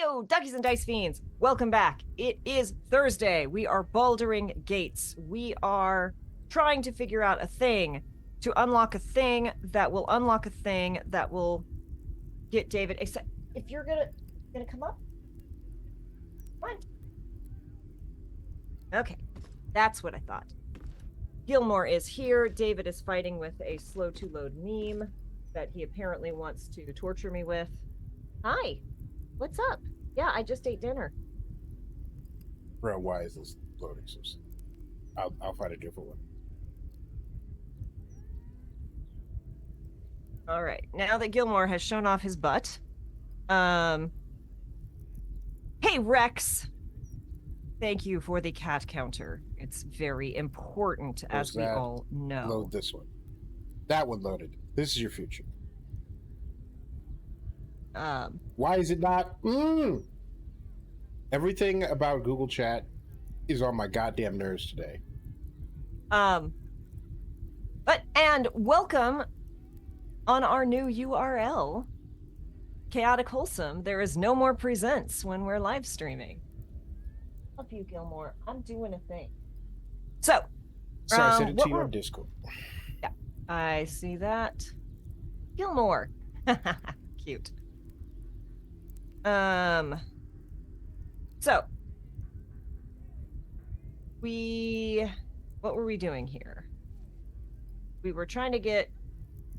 Heyo, Duckies and Dice Fiends. Welcome back. It is Thursday. We are bouldering gates. We are trying to figure out a thing to unlock a thing that will unlock a thing that will get David. Except if you're gonna come up, come on. Okay, that's what I thought. Gilmore is here. David is fighting with a slow to load meme that he apparently wants to torture me with. Hi. What's up? Yeah, I just ate dinner. Bro, why is this loading so slow? I'll find a different one. All right. Now that Gilmore has shown off his butt. Hey, Rex. Thank you for the cat counter. It's very important, as we all know. Load this one. That one loaded. This is your future. Why is it not? Everything about Google Chat is on my goddamn nerves today. And welcome on our new URL, Chaotic Wholesome. There is no more presents when we're live streaming. Love you, Gilmore. I'm doing a thing. So I sent it to you on Discord. Yeah, I see that. Gilmore. Cute. So what were we doing here? We were trying to get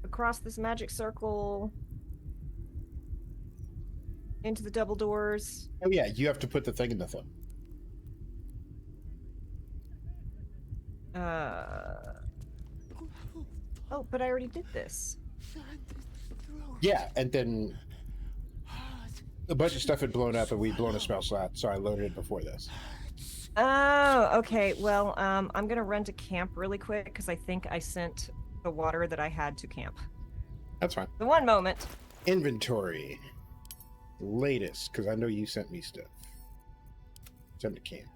across this magic circle into the double doors. Oh yeah, you have to put the thing in the thumb. Oh, but I already did this. Yeah, and then a bunch of stuff had blown up and we'd blown a spell slot, so I loaded it before this. Oh, okay. Well, I'm gonna run to camp really quick because I think I sent the water that I had to camp. That's fine. The one moment. Inventory. Latest, because I know you sent me stuff. Send to camp.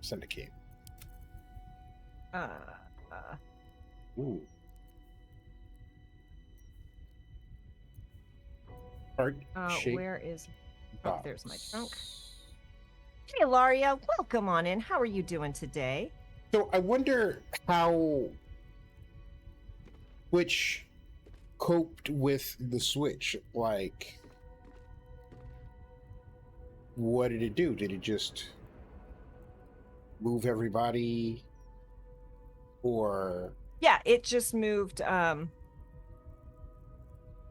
Send to camp. Ooh. Heart shape. Where is... box. Oh, there's my trunk. Hey, Laria. Welcome on in. How are you doing today? So I wonder how Twitch coped with the Switch. Like, what did it do? Did it just move everybody? Or... Yeah, it just moved,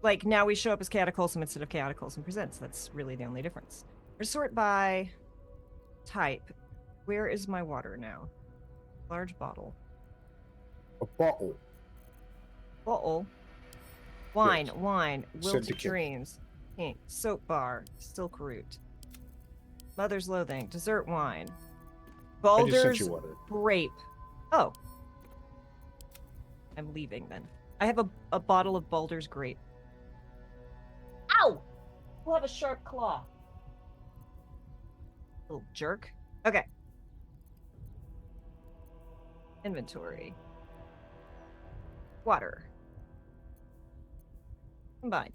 like, now we show up as Chaotic Wholesome instead of Chaotic Wholesome Presents. That's really the only difference. Sort by type. Where is my water now? Large bottle. a bottle. Bottle. Wine, Yes. Wine. Will to Syndicate. Dreams. Pink. Soap bar. Silk Root. Mother's Loathing. Dessert wine. I just sent Baldur's you water. Grape. Oh. I'm leaving then. I have a bottle of Baldur's Grape. Ow! We'll have a sharp claw. Little jerk. Okay. Inventory. Water. Combine.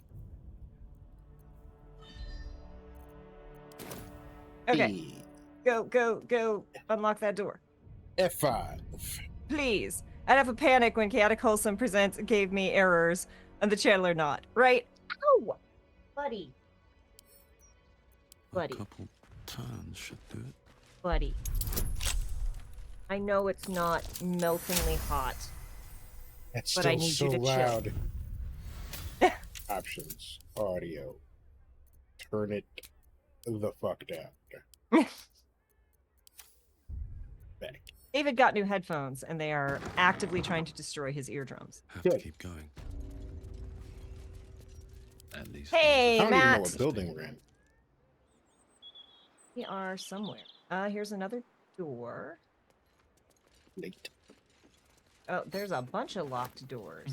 Okay. E. Go. Unlock that door. F5. Please. I'd have a panic when Chaotic Wholesome Presents gave me errors and the Channeler not. Right? Ow! Buddy. A couple turns should do it. Buddy. I know it's not meltingly hot. That's But still I need so you to chill. loud. Options. Audio. Turn it the fuck down. Back. David got new headphones, and they are actively trying to destroy his eardrums. Have Good. to keep going. At least. Hey, I don't even know Matt! what building we're in. We are somewhere. Here's another door. Late. Oh, there's a bunch of locked doors.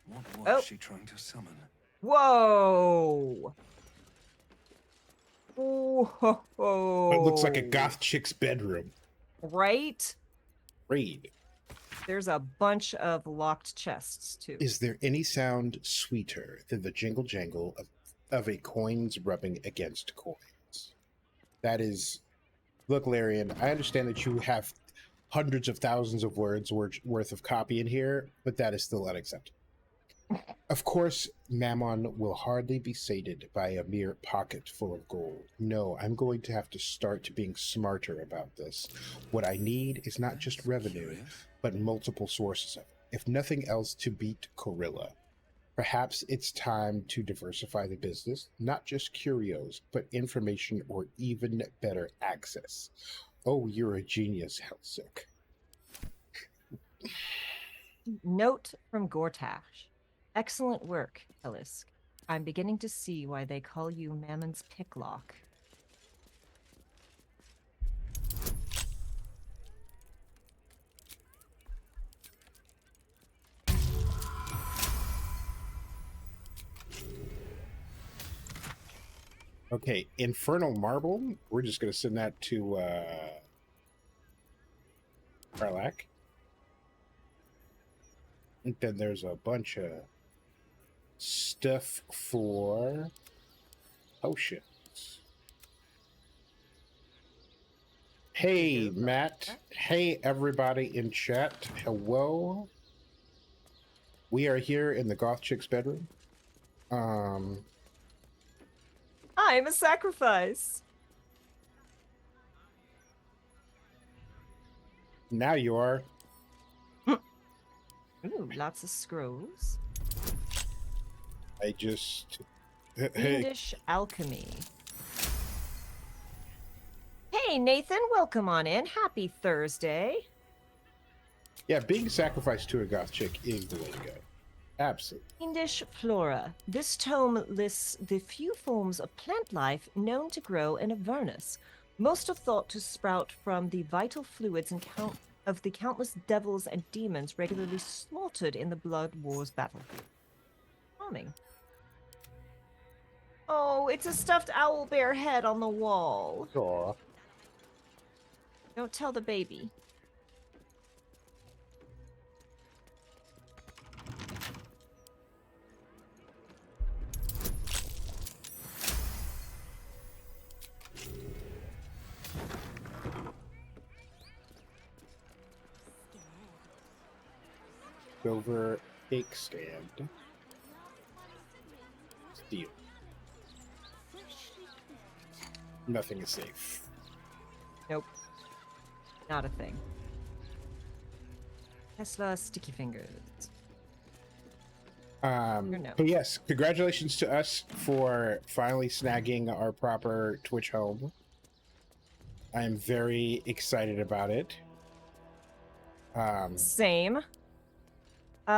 What was Oh. she trying to summon? Whoa! Whoa! It looks like a goth chick's bedroom. Right? Read. There's a bunch of locked chests, too. Is there any sound sweeter than the jingle jangle of a coins rubbing against coin? That is, look, Larian, I understand that you have hundreds of thousands of words worth of copy in here, but that is still unacceptable. Of course, Mammon will hardly be sated by a mere pocket full of gold. No, I'm going to have to start being smarter about this. What I need is not just revenue, Curious. but multiple sources of it. If nothing else, to beat Corilla. Perhaps it's time to diversify the business, not just curios, but information or even better access. Oh, you're a genius, Helsick. Note from Gortash. Excellent work, Elisk. I'm beginning to see why they call you Mammon's Picklock. Okay, Infernal Marble. We're just going to send that to Karlak. And then there's a bunch of stuff for potions. Hey, Matt. Hey, everybody in chat. Hello. We are here in the Goth Chick's bedroom. I'm a sacrifice. Now you are. Ooh, lots of scrolls. I just... Fiendish alchemy. Hey, Nathan, welcome on in. Happy Thursday. Yeah, being sacrificed to a Goth Chick is the way to go. Absolutely. Fiendish flora. This tome lists the few forms of plant life known to grow in Avernus. Most are thought to sprout from the vital fluids of the countless devils and demons regularly slaughtered in the Blood Wars battlefield. Charming. Oh, it's a stuffed owl bear head on the wall. Aw. Don't tell the baby. Silver cake stand. Steel. Nothing is safe. Nope. Not a thing. Kesla sticky fingers. No. But yes, congratulations to us for finally snagging our proper Twitch home. I am very excited about it. Same.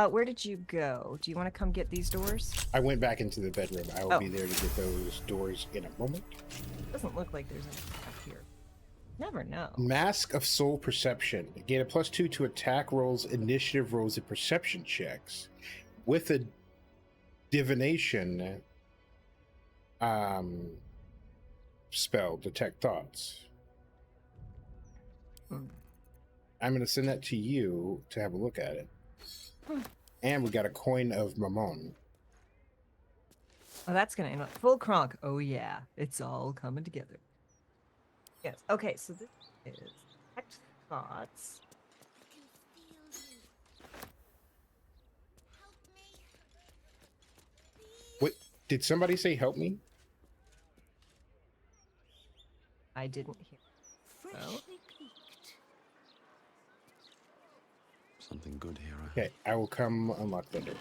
Where did you go? Do you want to come get these doors? I went back into the bedroom. I will Oh. be there to get those doors in a moment. Doesn't look like there's anything up here. Never know. Mask of Soul Perception. Gain a +2 to attack rolls, initiative rolls, and perception checks. With a divination spell, detect thoughts. Hmm. I'm going to send that to you to have a look at it. And we got a coin of Mammon. Oh, that's gonna end up full cronk. Oh yeah, it's all coming together. Yes. Okay, so this is detect thoughts. What did somebody say? Help me. I didn't hear. Oh. Something good here. Okay, I will come unlock the door.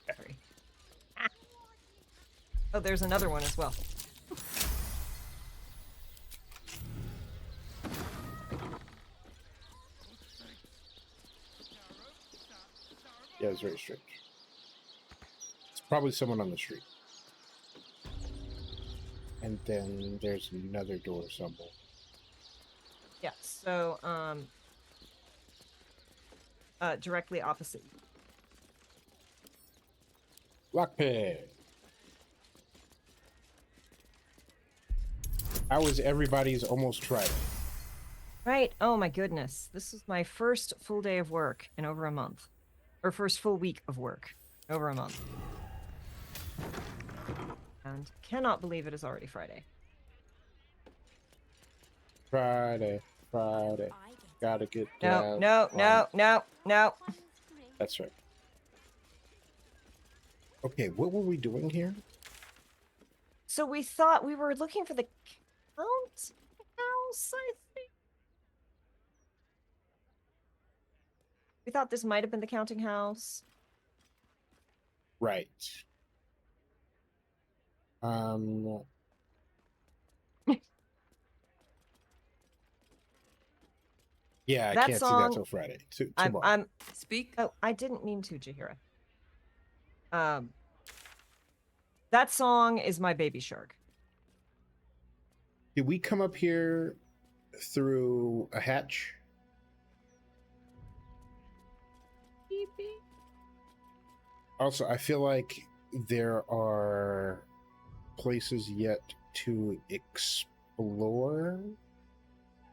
Sorry. Ah. Oh, there's another one as well. Yeah, it's very strange. It's probably someone on the street. And then there's another door somewhere. Yeah. So, directly opposite. Lockpick. How was everybody's almost Friday? Right. Oh my goodness. This is my first full day of work in over a month. Or first full week of work in over a month. And cannot believe it is already Friday. Friday, Friday. Gotta get No, down. no, no, no, no. That's right. Okay, what were we doing here? So we thought we were looking for the count house, I think. We thought this might have been the counting house. Right. Um. Yeah, I That can't see that song, till Friday. I'm Tomorrow. Speak. oh, I didn't mean to, Jahira. That song is my baby shark. Did we come up here through a hatch? Also, I feel like there are places yet to explore.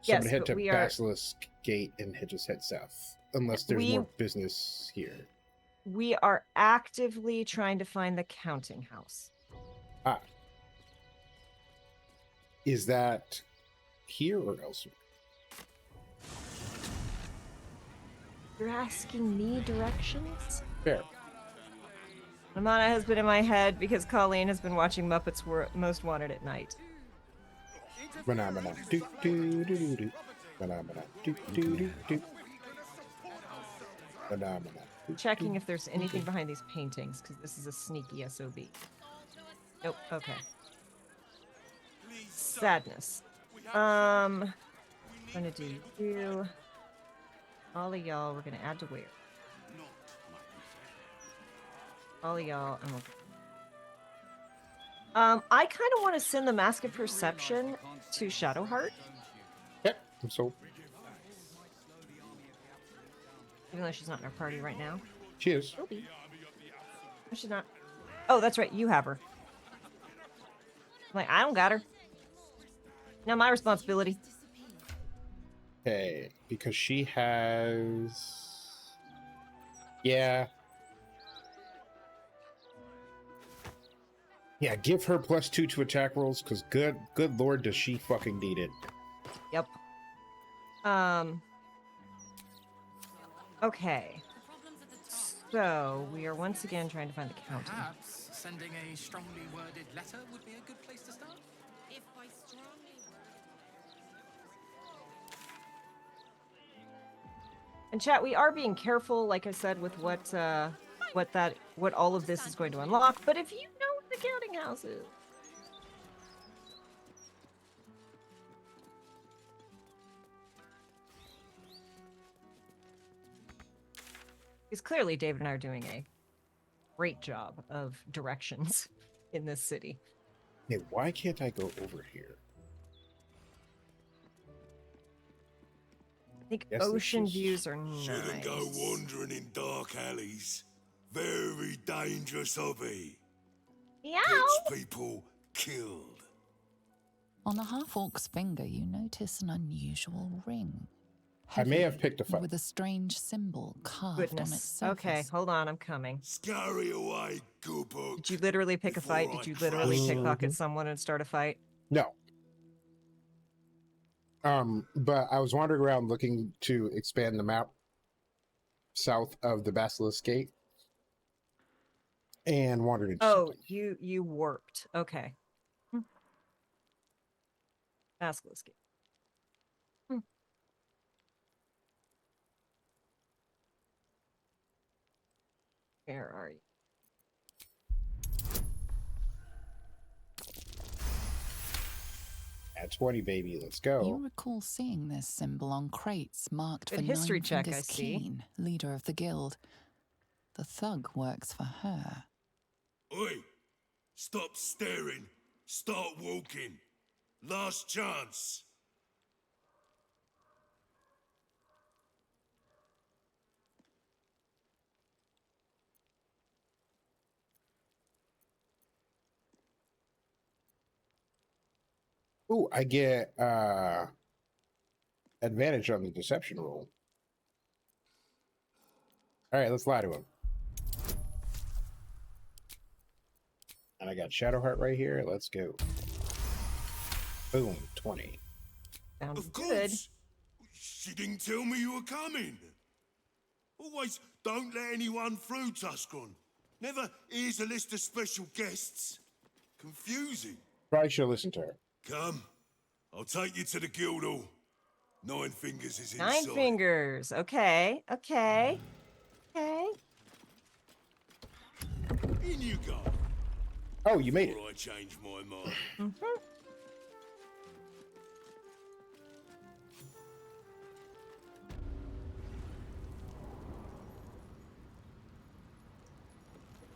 So I'm Yes, gonna head but to we are Basilisk Gate and just head south. Unless there's We- more business here. we are actively trying to find the counting house. Ah. Is that here or elsewhere? You're asking me directions? Fair. Amana has been in my head because Colleen has been watching Muppets Most Wanted at night. Phenomena. Do do do do do. Phenomena. Do do do do. Phenomena. Checking if there's anything behind these paintings, because this is a sneaky SOB. Nope, okay. Sadness. Gonna do you. All of y'all, we're gonna add to where? All of y'all, and we'll... I kind of want to send the Mask of Perception to Shadowheart, Yep, I'm sold. even though she's not in our party right now. She is. She'll be. No, she's not. Oh, that's right, you have her. I'm like, I don't got her. Now my responsibility. Okay, because she has. Yeah. Yeah, give her +2 to attack rolls, because good lord, does she fucking need it. Yep. Okay. So we are once again trying to find the counting. Perhaps sending a strongly worded letter would be a good place to start. If by strongly And chat, we are being careful, like I said, with what all of this is going to unlock. But if you know what the counting house is, because clearly David and I are doing a great job of directions in this city. Hey, why can't I go over here? I think Yes, this ocean is- views are nice. Shouldn't go wandering in dark alleys. Very dangerous hobby. Meow. Gets people killed. On the half-orc's finger, you notice an unusual ring. I may Heavy, have picked a fight. with a strange symbol carved on its Goodness. surface. Okay, hold on, I'm coming. Scurry away, good book. Did you literally pick a Before fight? I Did you literally crush pickpocket someone and start a fight? No. But I was wandering around looking to expand the map south of the Basilisk Gate and wandered into Oh, something. you warped. Okay. Basilisk. Where are you? At 20, baby, let's You go. recall seeing this symbol on crates marked Good for history Nine check, I Fingers see. Keen, leader of the guild. The thug works for her. Oi! Stop staring. Start walking. Last chance. Ooh, I get advantage on the deception roll. All right, let's lie to him. And I got Shadowheart right here. Let's go. Boom, 20. Sounds Of good. course. She didn't tell me you were coming. Always don't let anyone through, Tuscon. Never here's a list of special guests. Confusing. Probably should listen to her. Come, I'll take you to the guild hall. Nine Fingers is Nine inside. fingers. Okay. Okay. Okay. In you go. Oh, you made it. Before I change my mind. Mm-hmm.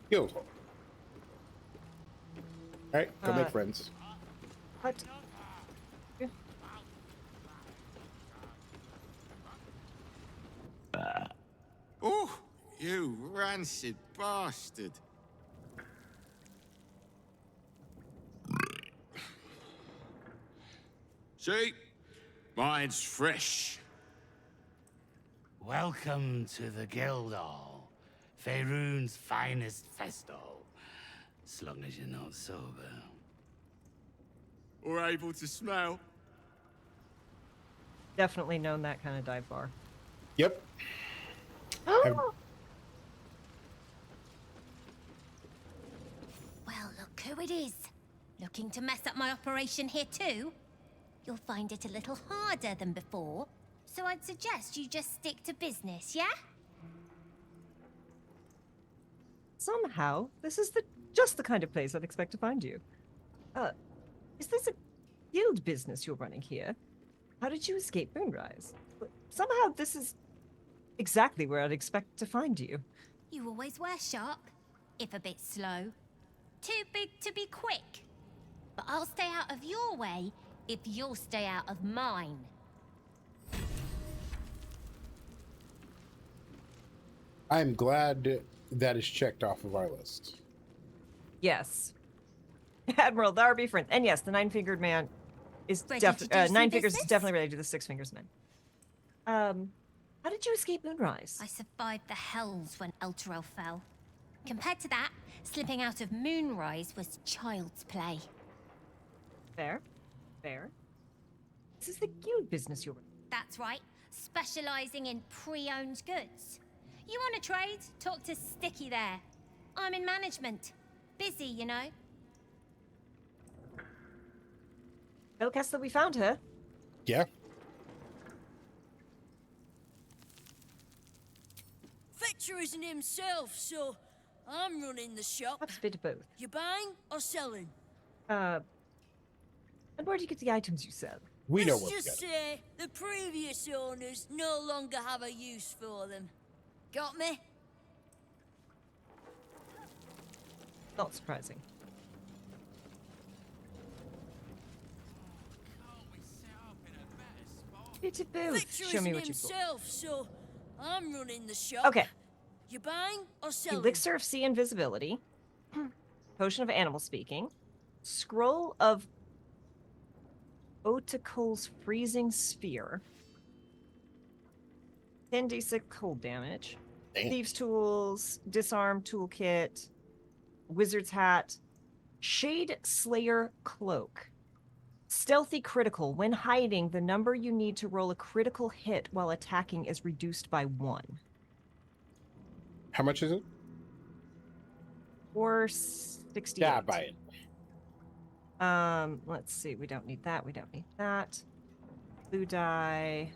Guild hall. All right, go make Uh, friends. What? Oh, you rancid bastard. See? Mine's fresh. Welcome to the Guildhall, Faerun's finest festo. As long as you're not sober. Or able to smell. Definitely known that kind of dive bar. Yep. Have- Well, look who it is. Looking to mess up my operation here too? You'll find it a little harder than before, so I'd suggest you just stick to business, yeah? Somehow, this is just the kind of place I'd expect to find you. Is this a guild business you're running here? How did you escape Moonrise? Somehow, this is exactly where I'd expect to find you. You always were sharp, if a bit slow. Too big to be quick. But I'll stay out of your way if you'll stay out of mine. I'm glad that is checked off of our list. Yes. Admiral Darby Friend. And yes, the nine-fingered man is Ready to do some nine fingers is business? definitely related to the six fingers man. How did you escape Moonrise? I survived the hells when Elturel fell. Compared to that, slipping out of Moonrise was child's play. Fair. Fair. This is the guild business you're running. That's right, specializing in pre-owned goods. You want to trade? Talk to Sticky there. I'm in management. Busy, you know. Tell Kesla we found her. Yeah. Fetcher isn't himself, so I'm running the shop. Perhaps a bit of both. You buying or selling? And where do you get the items you sell? We know Let's what we just got. say the previous owners no longer have a use for them. Got me? Not surprising. Bit of both. Fetcher Show me isn't what you've got. himself, so I'm running the shop. Okay. You buying or selling? Elixir of Sea Invisibility. Potion of Animal Speaking. Scroll of Otacol's Freezing Sphere. 10d6 cold damage. Damn. Thieves' Tools. Disarm Toolkit. Wizard's Hat. Shade Slayer Cloak. Stealthy critical. When hiding, the number you need to roll a critical hit while attacking is reduced by 1. How much is it? Or 68. Yeah, buy it. Let's see. We don't need that. We don't need that. Blue die.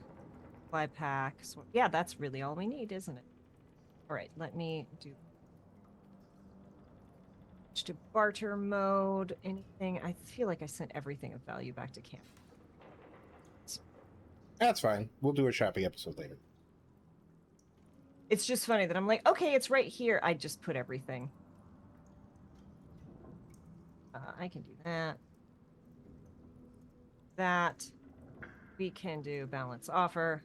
Fly pack. So, yeah, that's really all we need, isn't it? All right, let me do to barter mode. Anything? I feel like I sent everything of value back to camp. That's fine. We'll do a shopping episode later. It's just funny that I'm like, okay, it's right here. I just put everything. I can do that. That. We can do balance offer.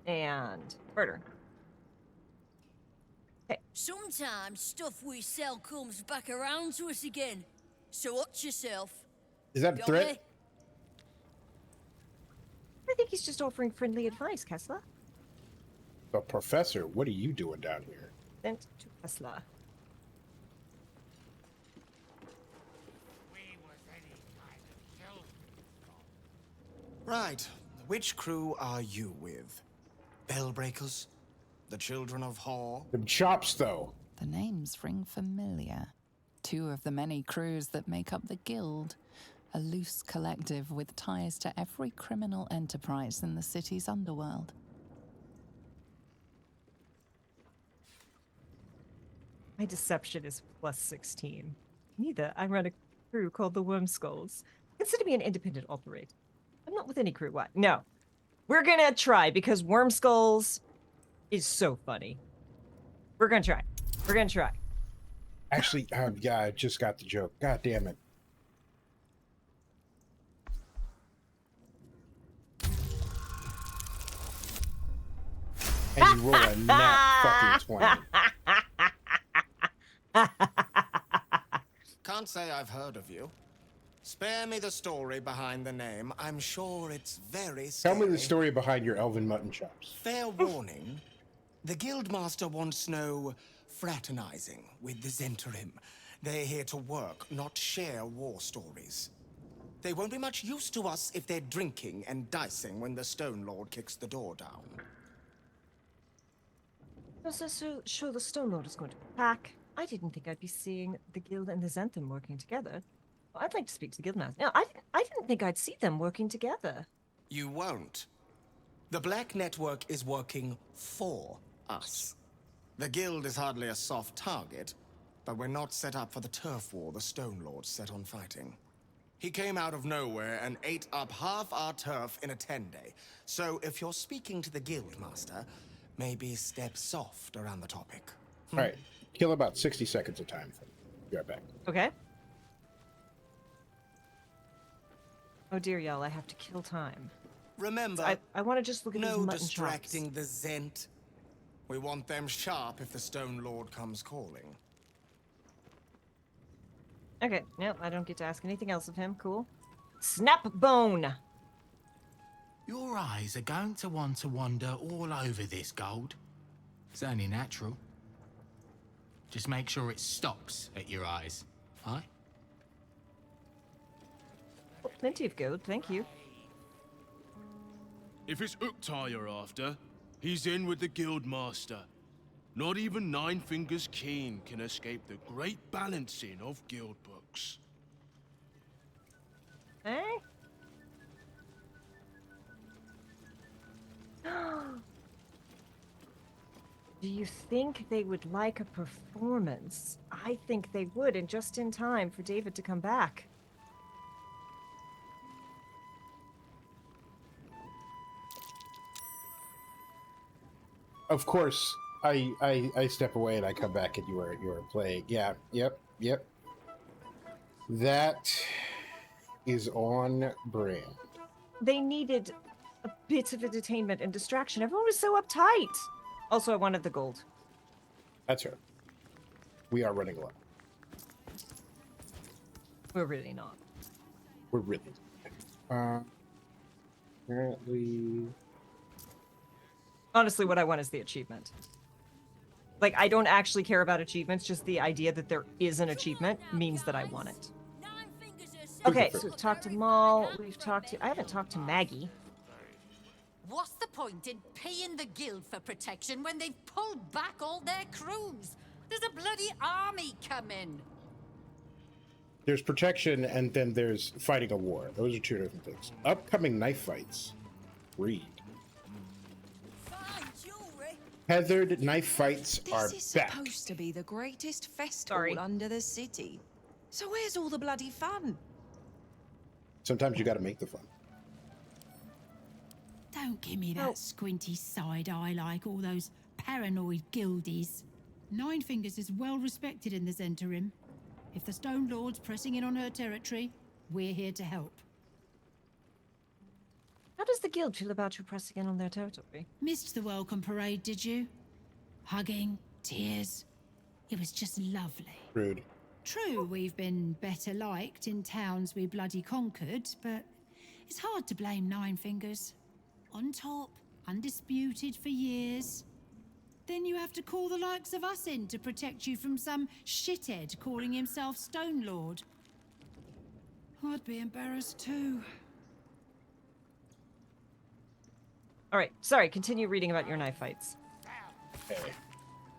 And murder. Sometimes stuff we sell comes back around to us again. So watch yourself. Is that a Got threat? me? I think he's just offering friendly advice, Kesla. But Professor, what are you doing down here? Sent to Kesla. Right. Which crew are you with? Bellbreakers? The Children of Hor? Them chops, though. The names ring familiar. 2 of the many crews that make up the Guild. A loose collective with ties to every criminal enterprise in the city's underworld. My deception is plus 16. Neither. I run a crew called the Worm Skulls. Consider me an independent operator. I'm not with any crew. What? No. We're gonna try because Worm Skulls is so funny. We're gonna try. We're gonna try. Actually, yeah, I just got the joke. God damn it. And you roll a nat fucking 20. Can't say I've heard of you. Spare me the story behind the name. I'm sure it's very scary. Tell me the story behind your elven mutton chops. Fair warning. The Guildmaster wants no fraternizing with the Zentrim. They're here to work, not share war stories. They won't be much use to us if they're drinking and dicing when the Stone Lord kicks the door down. I was so sure the Stone Lord is going to pack. I didn't think I'd be seeing the Guild and the Zentham working together. Well, I'd like to speak to the Guildmaster. No, I didn't think I'd see them working together. You won't. The Black Network is working for us. The Guild is hardly a soft target, but we're not set up for the turf war the Stone Lord set on fighting. He came out of nowhere and ate up half our turf in a 10-day. So if you're speaking to the Guildmaster, maybe step soft around the topic. All right. Kill about 60 seconds of time. Be right back. Okay. Oh dear, y'all, I have to kill time. Remember, I want to just look at these no mutton distracting chops. the Zent. We want them sharp if the Stone Lord comes calling. Okay, no, I don't get to ask anything else of him. Cool. Snap bone. Your eyes are going to want to wander all over this gold. It's only natural. Just make sure it stops at your eyes, aye? Oh, plenty of gold, thank you. If it's Uktar you're after, he's in with the Guildmaster. Not even Nine Fingers Keen can escape the great balancing of guild books. Eh? Do you think they would like a performance? I think they would, and just in time for David to come back. Of course, I step away and I come back and you are playing. Yeah, yep. That is on brand. They needed a bit of entertainment and distraction. Everyone was so uptight. Also, I wanted the gold. That's right. We are running low. We're really not. We're really. Apparently. Honestly, what I want is the achievement. Like, I don't actually care about achievements, just the idea that there is an achievement means that I want it. Okay, so we've talked to Maul, I haven't talked to Maggie. What's the point in paying the guild for protection when they've pulled back all their crews? There's a bloody army coming. There's protection and then there's fighting a war. Those are two different things. Upcoming knife fights. Read. Heathered knife fights are This is back. supposed to be the greatest festival under the city. So where's all the bloody fun? Sometimes you got to make the fun. Don't give me that squinty side eye like all those paranoid guildies. Nine Fingers is well respected in the Zentrim. If the Stone Lord's pressing in on her territory, we're here to help. How does the guild feel about you pressing in on their territory? Missed the welcome parade, did you? Hugging, tears. It was just lovely. Rude. True, we've been better liked in towns we bloody conquered, but it's hard to blame Nine Fingers. on top, undisputed for years. Then you have to call the likes of us in to protect you from some shithead calling himself Stone Lord. I'd be embarrassed too. All right, sorry, continue reading about your knife fights. Okay.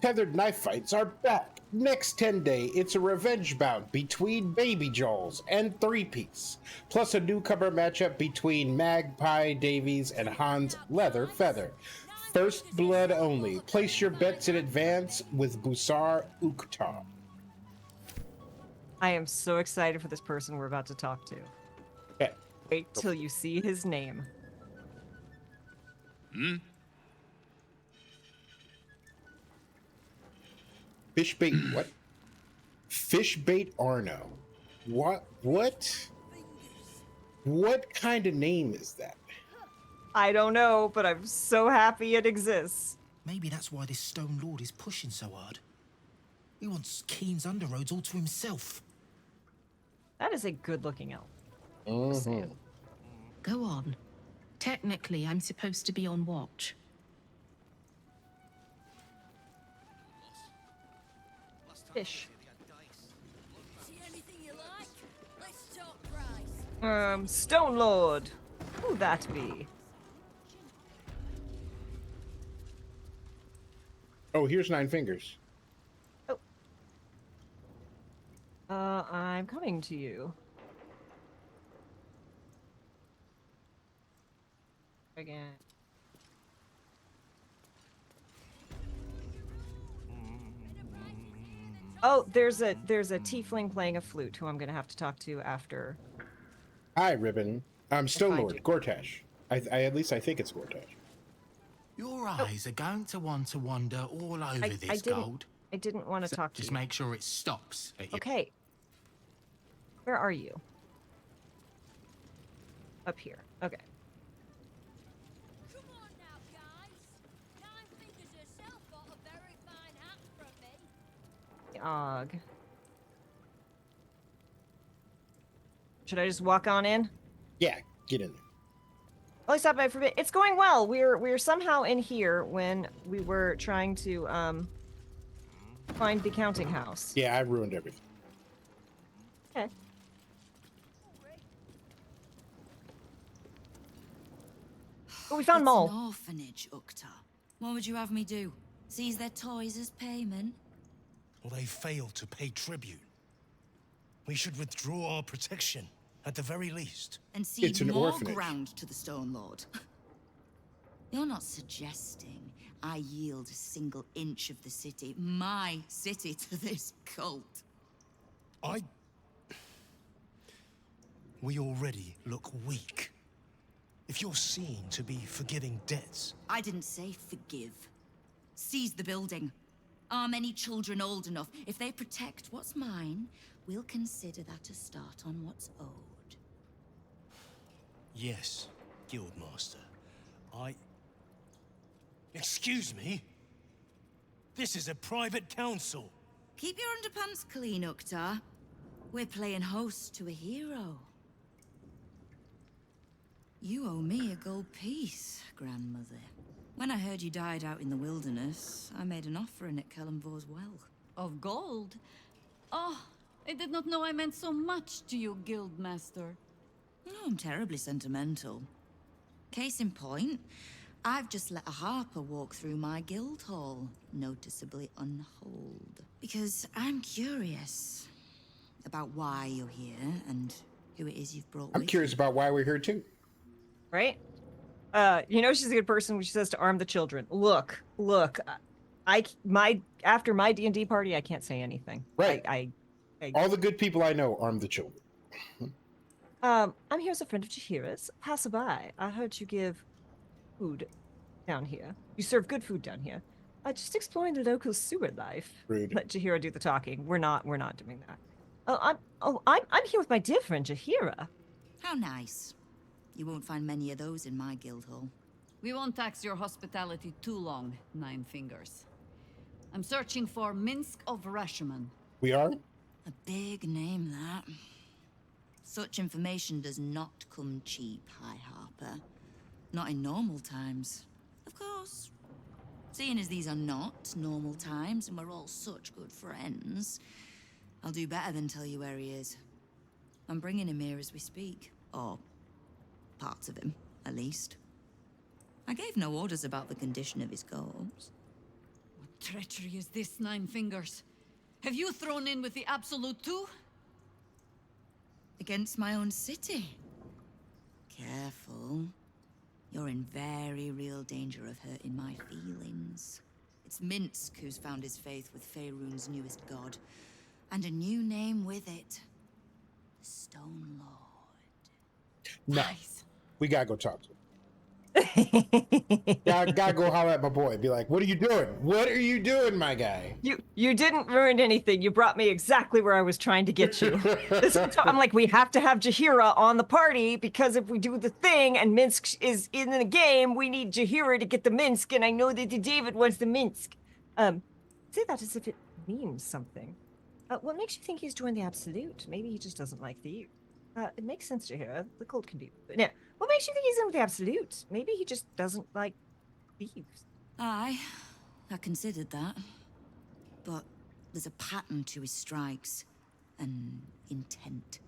Tethered knife fights are back. Next 10 day, it's a revenge bout between Baby Joels and Three Piece, plus a newcomer matchup between Magpie Davies and Hans Leather Feather. First blood only. Place your bets in advance with Busar Uktar. I am so excited for this person we're about to talk to. Okay. Wait till you see his name. Hmm? Fishbait what? Fishbait Arno. What kind of name is that? I don't know, but I'm so happy it exists. Maybe that's why this Stone Lord is pushing so hard. He wants Keen's underroads all to himself. That is a good-looking elf. Go on. Technically, I'm supposed to be on watch. Fish. See anything you like? Let's talk price. Stone Lord. Who that be? Oh, here's Nine Fingers. I'm coming to you. Again. Oh, there's a tiefling playing a flute who I'm gonna have to talk to after. Hi, Ribbon. I'm Stone Lord, Gortash. I at least I think it's Gortash. Your eyes are going to want to wander all over this gold. I didn't want to talk to you. Just make sure it stops at your... Okay. Where are you? Up here. Okay. Come on now, guys. Nine Fingers herself got a very fine hat from me. Og. Should I just walk on in? Yeah, get in there. At least stop by for a bit. It's going well. We're somehow in here when we were trying to find the counting house. Yeah, I ruined everything. Okay. Oh, we found It's Mole. an orphanage, Uktar. What would you have me do? Seize their toys as payment? Well, they failed to pay tribute. We should withdraw our protection, at the very least. And cede more ground to the Stone Lord. You're not suggesting I yield a single inch of the city, my city, to this cult. We already look weak. If you're seen to be forgiving debts... I didn't say forgive. Seize the building. Arm any children old enough. If they protect what's mine, we'll consider that a start on what's owed. Yes, Guildmaster. Excuse me? This is a private council. Keep your underpants clean, Uktar. We're playing host to a hero. You owe me a gold piece, grandmother. When I heard you died out in the wilderness, I made an offering at Kellenvor's well. Of gold? Oh, I did not know I meant so much to you, Guildmaster. Oh, I'm terribly sentimental. Case in point, I've just let a harper walk through my guild hall, noticeably unholed. Because I'm curious about why you're here and who it is you've brought with I'm curious about why we're here too. Right? You know she's a good person when she says to arm the children. Look, after my D&D party, I can't say anything. Right. I All the good people I know arm the children. I'm here as a friend of Chihira's. Passerby. I heard you give food down here. You serve good food down here. Just exploring the local sewer life. Rude. Let Chihira do the talking. We're not doing that. I'm here with my dear friend Chihira. How nice. You won't find many of those in my guild hall. We won't tax your hospitality too long, Nine Fingers. I'm searching for Minsk of Rashomon. We are? A big name, that. Such information does not come cheap, High Harper. Not in normal times. Of course. Seeing as these are not normal times and we're all such good friends, I'll do better than tell you where he is. I'm bringing him here as we speak. Or parts of him, at least. I gave no orders about the condition of his corpse. What treachery is this, Nine Fingers? Have you thrown in with the Absolute too? Against my own city. Careful. You're in very real danger of hurting my feelings. It's Minsk who's found his faith with Faerun's newest god. And a new name with it. The Stone Lord. No. We gotta go talk to him. gotta go holler at my boy. Be like, what are you doing? What are you doing, my guy? You didn't ruin anything. You brought me exactly where I was trying to get you. I'm like, we have to have Jaheira on the party because if we do the thing and Minsk is in the game, we need Jaheira to get the Minsk, and I know that David wants the Minsk. Say that as if it means something. What makes you think he's joined the Absolute? Maybe he just doesn't like the it makes sense to hear. The cold can be. But yeah, what makes you think he's in with the Absolute? Maybe he just doesn't like thieves. Aye, I considered that. But there's a pattern to his strikes. An intent.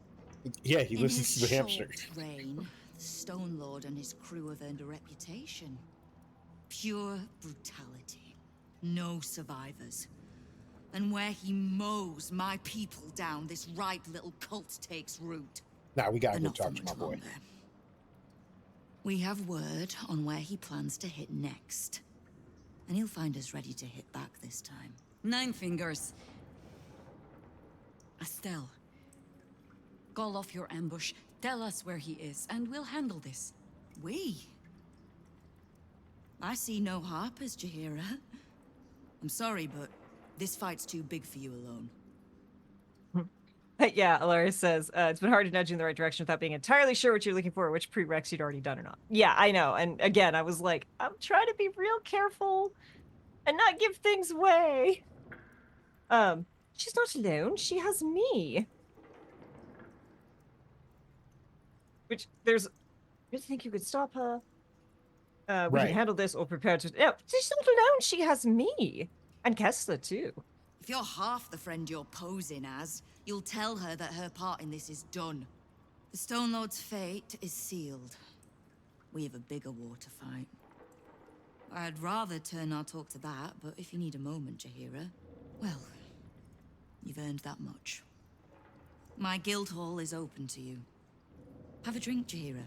Yeah, he listens to the hamster. In his short reign, the Stone Lord and his crew have earned a reputation. Pure brutality. No survivors. And where he mows my people down, this ripe little cult takes root. Nah, we gotta go talk to my boy. Longer. We have word on where he plans to hit next. And he'll find us ready to hit back this time. Nine Fingers. Estelle. Call off your ambush. Tell us where he is, and we'll handle this. We? I see no Harpers, Jaheira. I'm sorry, but this fight's too big for you alone. Yeah, Alaris says, it's been hard to nudge you in the right direction without being entirely sure what you're looking for or which prereqs you'd already done or not. Yeah, I know. And again, I was like, I'm trying to be real careful and not give things away. She's not alone. She has me. Which there's, you think you could stop her? We can handle this or prepare to. Yeah, she's not alone. She has me and Kesla too. If you're half the friend you're posing as, you'll tell her that her part in this is done. The Stone Lord's fate is sealed. We have a bigger war to fight. I'd rather turn our talk to that, but if you need a moment, Jaheira, well, you've earned that much. My guild hall is open to you. Have a drink, Jaheira.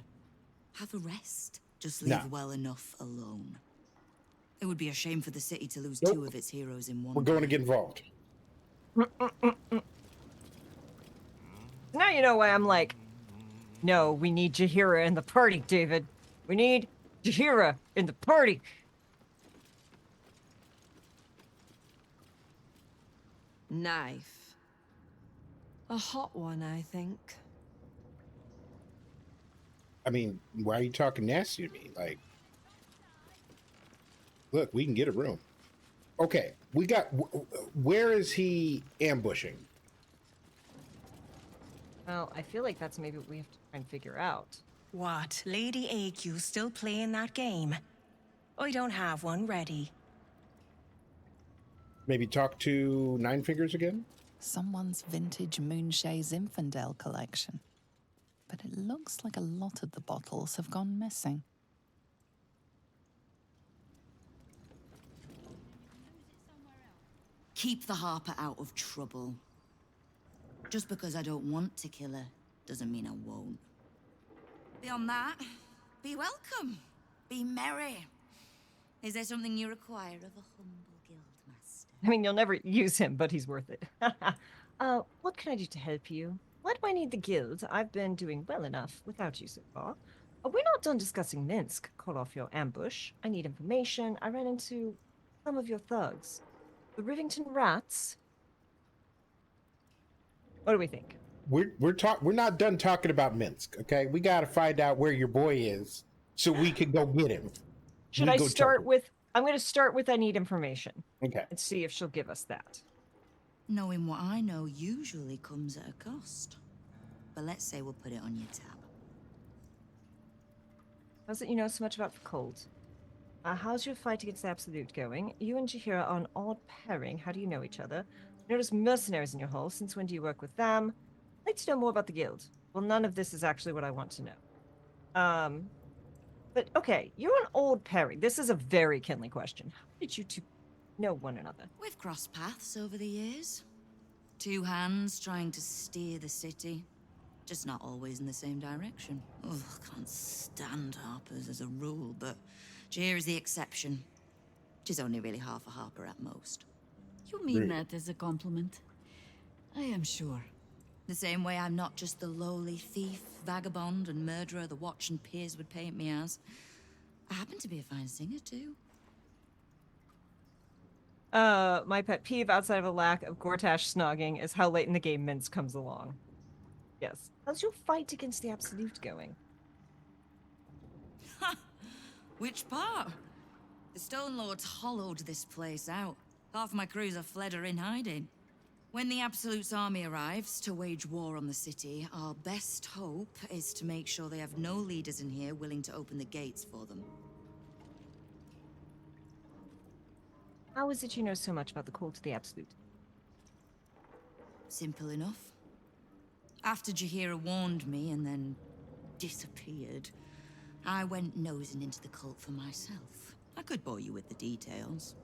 Have a rest. Just leave well enough alone. It would be a shame for the city to lose two of its heroes in one. We're going to get involved. Now you know why I'm like, no, we need Jaheira in the party, David. We need Jaheira in the party. Knife. A hot one, I think. I mean, why are you talking nasty to me? Like, look, we can get a room. Okay, we got. Where is he ambushing? Well, I feel like that's maybe what we have to try and figure out. What? Lady AQ still playing that game? I don't have one ready. Maybe talk to Nine Fingers again? Someone's vintage Moonshay Zinfandel collection. But it looks like a lot of the bottles have gone missing. Keep the Harper out of trouble. Just because I don't want to kill her doesn't mean I won't. Beyond that, be welcome. Be merry. Is there something you require of a humble guild master? I mean, you'll never use him, but he's worth it. What can I do to help you? Why do I need the guild? I've been doing well enough without you so far. We're not done discussing Minsk. Call off your ambush. I need information. I ran into some of your thugs. The Rivington Rats. What do we think? We're not done talking about Minsk, okay? We got to find out where your boy is so we can go get him. Should I start with? I'm going to start with I need information. Okay. And see if she'll give us that. Knowing what I know usually comes at a cost. But let's say we'll put it on your tab. How's it you know so much about the cult? How's your fight against the Absolute going? You and Jahira are an odd pairing. How do you know each other? Notice mercenaries in your hull. Since when do you work with them? I'd like to know more about the guild. Well, none of this is actually what I want to know. But okay, you're an old pairing. This is a very Kinley question. How did you two know one another? We've crossed paths over the years. Two hands trying to steer the city. Just not always in the same direction. Ugh, can't stand harpers as a rule, but Jahir is the exception. She's only really half a harper at most. You mean that as a compliment? I am sure. The same way I'm not just the lowly thief, vagabond, and murderer the Watch and Peers would paint me as. I happen to be a fine singer, too. My pet peeve outside of a lack of Gortash snogging is how late in the game Mince comes along. Yes. How's your fight against the Absolute going? Which part? The Stone Lords hollowed this place out. Half my crews are fled or in hiding. When the Absolute's army arrives to wage war on the city, our best hope is to make sure they have no leaders in here willing to open the gates for them. How is it you know so much about the call to the Absolute? Simple enough. After Jahira warned me and then disappeared, I went nosing into the cult for myself. I could bore you with the details.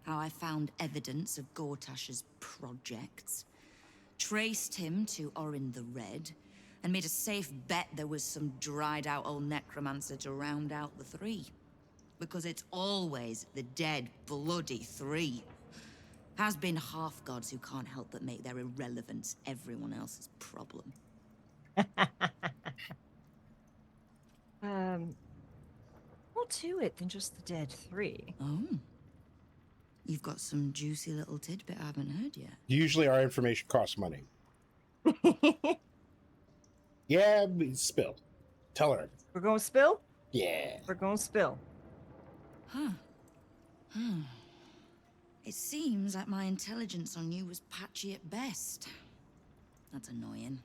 How I found evidence of Gortash's projects, traced him to Orin the Red, and made a safe bet there was some dried-out old necromancer to round out the three. Because it's always the dead, bloody three. Has been half-gods who can't help but make their irrelevance everyone else's problem. More to it than just the dead three. Oh. You've got some juicy little tidbit I haven't heard yet. Usually our information costs money. Yeah, spill. Tell her. We're going to spill? Yeah. We're going to spill. Huh. It seems like my intelligence on you was patchy at best. That's annoying.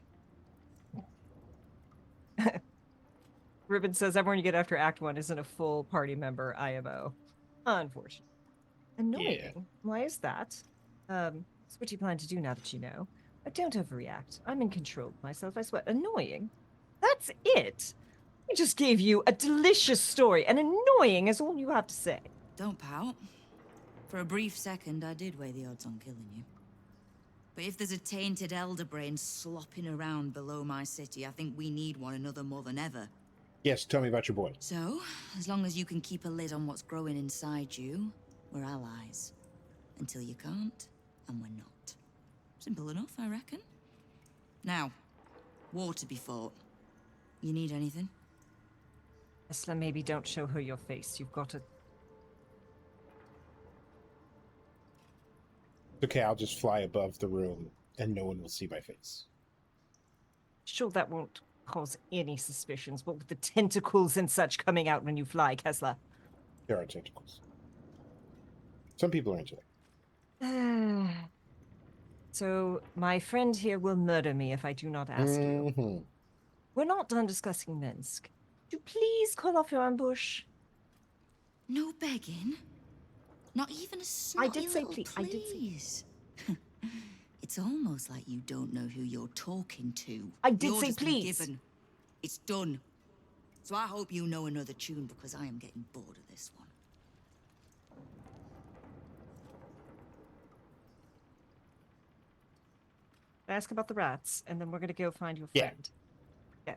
Ribbon says everyone you get after Act 1 isn't a full party member IMO. Unfortunately. Annoying. Yeah. Why is that? So what do you plan to do now that you know? Don't overreact. I'm in control of myself, I swear. Annoying? That's it? I just gave you a delicious story, and annoying is all you have to say. Don't pout. For a brief second, I did weigh the odds on killing you. But if there's a tainted elder brain slopping around below my city, I think we need one another more than ever. Yes, tell me about your boy. So, as long as you can keep a lid on what's growing inside you, we're allies. Until you can't, and we're not. Simple enough, I reckon. Now, war to be fought. You need anything? Kesla, maybe don't show her your face. You've got to... Okay, I'll just fly above the room and no one will see my face. Sure, that won't cause any suspicions, but with the tentacles and such coming out when you fly, Kesla. There are tentacles. Some people are into it. So, my friend here will murder me if I do not ask you. We're not done discussing Minsk. Would you please call off your ambush? No begging? Not even a snotty I did say little please. I did say It's almost like you don't know who you're talking to. I did The say order's been please. given. It's done. So I hope you know another tune because I am getting bored of this one. Ask about the rats, and then we're gonna go find your friend. Yeah.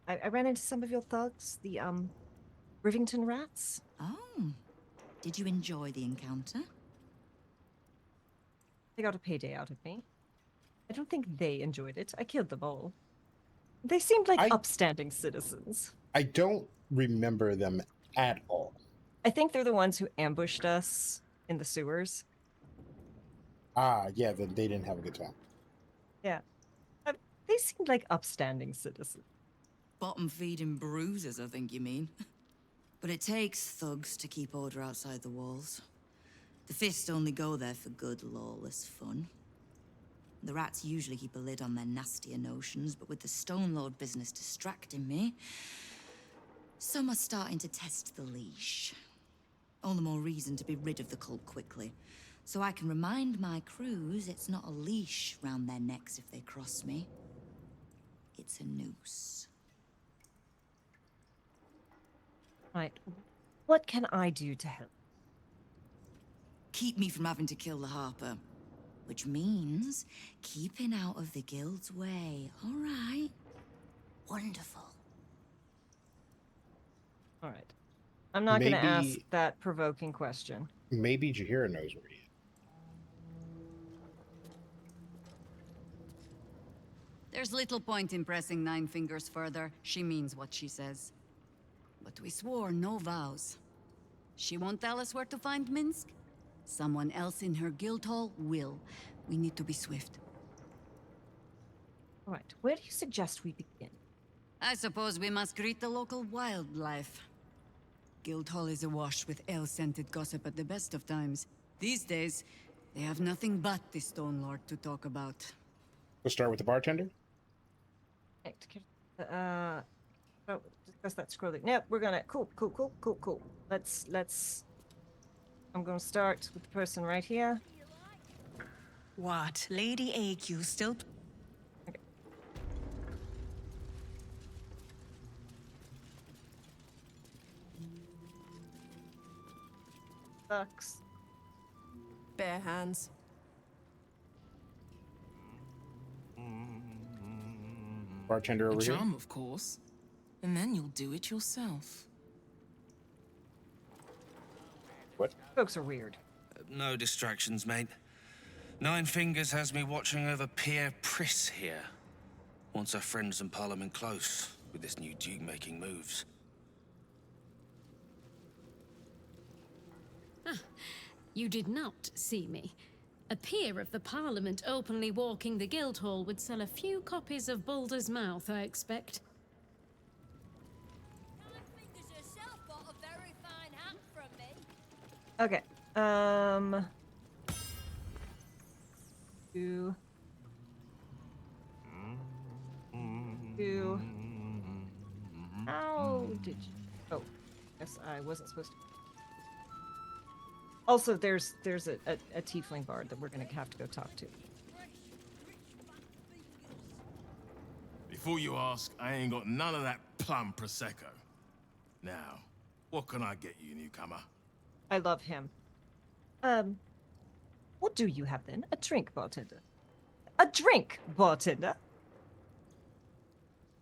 I ran into some of your thugs, the Rivington rats. Oh. Did you enjoy the encounter? They got a payday out of me. I don't think they enjoyed it. I killed them all. They seemed like upstanding citizens. I don't remember them at all. I think they're the ones who ambushed us in the sewers. Ah, yeah, then they didn't have a good time. Yeah. They seemed like upstanding citizens. Bottom-feeding bruisers, I think you mean. But it takes thugs to keep order outside the walls. The fists only go there for good, lawless fun. The rats usually keep a lid on their nastier notions, but with the Stone Lord business distracting me, Some are starting to test the leash. All the more reason to be rid of the cult quickly. So I can remind my crews it's not a leash round their necks if they cross me. It's a noose. Right. What can I do to help? Keep me from having to kill the Harper. Which means keeping out of the guild's way, all right? Wonderful. All right. I'm not going to ask Maybe- that provoking question. Maybe Jaheira knows where he is. There's little point in pressing Nine Fingers further. She means what she says. But we swore no vows. She won't tell us where to find Minsk. Someone else in her guild hall will. We need to be swift. All right. Where do you suggest we begin? I suppose we must greet the local wildlife. Guildhall is awash with ale-scented gossip at the best of times. These days, they have nothing but the Stone Lord to talk about. We'll start with the bartender. Oh, discuss that scrolling. Nope, we're gonna cool. Let's. I'm gonna start with the person right here. What? Lady AQ still... Okay. Sucks. Bare hands. Bartender over A here. charm, of course. And then you'll do it yourself. What? Folks are weird. No distractions, mate. Nine Fingers has me watching over Pierre Priss here. Wants her friends in Parliament close with this new Duke making moves. You did not see me. A peer of the Parliament openly walking the Guildhall would sell a few copies of Baldur's Mouth, I expect. Okay. Two. How did you? Oh, guess I wasn't supposed to. Also, there's a tiefling bard that we're gonna have to go talk to. Before you ask, I ain't got none of that plum prosecco. Now, what can I get you, newcomer? I love him. What do you have then? A drink, bartender. A drink, bartender.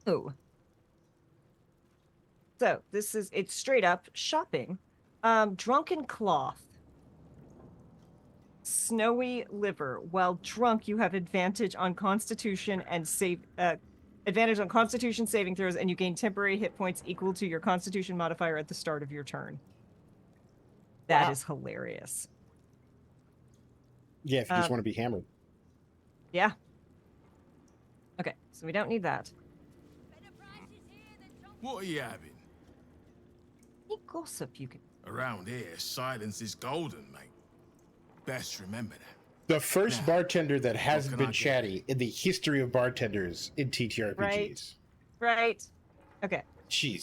Oh. So it's straight up shopping. Drunken cloth. Snowy liver. While drunk, you have advantage on Constitution and advantage on Constitution saving throws, and you gain temporary hit points equal to your Constitution modifier at the start of your turn. That is hilarious. Yeah, if you just want to be hammered. Yeah. Okay, so we don't need that. What are you having? Any gossip you can. Around here, silence is golden, mate. Best remember that. The first bartender that hasn't can I been get? chatty in the history of bartenders in TTRPGs. Right. Okay. Jeez.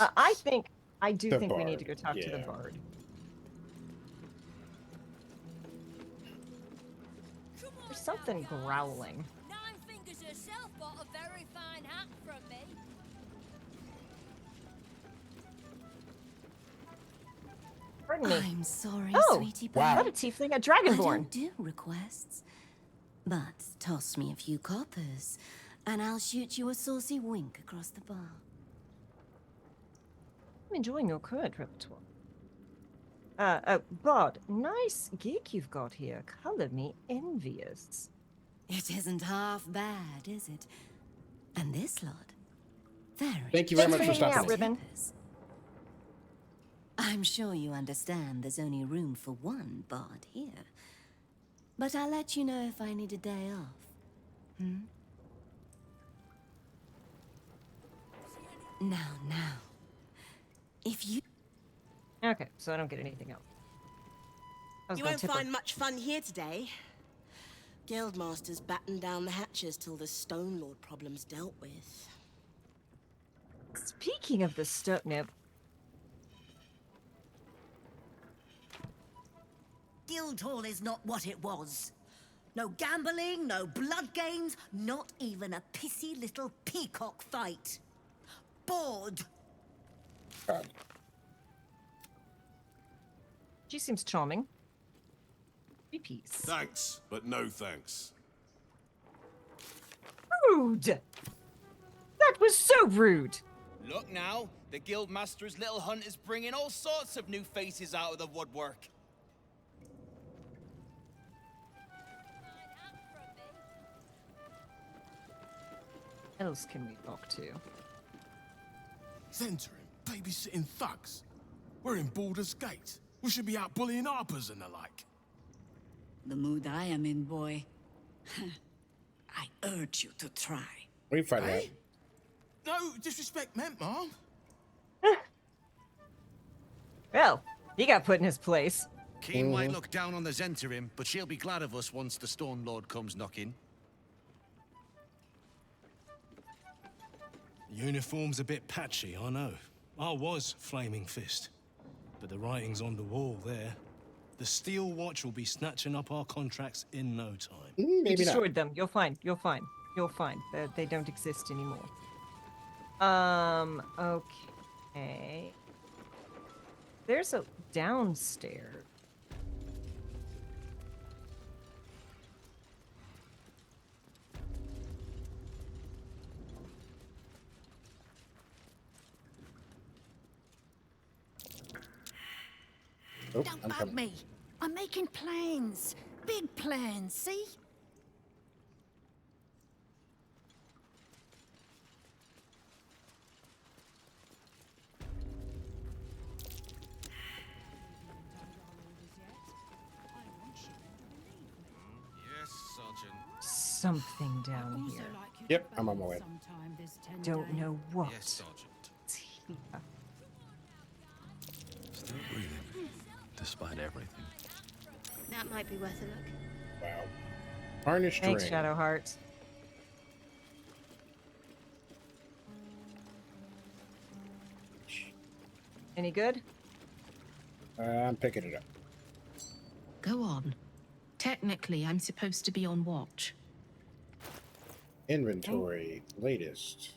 I do The think we need to bard, go talk to the yeah. bard. There's something growling. Nine Fingers herself bought a very fine hat from me. Pardon me. I'm sorry, Oh, sweetie wow. pie. Not a tiefling, a I dragonborn. don't do requests. But toss me a few coppers, and I'll shoot you a saucy wink across the bar. I'm enjoying your current repertoire. Bard, nice gig you've got here. Color me envious. It isn't half bad, is it? And this lot, very. Thank you very much for stopping in. Ribbon. I'm sure you understand there's only room for one bard here. But I'll let you know if I need a day off. Now. If you... Okay, so I don't get anything else. I was You gonna won't tip her. find much fun here today. Guildmasters batten down the hatches till the Stone Lord problem's dealt with. Speaking of the stuff, no. Guildhall is not what it was. No gambling, no blood games, not even a pissy little peacock fight. Bored. She seems charming. Peace. Thanks, but no thanks. Rude! That was so rude! Look now, the Guildmaster's little hunt is bringing all sorts of new faces out of the woodwork. What else can we talk to? Centering, babysitting thugs. We're in Baldur's Gate. We should be out bullying harpers and the like. The mood I am in, boy. I urge you to try. We find out. No disrespect meant, Mom. Well, he got put in his place. Keen might look down on the Zentarim, but she'll be glad of us once the Stone Lord comes knocking. Uniform's a bit patchy, I know. I was Flaming Fist. But the writing's on the wall there. The Steel Watch will be snatching up our contracts in no time. You destroyed them. You're fine. You're fine. You're fine. They don't exist anymore. Okay. There's a downstairs. Oh, Don't I'm bug coming. me. I'm making plans. Big plans, see? Yes, Sergeant. Something down here. Yep, I'm on my way. Don't know what. Yes, Sergeant. It's here. Still breathing, despite everything. That might be worth a look. Wow. Harnessed Thanks, ring. Shadowheart. Any good? I'm picking it up. Go on. Technically, I'm supposed to be on watch. Inventory. Latest.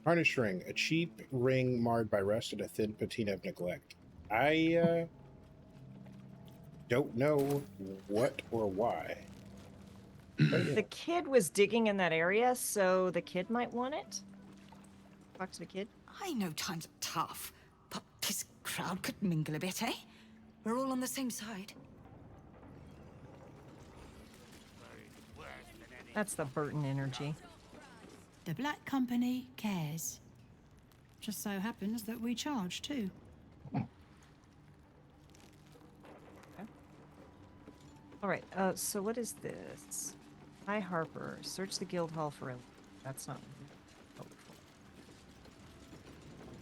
Harnessed ring. A cheap ring marred by rust and a thin patina of neglect. I don't know what or why. The kid was digging in that area, so the kid might want it. Talk to the kid. I know times are tough, but this crowd could mingle a bit, eh? We're all on the same side. That's the Burton energy. The Black Company cares. Just so happens that we charge too. All right. So what is this? Hi, Harper. Search the guild hall for a. That's not helpful.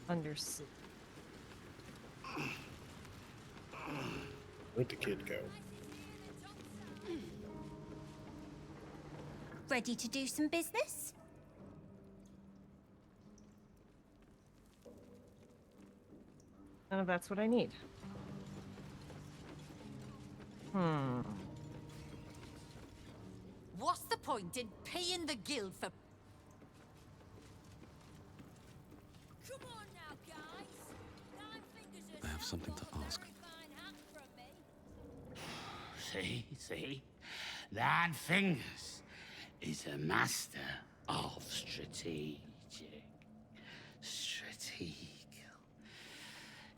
Undersea. Where'd the kid go? Ready to do some business? None of that's what I need. What's the point in paying the guild for... Come on now, guys. Nine fingers I have something to ask. See? Nine Fingers is a master of strategic.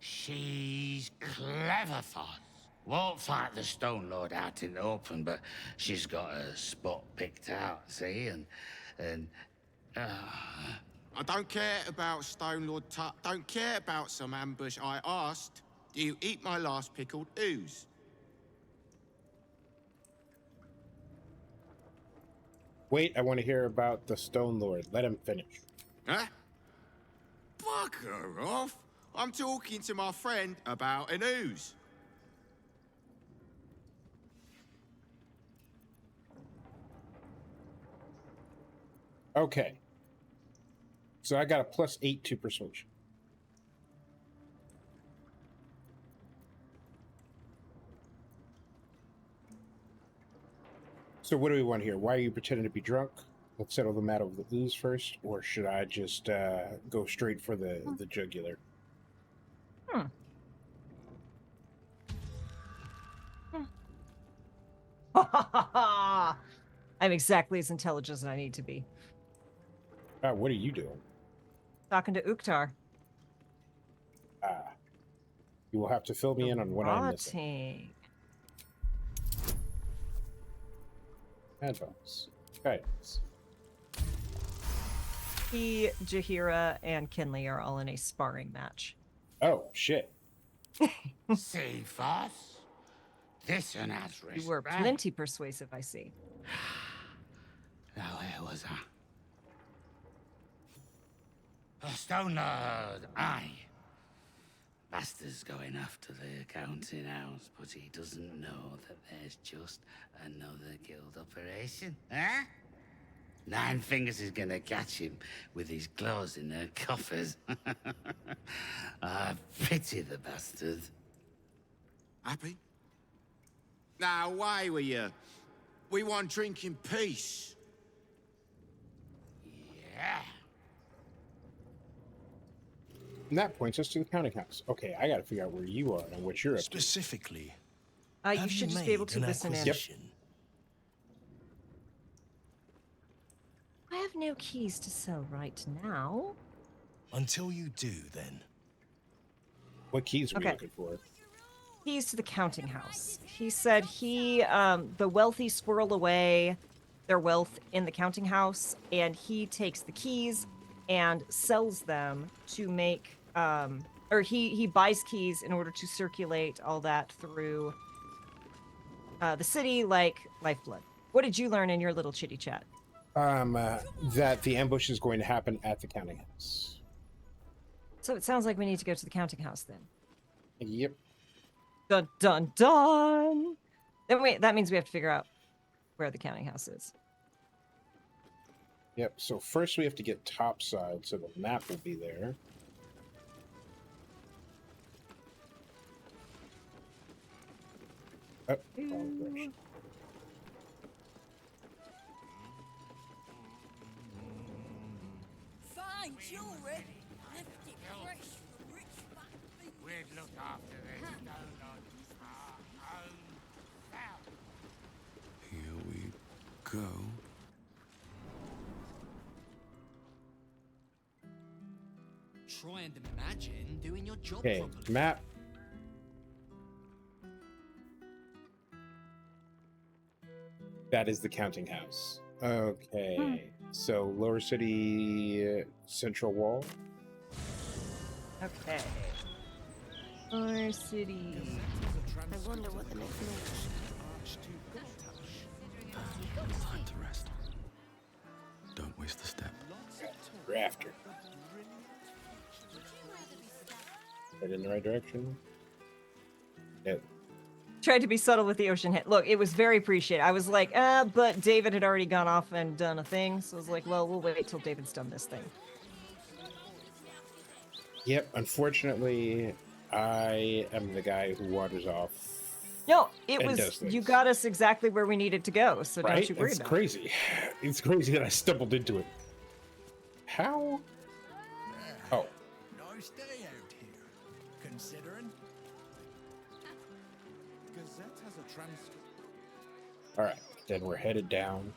She's clever for us. Won't fight the Stone Lord out in the open, but she's got a spot picked out, see? I don't care about Stone Lord Tut. Don't care about some ambush. I asked, do you eat my last pickled ooze? Wait, I want to hear about the Stone Lord. Let him finish. Huh? Bugger off. I'm talking to my friend about an ooze. Okay. So I got a +8 to persuasion. So what do we want here? Why are you pretending to be drunk? Let's settle the matter with the ooze first, or should I just go straight for the jugular? I'm exactly as intelligent as I need to be. What are you doing? Talking to Uktar. You will have to fill me in on what I'm missing. Advice. Guidance. He, Jahira, and Kinley are all in a sparring match. Oh, shit. See, Foss? This one has respect. You were plenty persuasive, I see. Now, where was I? Stone Lord, aye. Master's going after the accounting house, but he doesn't know that there's just another guild operation, huh? Nine Fingers is gonna catch him with his claws in their coffers. I pity the bastard. Happy? Now, why were you? We want drink in peace. Yeah. And that points us to the counting house. Okay, I gotta figure out where you are and what you're up to. Specifically, you should just be able to listen in. Yep. I have no keys to sell right now. Until you do, then. What keys are we looking for? Keys to the counting house. He said the wealthy squirrel away their wealth in the counting house, and he takes the keys and sells them to make, or he buys keys in order to circulate all that through the city like lifeblood. What did you learn in your little chitty chat? That the ambush is going to happen at the counting house. So it sounds like we need to go to the counting house then. Yep. Dun dun dun. Then that means we have to figure out where the counting house is. Yep. So first we have to get topside, so the map will be there. Oh, wrong direction. Fine jewelry. Lifted fresh from rich back feet. We'd look after this stone on our own self. Here we go. Try and imagine doing your job Okay, properly. map. That is the counting house. Okay, so Lower City Central Wall. Okay. Lower City. I wonder what the next move. Time to rest. Don't waste a step. Rafter. Head in the right direction. Yep. Tried to be subtle with the ocean hit. Look, it was very appreciated. I was like, but David had already gone off and done a thing. So I was like, well, we'll wait till David's done this thing. Yep, unfortunately, I am the guy who wanders off. No, and does things. you got us exactly where we needed to go. So Right? don't you worry It's about crazy. It's crazy that I stumbled into it. How? Oh. Nice day out here, considering. Gazette has a transcript. All right, then we're headed down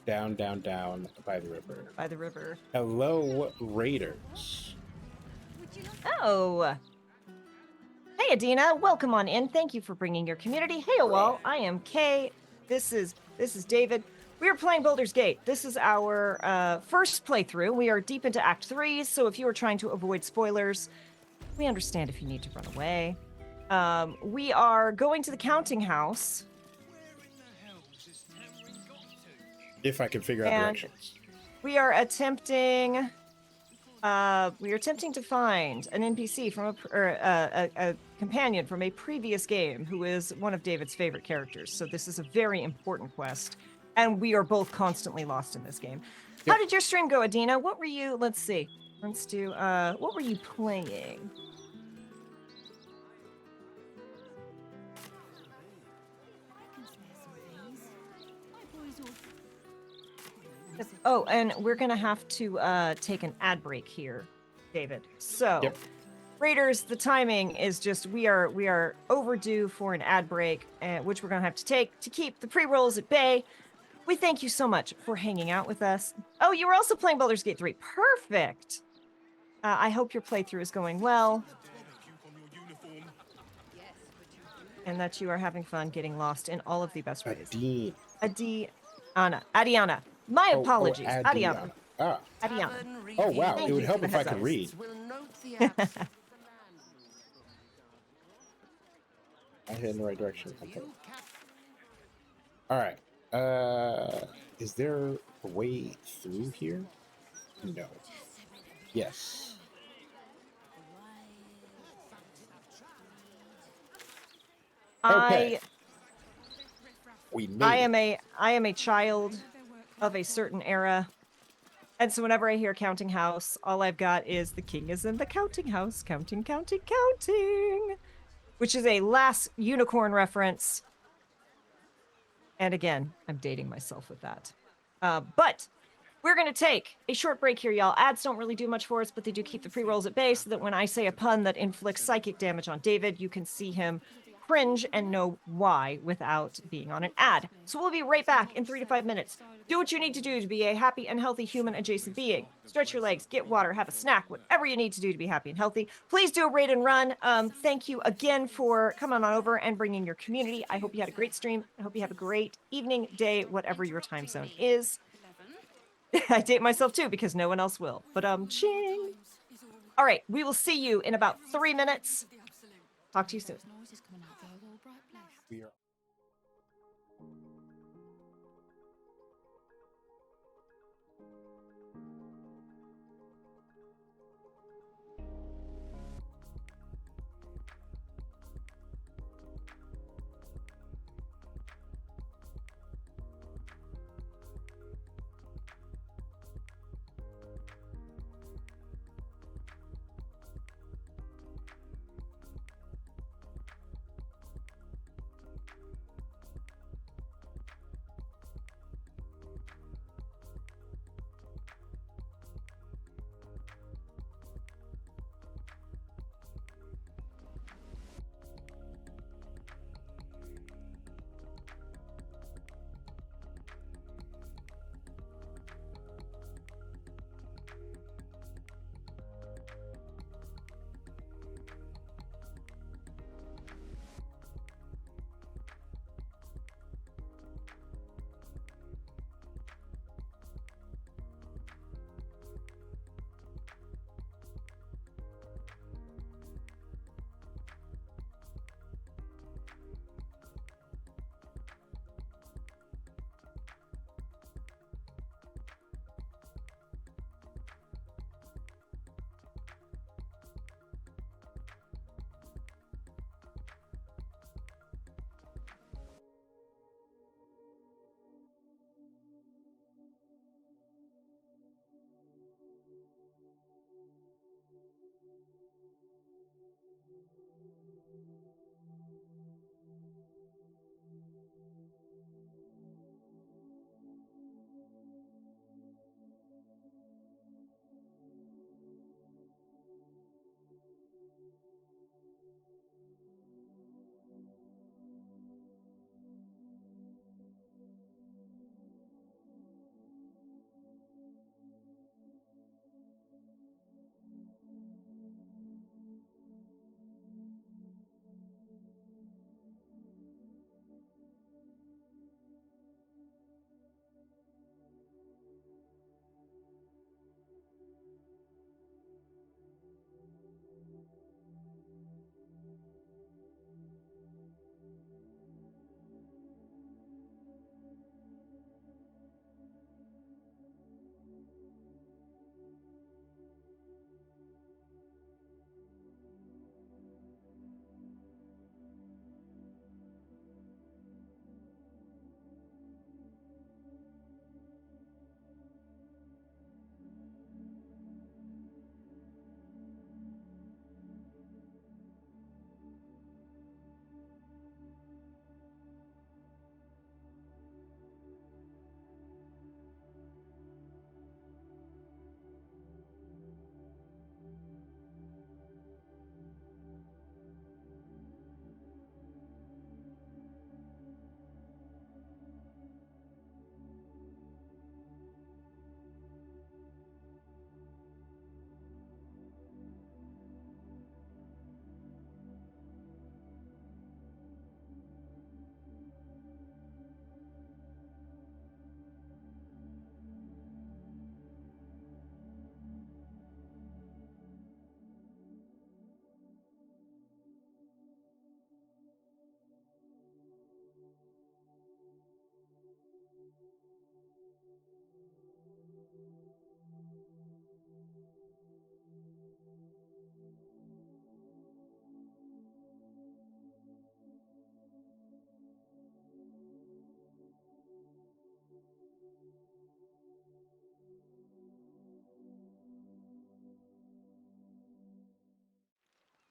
by the river. By the river. Hello, Raiders. Oh. Hey, Adina. Welcome on in. Thank you for bringing your community. Hey, all. I am Kay. This is David. We are playing Baldur's Gate. This is our first playthrough. We are deep into Act 3, so if you are trying to avoid spoilers, we understand if you need to run away. We are going to the counting house. If I can figure out And directions. we are attempting to find an NPC from a companion from a previous game who is one of David's favorite characters. So this is a very important quest, and we are both constantly lost in this game. How did your stream go, Adina? What were you? Let's see. Let's do. What were you playing? Oh, and we're gonna have to take an ad break here, David. So, Raiders, the timing is just we are overdue for an ad break, which we're gonna have to take to keep the pre-rolls at bay. We thank you so much for hanging out with us. Oh, you were also playing Baldur's Gate 3. Perfect. I hope your playthrough is going well, and that you are having fun getting lost in all of the best ways. Adiana. My apologies. Adiana. Ah. Adiana. Oh, wow. Thank It would you help for the if I heads could up. read. I head in the right direction. Okay. All right. Is there a way through here? No. Yes. Okay. We made it. I am a child of a certain era. And so whenever I hear counting house, all I've got is the king is in the counting house, counting, counting, counting, which is a Last Unicorn reference. And again, I'm dating myself with that. But we're going to take a short break here, y'all. Ads don't really do much for us, but they do keep the pre-rolls at bay so that when I say a pun that inflicts psychic damage on David, you can see him cringe and know why without being on an ad. So we'll be right back in 3 to 5 minutes. Do what you need to do to be a happy and healthy human adjacent being. Stretch your legs, get water, have a snack, whatever you need to do to be happy and healthy. Please do a raid and run. Thank you again for coming on over and bringing your community. I hope you had a great stream. I hope you have a great evening, day, whatever your time zone is. I date myself too because no one else will. But ching. All right, we will see you in about 3 minutes. Talk to you soon. We are.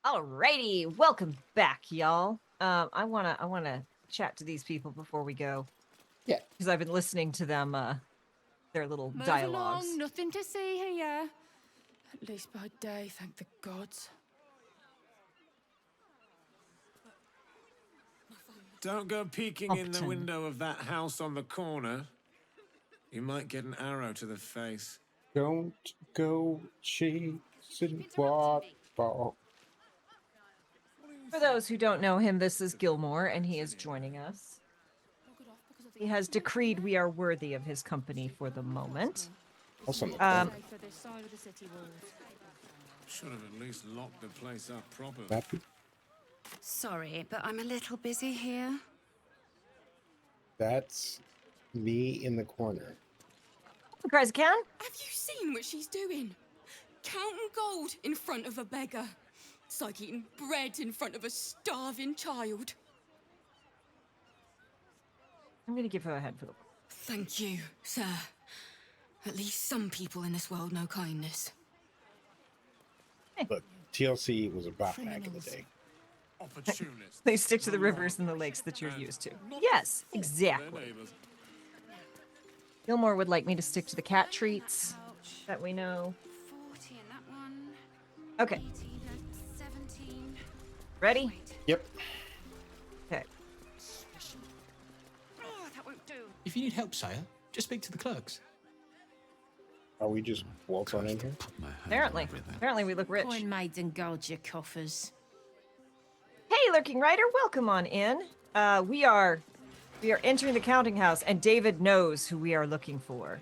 Alrighty, welcome back, y'all. I wanna chat to these people before we go. Yeah, because I've been listening to them, their little Move dialogues. along, nothing to see here. At least by day, thank the gods. Don't go peeking in the window of that house on the corner. You might get an arrow to the face. Don't go chasing waterfall. For those who don't know him, this is Gilmore, and he is joining us. He has decreed we are worthy of his company for the moment. Awesome. Should have at least locked the place up properly. Sorry, but I'm a little busy here. That's me in the corner. Crazy can? Have you seen what she's doing? Counting gold in front of a beggar. It's like eating bread in front of a starving child. I'm gonna give her a head for the... Thank you, sir. At least some people in this world know kindness. Look, TLC was about back in the day. They stick to the rivers and the lakes that you're used to. Yes, exactly. Gilmore would like me to stick to the cat treats that we know. 40 in that one. Okay. 18 and 17. Ready? Yep. Okay. Oh, that won't do. If you need help, sire, just speak to the clerks. Are we just waltz on in here? Apparently we look rich. Coin maids and guard your coffers. Hey, Lurking Rider, welcome on in. We are entering the counting house, and David knows who we are looking for.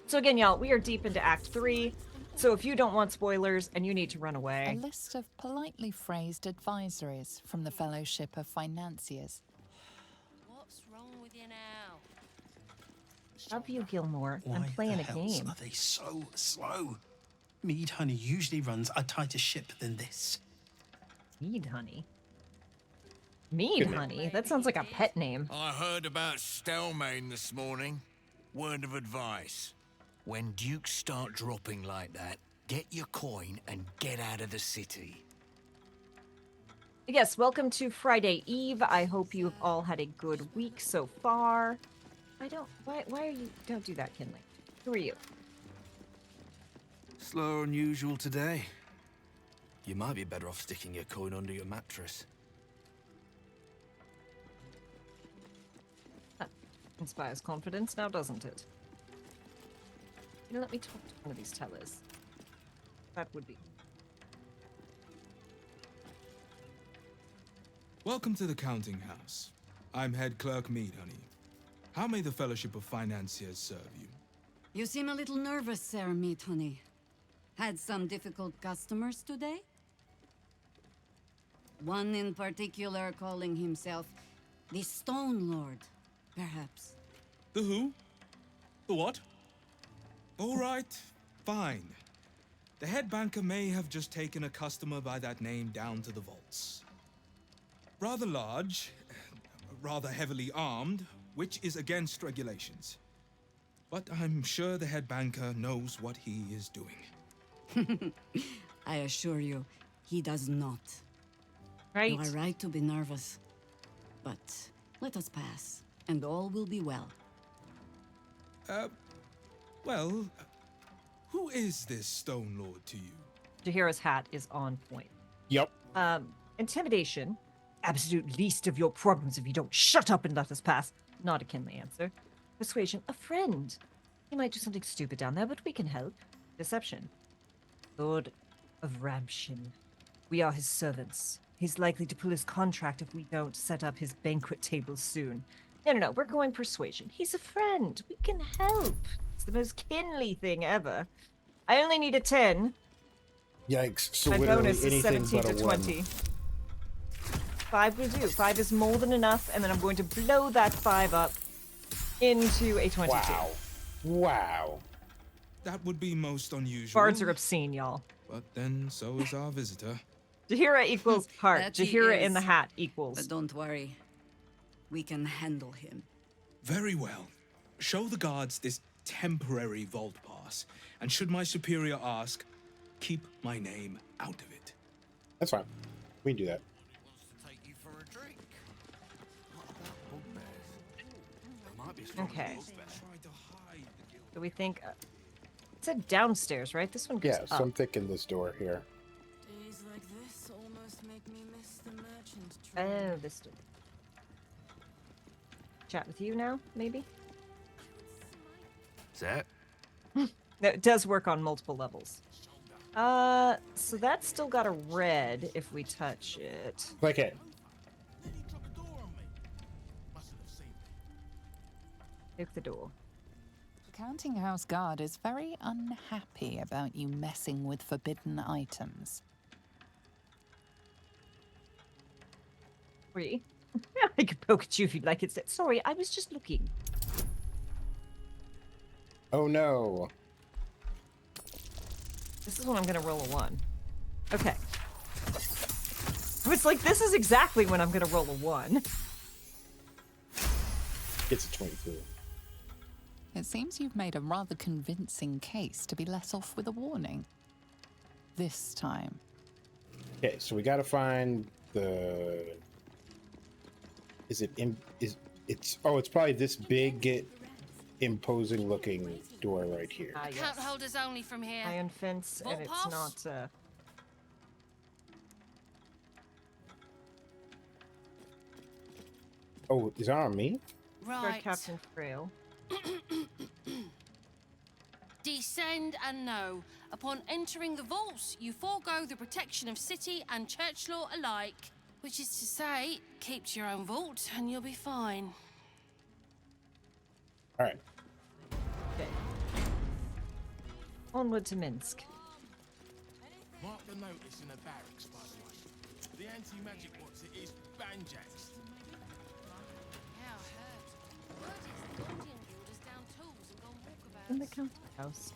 So again, y'all, we are deep into Act 3, so if you don't want spoilers and you need to run away... A list of politely phrased advisories from the Fellowship of Financiers. What's wrong with you now? Love you, Gilmore. I'm Why playing the a hells game. Are they so slow? Mead Honey usually runs a tighter ship than this. Mead Honey? Mead Honey? That sounds like a pet name. I heard about Stelmane this morning. Word of advice. When dukes start dropping like that, get your coin and get out of the city. Yes, welcome to Friday Eve. I hope you have all had a good week so far. Why are you... Don't do that, Kinley. Who are you? Slower than usual today. You might be better off sticking your coin under your mattress. That inspires confidence now, doesn't it? You know, let me talk to one of these tellers. That would be... Welcome to the counting house. I'm head clerk Mead Honey. How may the Fellowship of Financiers serve you? You seem a little nervous, Sir Meat Honey. Had some difficult customers today? One in particular calling himself the Stone Lord, perhaps. The who? The what? All right, fine. The head banker may have just taken a customer by that name down to the vaults. Rather large, rather heavily armed, which is against regulations. But I'm sure the head banker knows what he is doing. I assure you, he does not. Right. You are right to be nervous. But let us pass, and all will be well. Well, who is this Stone Lord to you? Jahira's hat is on point. Yep. Intimidation. Absolute least of your problems if you don't shut up and let us pass. Not a Kinley answer. Persuasion. A friend. He might do something stupid down there, but we can help. Deception. Lord of Ramshin. We are his servants. He's likely to pull his contract if we don't set up his banquet table soon. No. We're going persuasion. He's a friend. We can help. It's the most Kinley thing ever. I only need a 10. Yikes. So My literally bonus is anything 17 but to a 20. 1. 5 will do. 5 is more than enough, and then I'm going to blow that 5 up into a 22. Wow. Wow. That would be most unusual. Bards are obscene, y'all. But then so is our visitor. Jahira equals heart. That he Jahira in is. the hat equals. But don't worry. We can handle him. Very well. Show the guards this temporary vault pass, and should my superior ask, keep my name out of it. That's fine. We can do that. Okay. So we think it said downstairs, right? This one goes Yeah, so up. I'm thinking this door here. Days like this almost make me miss the merchant Oh, this door. Chat with you now, maybe? Is that? No, it does work on multiple levels. So that's still got a red if we touch it. Like it. Take the door. The counting house guard is very unhappy about you messing with forbidden items. 3. I could poke at you if you'd like it. Sorry, I was just looking. Oh no. This is when I'm gonna roll a 1. Okay. It's like, this is exactly when I'm gonna roll a 1. It's a 22. It seems you've made a rather convincing case to be let off with a warning. This time. Okay, so we gotta find the... It's probably this big, imposing looking door right here. Yes. Count holders only from here. Iron fence, Vault and it's pass? not, Oh, is that on me? Guard Right. Captain Frail. Descend and know. Upon entering the vaults, you forego the protection of city and church law alike. Which is to say, keep to your own vault and you'll be fine. Alright. Okay. Onward to Minsk. Mark the notice in the barracks, by the way. The anti-magic what's it is banjaxed. Yeah, I heard. Word is the Guardian Guild has down tools and gone walkabouts. In the counting house.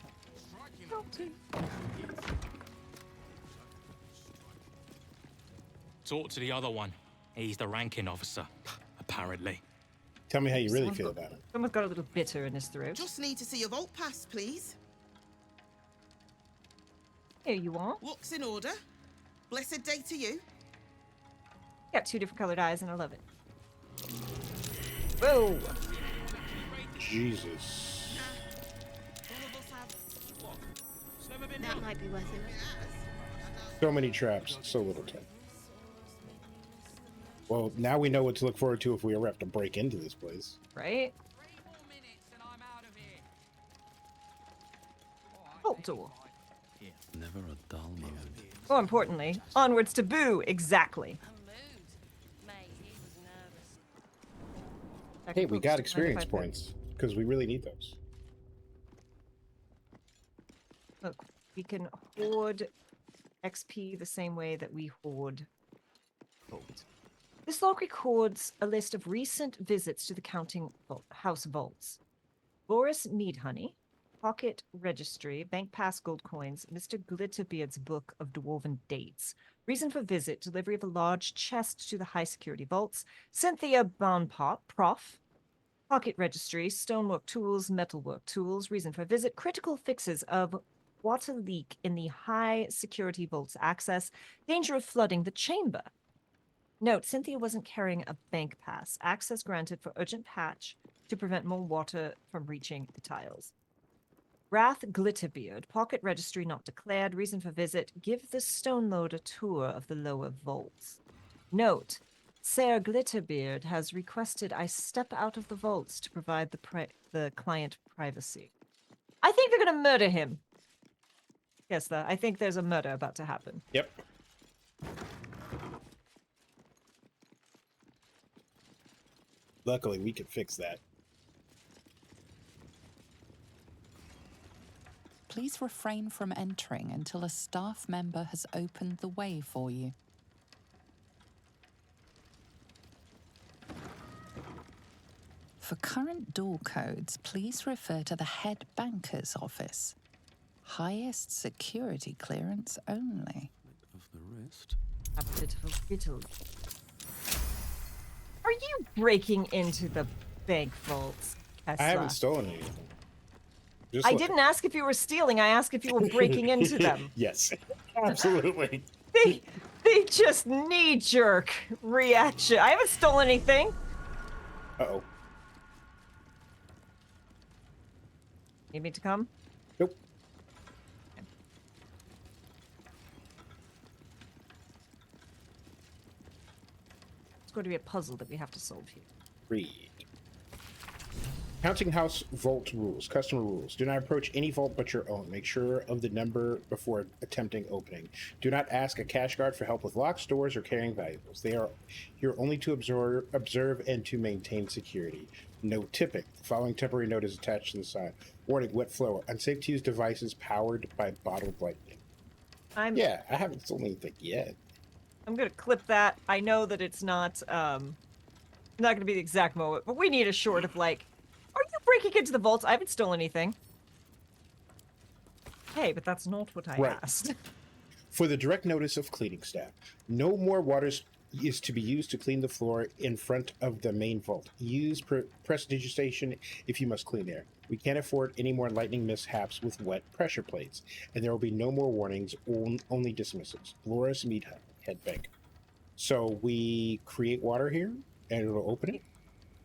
Counting. Talk to the other one. He's the ranking officer, apparently. Tell me how you really feel about it. Someone's got a little bitter in his throat. Just need to see your vault pass, please. Here you are. Looks in order. Blessed day to you. Got 2 different colored eyes, and I love it. Whoa! Jesus. That might be worth it. So many traps, so little time. Well, now we know what to look forward to if we ever have to break into this place. Right? Vault door. Never a dull moment. More importantly, onwards to Boo. Exactly. Hey, we got experience points because we really need those. Look, we can hoard XP the same way that we hoard gold. This log records a list of recent visits to the counting house vaults. Boris Needhoney, Pocket Registry, Bank Pass Gold Coins, Mr. Glitterbeard's Book of Dwarven Dates. Reason for visit, delivery of a large chest to the high security vaults. Cynthia Bonpop, Prof. Pocket Registry, Stonework Tools, Metalwork Tools. Reason for visit, critical fixes of water leak in the high security vaults access. Danger of flooding the chamber. Note, Cynthia wasn't carrying a bank pass. Access granted for urgent patch to prevent more water from reaching the tiles. Wrath Glitterbeard, Pocket Registry not declared. Reason for visit, give the Stone Lord a tour of the lower vaults. Note, Sir Glitterbeard has requested I step out of the vaults to provide the client privacy. I think they're going to murder him. Kesla, I think there's a murder about to happen. Yep. Luckily, we can fix that. Please refrain from entering until a staff member has opened the way for you. For current door codes, please refer to the head banker's office. Highest security clearance only. Of the wrist. A bit of a riddle. Are you breaking into the bank vaults, Kesla? I haven't stolen anything. I didn't ask if you were stealing. I asked if you were breaking into them. Yes, absolutely. They just knee-jerk reaction. I haven't stolen anything. Uh-oh. Need me to come? Nope. It's going to be a puzzle that we have to solve here. Read. Counting house vault rules. Customer rules. Do not approach any vault but your own. Make sure of the number before attempting opening. Do not ask a cash guard for help with locks, doors, or carrying valuables. They are here only to observe and to maintain security. No tipping. The following temporary note is attached to the sign. Warning, wet flow. Unsafe to use devices powered by bottled lightning. Yeah, I haven't stolen anything yet. I'm going to clip that. I know that it's not going to be the exact moment, but we need a short of like, are you breaking into the vaults? I haven't stolen anything. Hey, but that's not what I asked. For the direct notice of cleaning staff, no more water is to be used to clean the floor in front of the main vault. Use prestidigitation if you must clean there. We can't afford any more lightning mishaps with wet pressure plates, and there will be no more warnings, only dismissals. Loris Mead Head Bank. So we create water here, and it'll open it?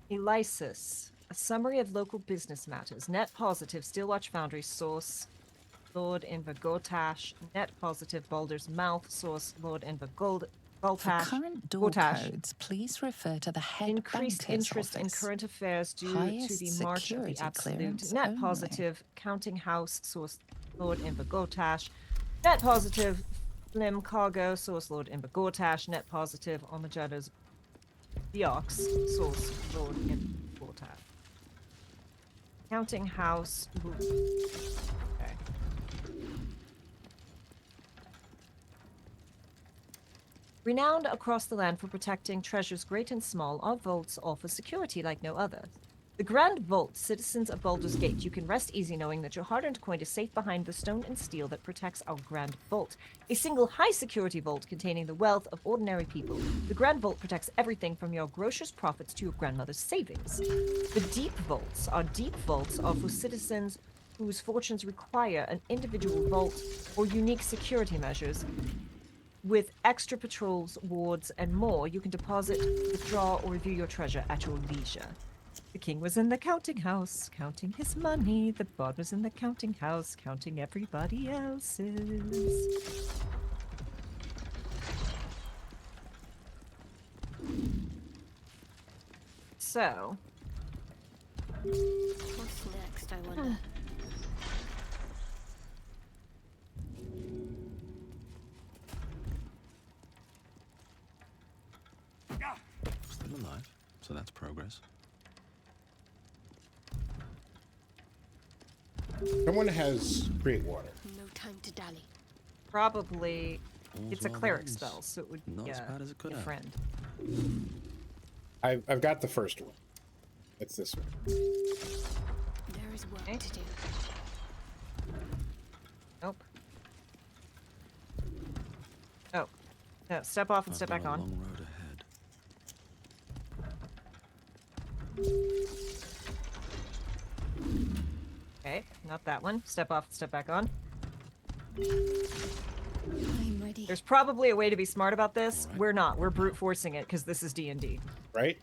Elysis. A summary of local business matters. Net positive, Steelwatch Foundry, source, Lord Invergotash. Net positive, Baldur's Mouth, source, Lord Invergotash. For current door codes, please refer to the head Increased banker's interest office. in current affairs due Highest to the March of the security Absolute. clearance Net only. positive, Counting House, source, Lord Invergotash. Net positive, Flim Cargo, source, Lord Invergotash. Net positive, Armageddon's Biox, source, Lord Invergotash. Counting House. Okay. Renowned across the land for protecting treasures great and small, our vaults offer security like no other. The Grand Vault, citizens of Baldur's Gate, you can rest easy knowing that your hard-earned coin is safe behind the stone and steel that protects our Grand Vault. A single high-security vault containing the wealth of ordinary people. The Grand Vault protects everything from your grocer's profits to your grandmother's savings. The Deep Vaults are for citizens whose fortunes require an individual vault or unique security measures. With extra patrols, wards, and more, you can deposit, withdraw, or review your treasure at your leisure. The king was in the counting house, counting his money. The bard was in the counting house, counting everybody else's. So. What's next, I wonder? Still alive, so that's progress. Someone has create water. No time to dally. Probably, it's a well cleric ends. spell, so it would Not be as bad as it could a have. friend. I've got the first one. It's this one. There is work to do. Nope. Oh. No, step off and I've step got back a on. long road ahead. Okay, not that one. Step off and step back on. I'm ready. There's probably a way to be smart about this. Right. We're not. We're brute forcing it because this is D&D. Right?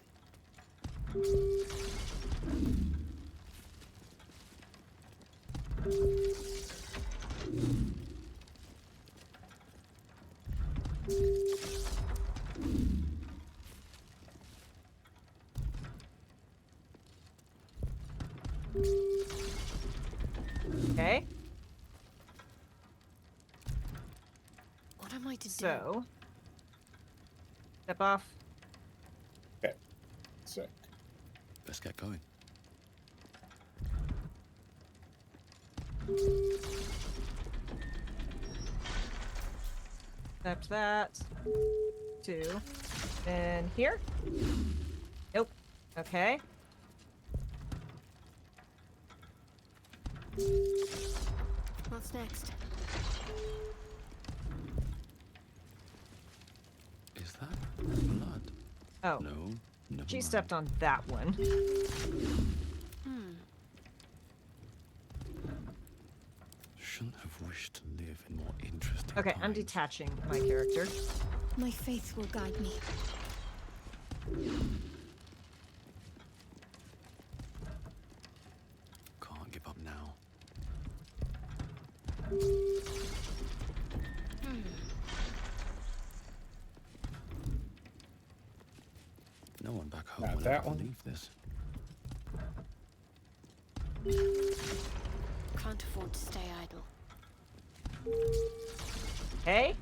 Okay. What am I to do? So, step off. Okay. Sick. Let's get going. Step that. 2. Then here. Nope. Okay. What's next? Is that blood? Oh. No, never She mind. stepped on that one. Shouldn't have wished to live in more interesting Okay, I'm times. detaching my character. My faith will guide me. Can't give up now. No one back home Not will that ever one. believe this. Can't afford to stay idle. Hey?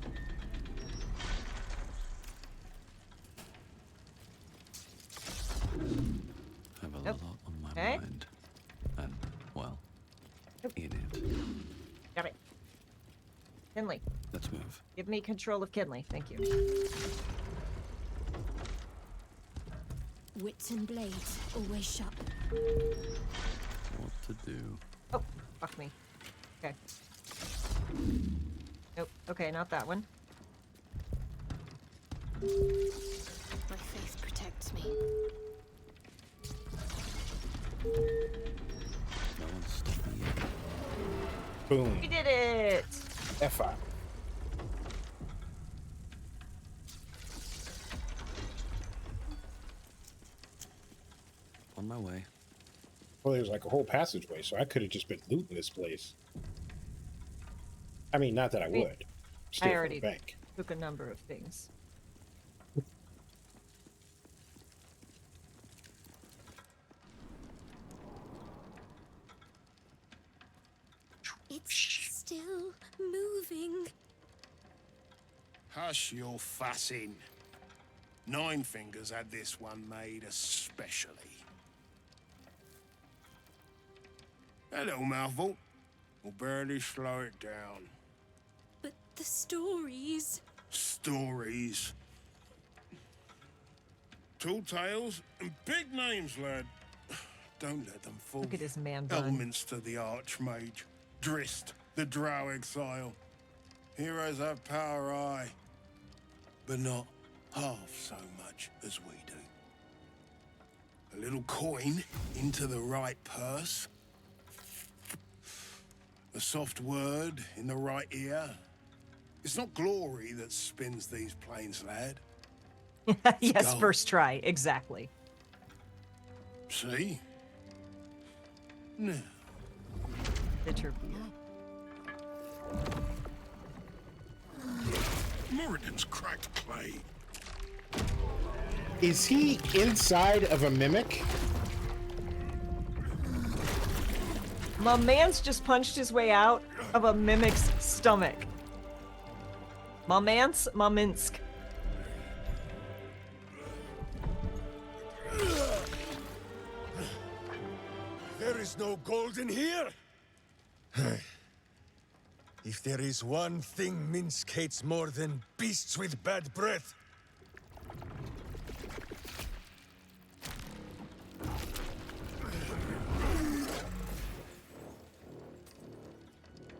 Have a Nope. lot on my Okay. mind. And, well, Nope. in it. Got it. Kinley, Let's move. give me control of Kinley. Thank you. Wits and blades, always sharp. What to do? Oh, fuck me. Okay. Nope. Okay, not that one. My faith protects me. No one's stopping you. Boom. We did it! F5. On my way. Well, there's like a whole passageway, so I could have just been looting this place. I mean, not that I mean, would. Steal I from already the bank. took a number of things. It's still moving. Hush your fussing. Nine Fingers had this one made especially. Hello, mouthful. We'll barely slow it down. But the stories... Stories. Tall tales and big names, lad. Don't let them fool. Look at this man bun. Elminster the Archmage. Drist the Drow Exile. Heroes have power, aye. But not half so much as we do. A little coin into the right purse. A soft word in the right ear. It's not glory that spins these plains, lad. Yes, gold. first try. Exactly. See? Now. Bitter beer. Moradin's cracked clay. Is he inside of a mimic? My man's just punched his way out of a mimic's stomach. My Minsk. There is no gold in here. If there is one thing Minsk hates more than beasts with bad breath,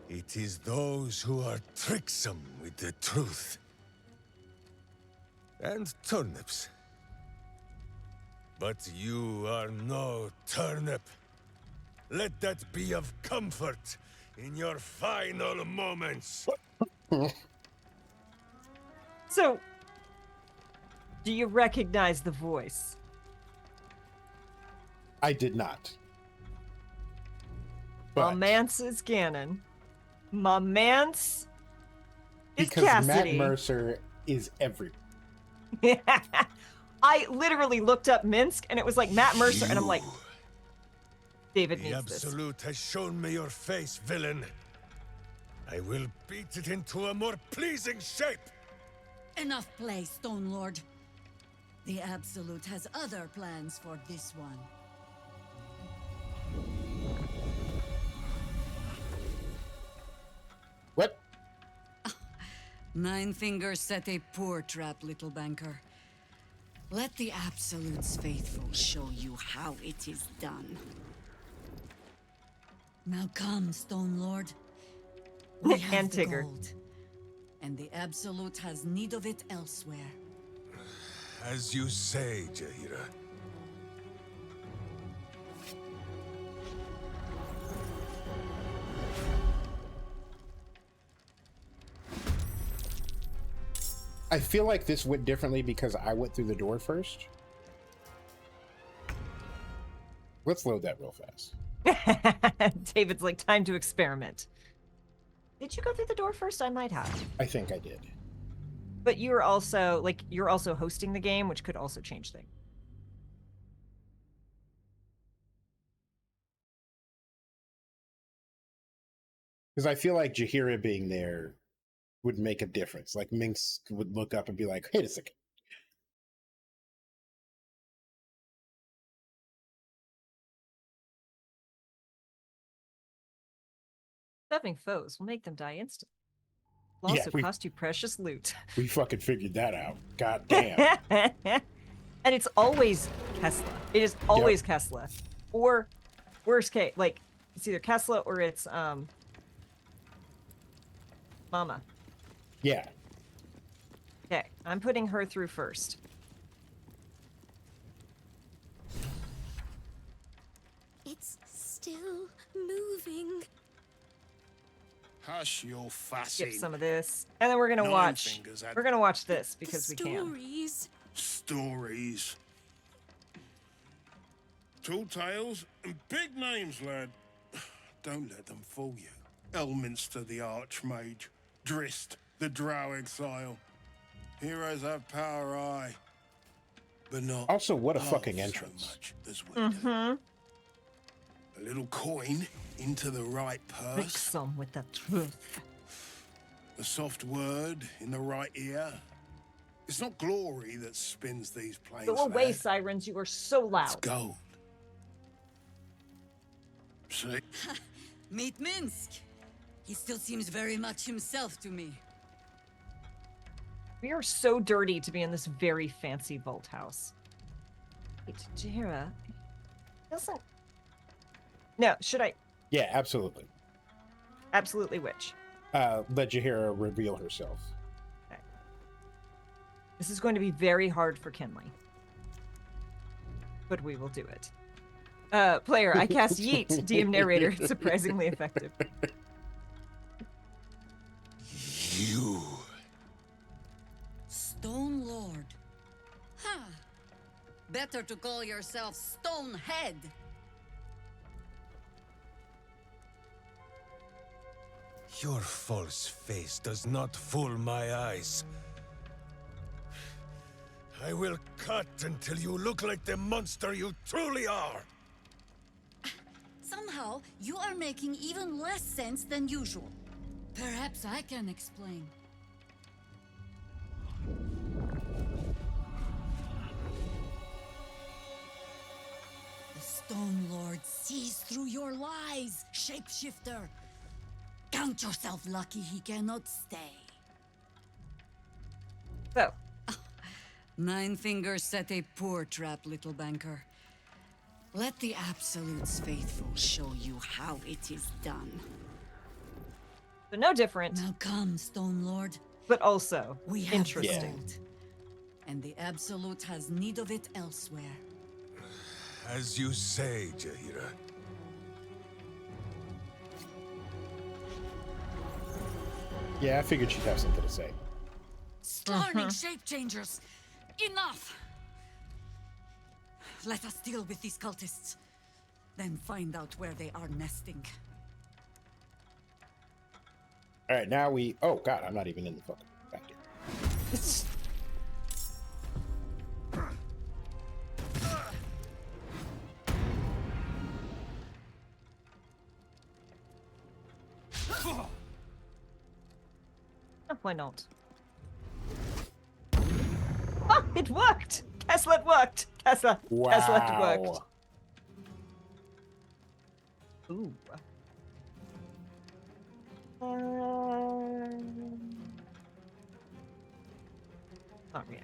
it is those who are tricksome with the truth. And turnips. But you are no turnip. Let that be of comfort in your final moments. So, do you recognize the voice? I did not. My man's is Ganon. My man's is Because Cassidy. Matt Mercer is every. I literally looked up Minsk and it was like Matt Mercer, and I'm like, David The needs this. Absolute has shown me your face, villain. I will beat it into a more pleasing shape. Enough play, Stone Lord. The Absolute has other plans for this one. What? Nine Fingers set a poor trap, little banker. Let the Absolute's faithful show you how it is done. Now come, Stone Lord. We have And the Tigger. gold, and the Absolute has need of it elsewhere. As you say, Jaheira. I feel like this went differently because I went through the door first. Let's load that real fast. David's like, time to experiment. Did you go through the door first? I might have. I think I did. But you're also hosting the game, which could also change things. Because I feel like Jaheira being there would make a difference. Like Minx would look up and be like, "Wait a second." Having foes will make them die instantly. Will also cost you precious loot. We fucking figured that out. God damn. And it's always Kesla. It is always Kesla. Or worst case, like it's either Kesla or it's Mama. Yeah. Okay, I'm putting her through first. It's still moving. Hush your Skip fussing. some of this, and then we're gonna watch. We're gonna watch this because we can. Stories. Tall tales and big names, lad. Don't let them fool you. Elminster the Archmage. Drist the Drow Exile. Heroes have power, aye. But not Also, what a half fucking so entrance. much as we do. A little coin into the right purse. Mix some with the truth. A soft word in the right ear. It's not glory that spins these planes. Go away, lad. sirens! You are so loud. It's gold. See? Meet Minsk. He still seems very much himself to me. We are so dirty to be in this very fancy vault house. Wait, Jaheira doesn't. No, should I? Yeah, absolutely. Absolutely, which? Let Jaheira reveal herself. Okay. This is going to be very hard for Kinley, but we will do it. Player, I cast Yeet, DM narrator. It's surprisingly effective. You. Stone Lord. Huh. Better to call yourself Stonehead. Your false face does not fool my eyes. I will cut until you look like the monster you truly are. Somehow, you are making even less sense than usual. Perhaps I can explain. The Stone Lord sees through your lies, shapeshifter. Count yourself lucky he cannot stay. So. Nine Fingers set a poor trap, little banker. Let the Absolute's faithful show you how it is done. So no different. Now come, Stone Lord. But also we have interesting. Gold, and the Absolute has need of it elsewhere. As you say, Jaheira. Yeah, I figured she'd have something to say. Starving shape changers! Enough! Let us deal with these cultists, then find out where they are nesting. All right, now we. Oh God, I'm not even in the fucking back here. Why not? Oh, it worked! Kesla, it worked! Kesla, Wow. Kesla, it worked. Ooh. Oh, yeah.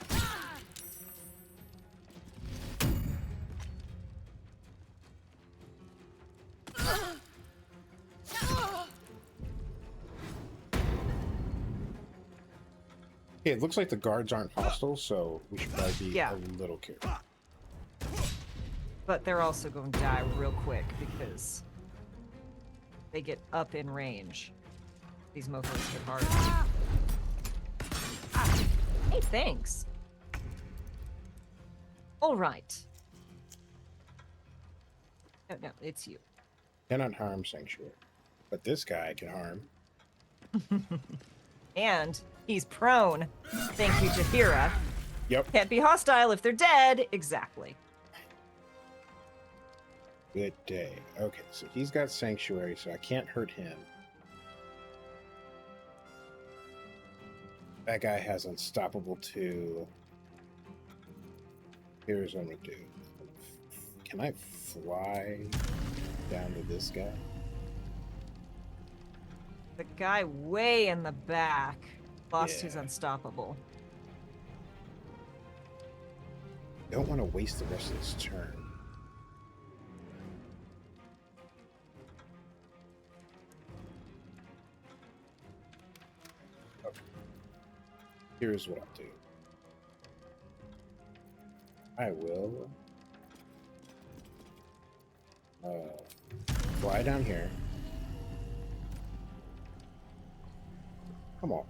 Hey, it looks like the guards aren't hostile, so we should probably be a little careful. But they're also going to die real quick because they get up in range. These mofos hit hard. Hey, thanks. All right. No, it's you. Cannot harm Sanctuary. But this guy can harm. And he's prone. Thank you, Jathira. Yep. Can't be hostile if they're dead. Exactly. Good day. Okay, so he's got Sanctuary, so I can't hurt him. That guy has Unstoppable too. Here's what I'm gonna do. Can I fly down to this guy? The guy way in the back lost his Unstoppable. Don't want to waste the rest of this turn. Okay. Here's what I'll do. I will fly down here. Come on.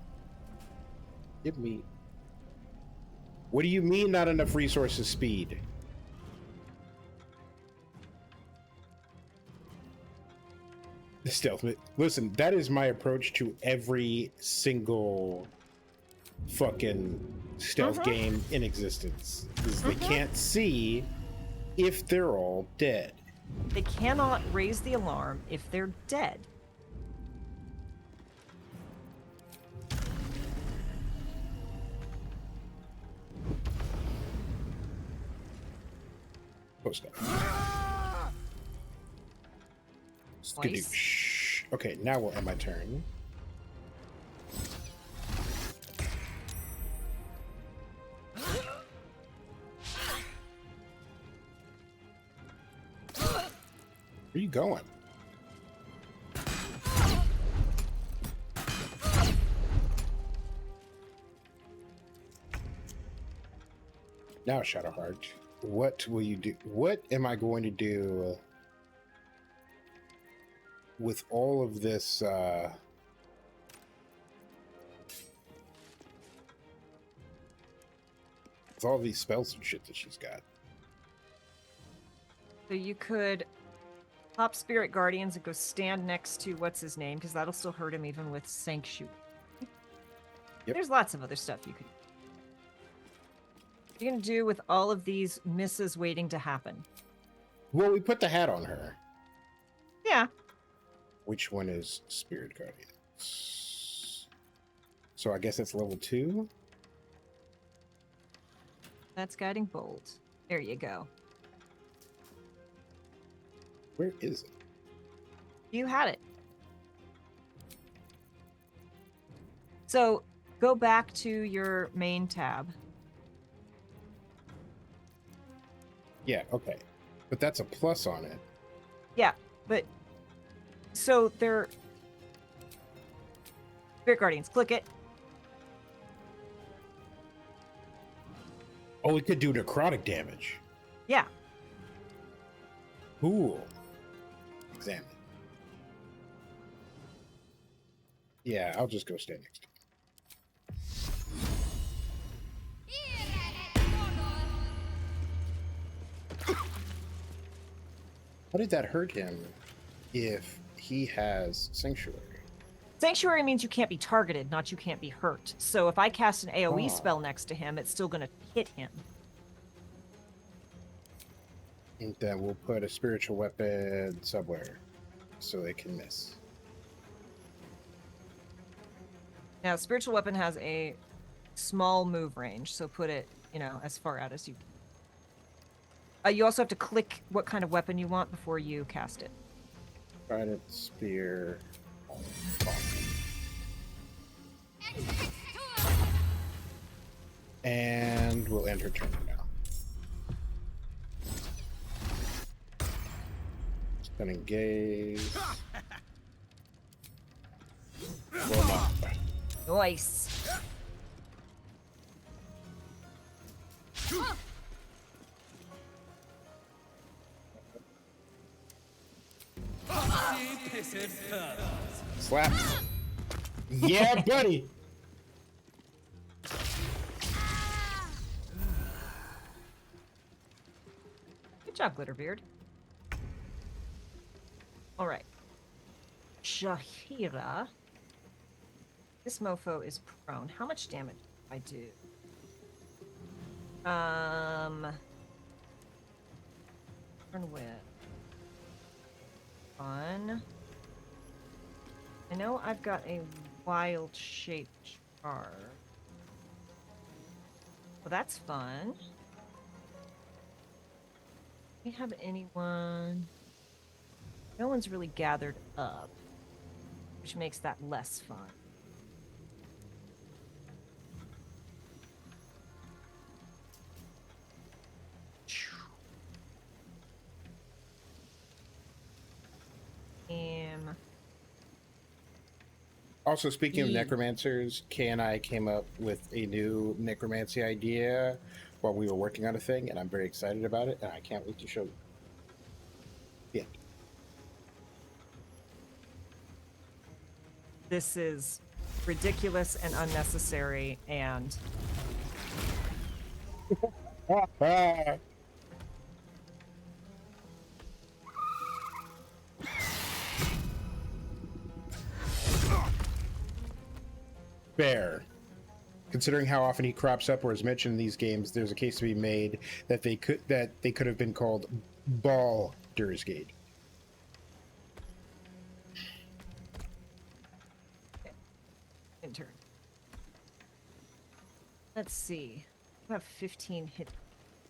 Give me... What do you mean not enough resources speed? Stealth. Listen, that is my approach to every single fucking stealth game in existence. Is they can't see if they're all dead. They cannot raise the alarm if they're dead. Skadoosh. Okay, now we'll end my turn. Where are you going? Now, Shadowheart, what will you do? What am I going to do with all of this? With all these spells and shit that she's got. So you could pop Spirit Guardians and go stand next to what's his name, because that'll still hurt him even with Sanctuary. Yep. There's lots of other stuff you could. What are you gonna do with all of these misses waiting to happen? Well, we put the hat on her. Yeah. Which one is Spirit Guardians? So I guess that's level 2. That's Guiding Bolt. There you go. Where is it? You had it. So go back to your main tab. Yeah, okay. But that's a plus on it. Yeah, but so they're Spirit Guardians. Click it. Oh, it could do necrotic damage. Yeah. Cool. Examine. Yeah, I'll just go stand next to him. How did that hurt him if he has Sanctuary? Sanctuary means you can't be targeted, not you can't be hurt. So if I cast an AoE spell next to him, it's still going to hit him. And then we'll put a spiritual weapon somewhere so they can miss. Now, spiritual weapon has a small move range, so put it, as far out as you can. You also have to click what kind of weapon you want before you cast it. Trident, spear. And we'll end her turn now. Stunning gaze. Warm up. Nice. Slap. Yeah, buddy. Good job, Glitterbeard. All right. Shahira. This mofo is prone. How much damage do I do? Turn with. One. I know I've got a wild shape charge. Well, that's fun. Do we have anyone? No one's really gathered up, which makes that less fun. Also, speaking of necromancers, Kay and I came up with a new necromancy idea while we were working on a thing, and I'm very excited about it, and I can't wait to show you. Yeah. This is ridiculous and unnecessary, and fair. Considering how often he crops up or is mentioned in these games, there's a case to be made that they could have been called Baldur's Gate. intern. Let's see. I have 15 hit.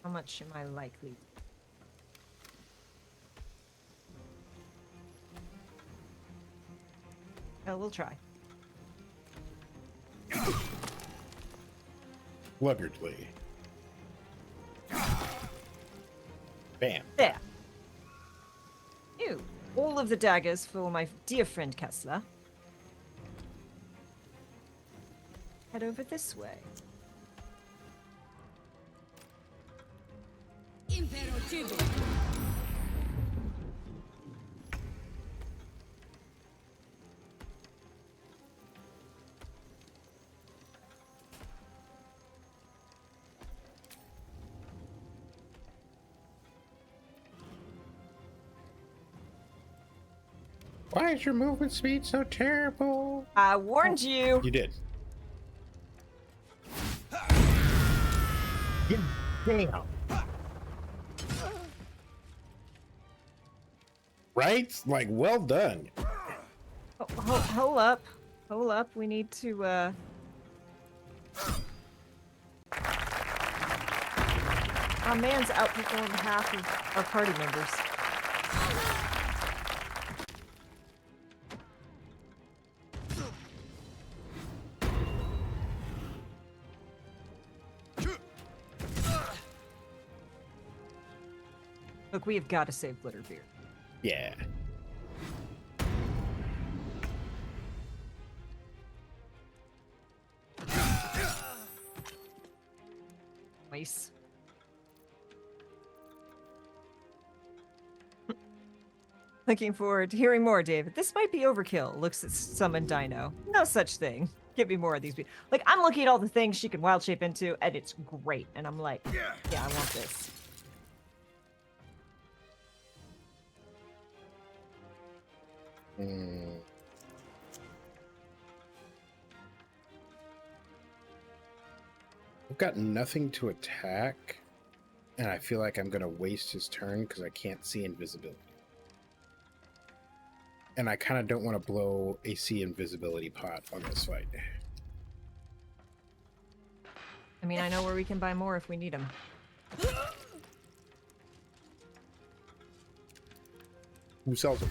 How much am I likely? Oh, we'll try. Sluggardly. Bam. There. Ew. All of the daggers for my dear friend Kesla. Head over this way. Why is your movement speed so terrible? I warned you. You did. Damn. Right? Like, well done. Oh, hold up. Hold up. We need to, Our man's outperformed half of our party members. Look, we have got to save Glitterbeard. Yeah. Nice. Looking forward to hearing more, David. This might be overkill. Looks at summon Dino. No such thing. Give me more of these. Like, I'm looking at all the things she can wild shape into, and it's great. And I'm like, yeah, I want this. I've got nothing to attack, and I feel like I'm going to waste his turn because I can't see invisibility. And I kind of don't want to blow a see invisibility pot on this fight. I mean, I know where we can buy more if we need them. Who sells them?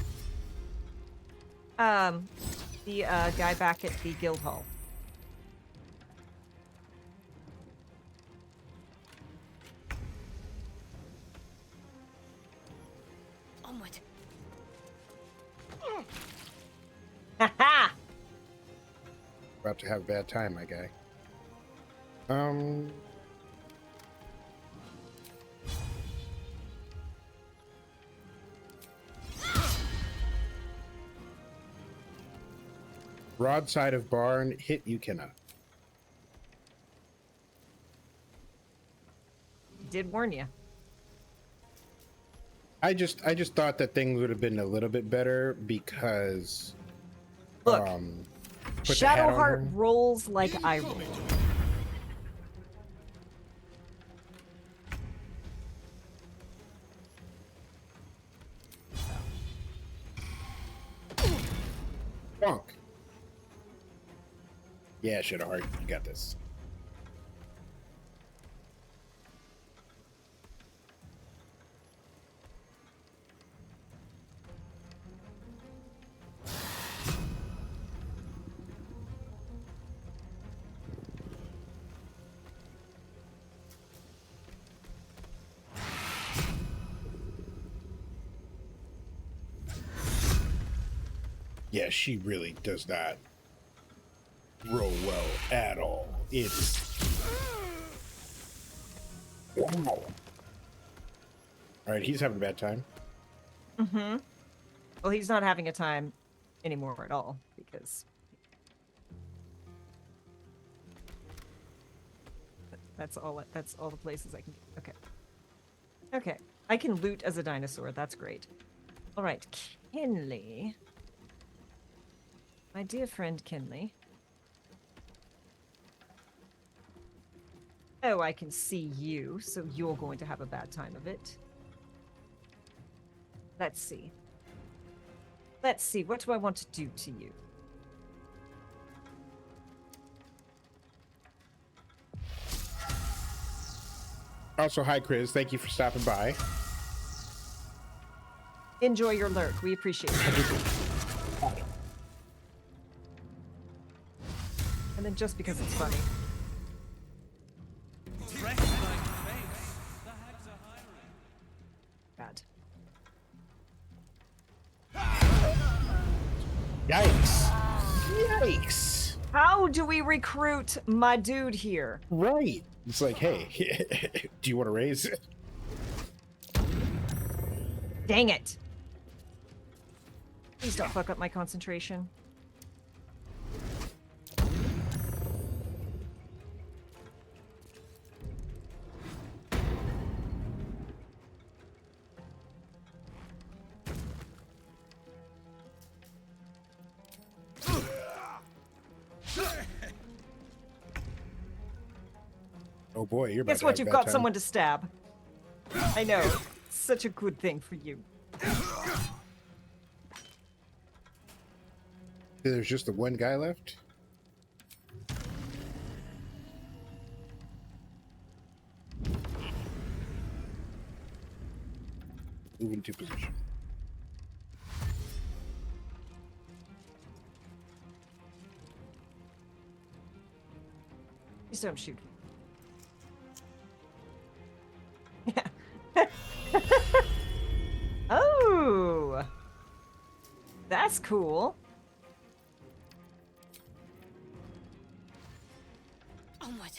The guy back at the guild hall. Onward. Ha-ha! About to have a bad time, my guy. Broadside of barn, hit you cannot. Did warn you. I just thought that things would have been a little bit better because look, put the hat on Shadowheart her. rolls like I roll. Bonk. Yeah, Shadowheart, you got this. Yeah, she really does not roll well at all. It's wow. All right, he's having a bad time. Mm-hmm. Well, he's not having a time anymore at all because that's all the places I can get. Okay. Okay. I can loot as a dinosaur. That's great. All right, Kinley. My dear friend Kinley. Oh, I can see you, so you're going to have a bad time of it. Let's see. Let's see, what do I want to do to you? Also, hi, Chris. Thank you for stopping by. Enjoy your lurk. We appreciate it. And then just because it's funny. Bad. Yikes. Yikes. How do we recruit my dude here? Right. It's like, hey, do you want to raise? Dang it. Please don't fuck up my concentration. Oh boy, you're about Guess to what? have a You've bad got time. someone to stab. I know. It's such a good thing for you. There's just the one guy left. Move into position. Please don't shoot. Oh, that's cool. Onward.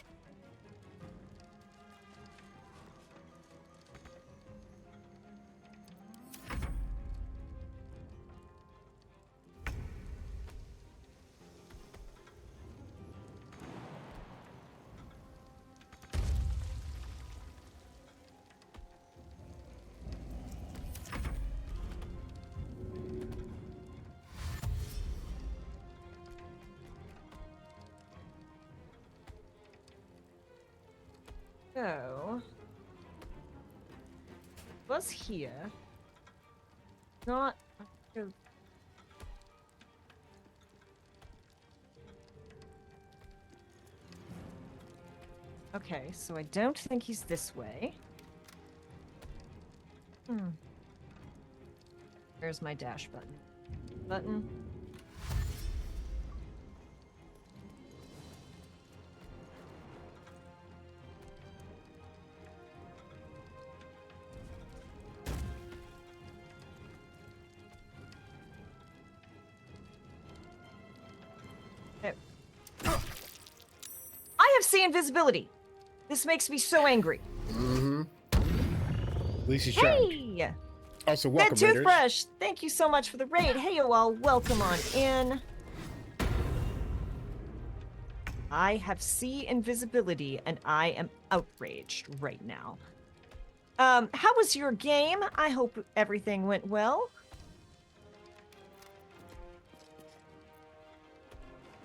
So, was here. Not. Okay, so I don't think he's this way. Where's my dash button? I have C invisibility. This makes me so angry. Mm-hmm. At least he's charmed. Hey! Also, welcome, Dead Raiders. Toothbrush, thank you so much for the raid. Hey, you all, welcome on in. I have sea invisibility, and I am outraged right now. How was your game? I hope everything went well.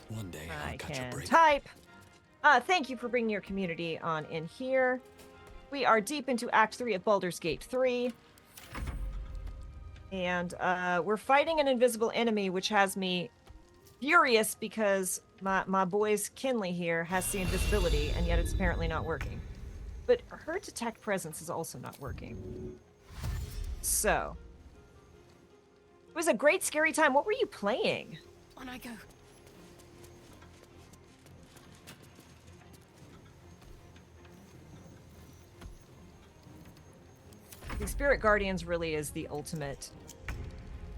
One day I I'll catch a can break. type. Thank you for bringing your community on in here. We are deep into Act 3 of Baldur's Gate 3. And we're fighting an invisible enemy, which has me furious because my boy's Kinley here has the invisibility, and yet it's apparently not working. But her detect presence is also not working. So. It was a great scary time. What were you playing? On I go. The Spirit Guardians really is the ultimate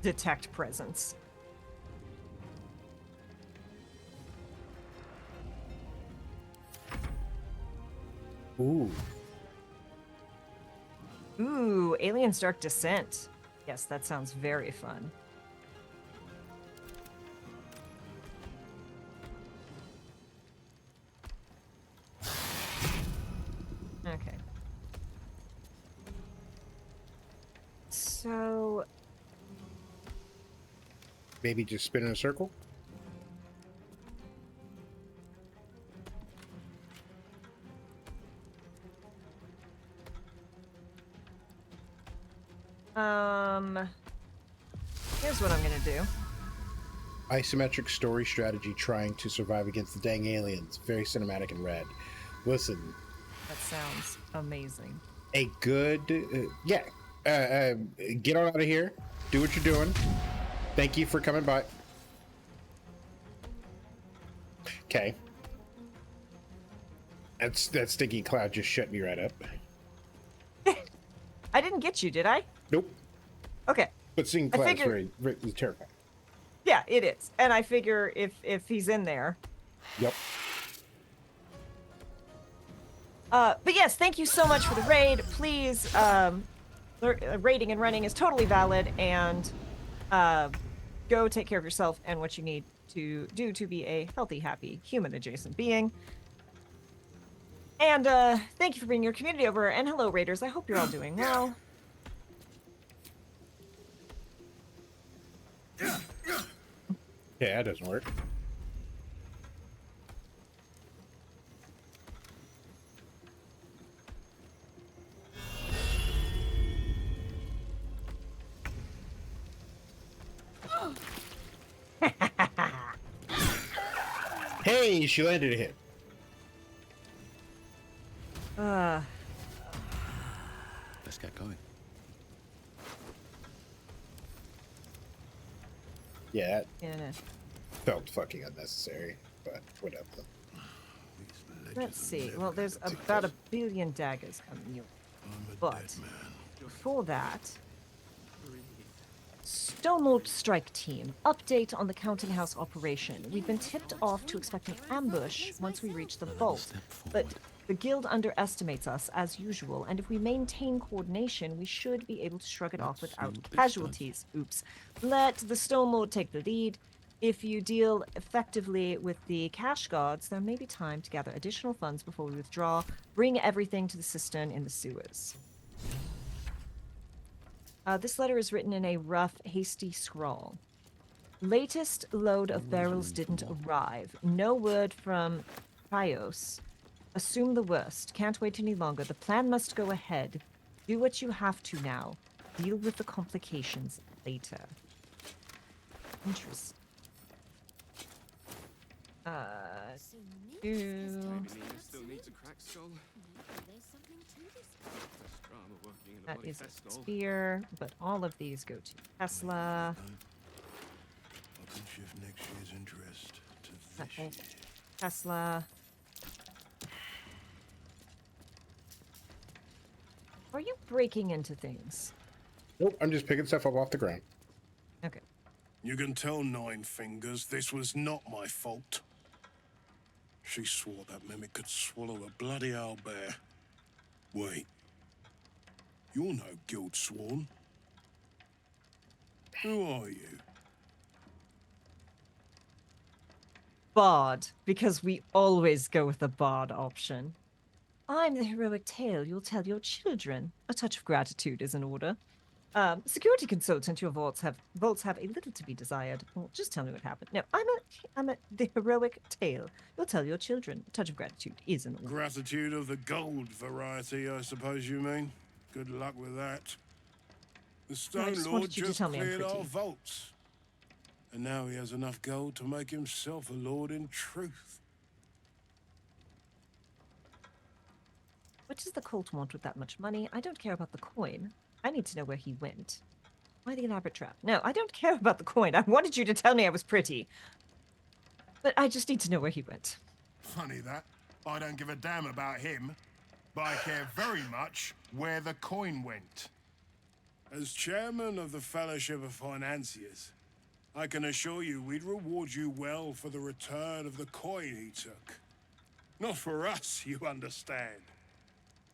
detect presence. Ooh. Ooh, Alien's Dark Descent. Yes, that sounds very fun. Okay. So... Maybe just spin in a circle? Here's what I'm gonna do. Isometric story strategy trying to survive against the dang aliens. Very cinematic and rad. Listen. That sounds amazing. A good... get on out of here. Do what you're doing. Thank you for coming by. Okay. That stinky cloud just shut me right up. I didn't get you, did I? Nope. Okay. But seeing clouds very terrifying. Yeah, it is. And I figure if he's in there. Yep. But yes, thank you so much for the raid. Please, raiding and running is totally valid, and go take care of yourself and what you need to do to be a healthy, happy, human-adjacent being. And thank you for bringing your community over, and hello, raiders. I hope you're all doing well. Yeah, that doesn't work. Hey, she landed a hit. Let's get going. Yeah, Yeah. Felt fucking unnecessary, but whatever. Let's see. Well, there's about 1 billion daggers coming your way. But before that, Stonemold Strike Team, update on the Counting House operation. We've been tipped off to expect an ambush once we reach the vault, but the guild underestimates us as usual, and if we maintain coordination, we should be able to shrug it off without casualties. Oops. Let the Stonemold take the lead. If you deal effectively with the cash guards, there may be time to gather additional funds before we withdraw. Bring everything to the cistern in the sewers. This letter is written in a rough, hasty scrawl. Latest load of barrels didn't arrive. No word from Prios. Assume the worst. Can't wait any longer. The plan must go ahead. Do what you have to now. Deal with the complications later. Interesting. That is a spear, but all of these go to Kesla. I can shift next year's interest to this year. Kesla. Are you breaking into things? Nope, I'm just picking stuff up off the ground. Okay. You can tell Nine Fingers this was not my fault. She swore that mimic could swallow a bloody owlbear. Wait. You're no guild sworn. Who are you? bard, because we always go with the bard option. I'm the heroic tale you'll tell your children. A touch of gratitude is in order. Security consultant, your vaults have a little to be desired. Well, just tell me what happened. No, I'm the heroic tale you'll tell your children. A touch of gratitude is in order. Gratitude of the gold variety, I suppose you mean. Good luck with that. The Stone Lord just cleared our vaults. And now he has enough gold to make himself a lord in truth. What does the cult want with that much money? I don't care about the coin. I need to know where he went. Why the elaborate trap? No, I don't care about the coin. I wanted you to tell me I was pretty. But I just need to know where he went. Funny that. I don't give a damn about him, but I care very much where the coin went. As chairman of the Fellowship of Financiers, I can assure you we'd reward you well for the return of the coin he took. Not for us, you understand.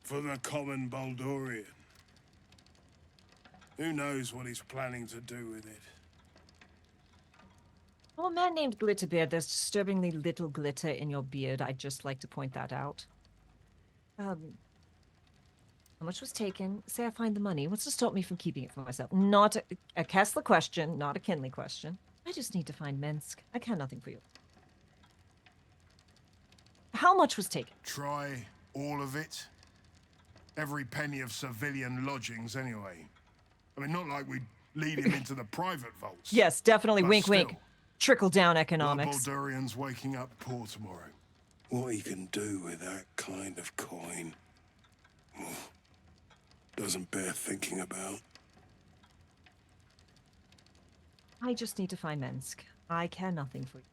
For the common Baldurian. Who knows what he's planning to do with it? Oh, a man named Glitterbeard, there's disturbingly little glitter in your beard. I'd just like to point that out. How much was taken? Say I find the money. What's to stop me from keeping it for myself? Not a Kesla question, not a Kinley question. I just need to find Minsk. I care nothing for you. How much was taken? Try all of it. Every penny of civilian lodgings, anyway. I mean, not like we'd lead him into the private vaults. Yes, definitely. But Wink, still, wink. Trickle down economics. The Baldurian's waking up poor tomorrow. What he can do with that kind of coin doesn't bear thinking about. I just need to find Minsk. I care nothing for you.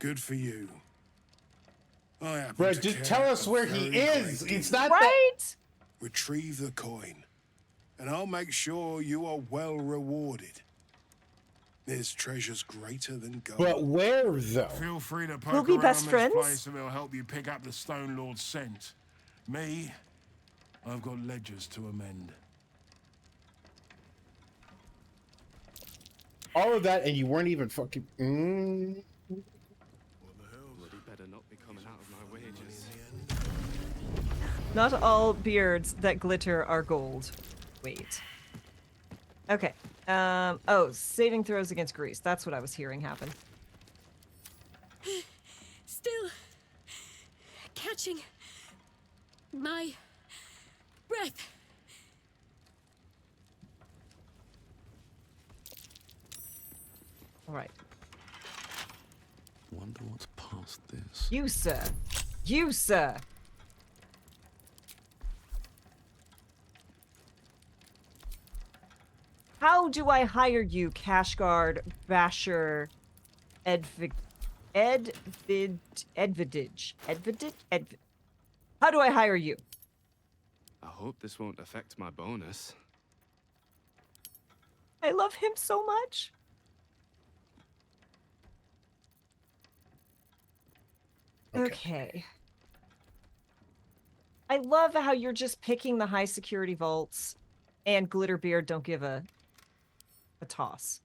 Good for you. I happen Bro, to just care tell us a where he very is. great It's deal. not right. Retrieve the coin, and I'll make sure you are well rewarded. There's treasures greater than gold. But where, though? Feel free to poke We'll be around best this friends. place and it'll help you pick up the Stone Lord's scent. Me, I've got ledgers to amend. All of that, and you weren't even fucking. Bloody better not be coming out of my wages. Not all beards that glitter are gold. Wait. Okay. Oh, saving throws against grease. That's what I was hearing happen. Still catching my breath. All right. Wonder what's past this. You, sir. You, sir. How do I hire you, Cashguard, Basher, Edvidage? How do I hire you? I hope this won't affect my bonus. I love him so much. Okay. I love how you're just picking the high security vaults and Glitterbeard don't give a toss.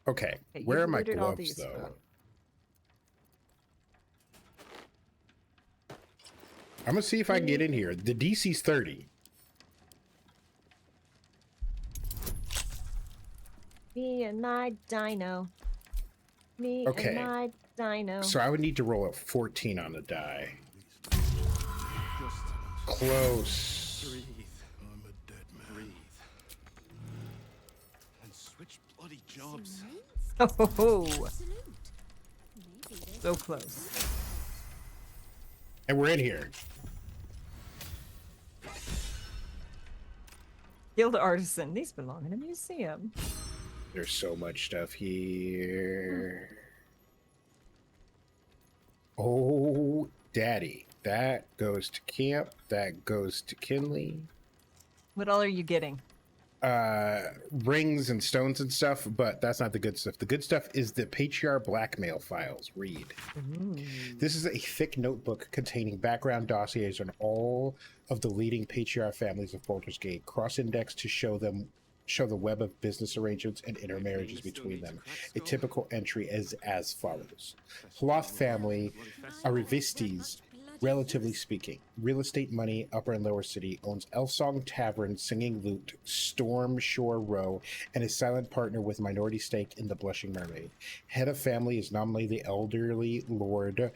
Okay, Okay, where you've are my looted all gloves, these, though? I'm gonna see if I can get in here. The DC's 30. Me and my dino. Me Okay. and my dino. So I would need to roll a 14 on the die. Close. Breathe. I'm a dead man. Breathe. And switch bloody jobs. Oh, so close. And we're in here. Guild Artisan. These belong in a museum. There's so much stuff here. Oh, daddy. That goes to camp. That goes to Kinley. What all are you getting? Rings and stones and stuff, but that's not the good stuff. The good stuff is the Patriarch blackmail files. Read. This is a thick notebook containing background dossiers on all of the leading Patriarch families of Baldur's Gate, cross-indexed to show them show the web of business arrangements and intermarriages between them. A typical entry is as follows. Hlath family, Arivistes, relatively speaking. Real estate money, upper and lower city, owns Elfsong Tavern, Singing Lute, Storm Shore Row, and is silent partner with minority stake in the Blushing Mermaid. Head of family is nominally the elderly Lord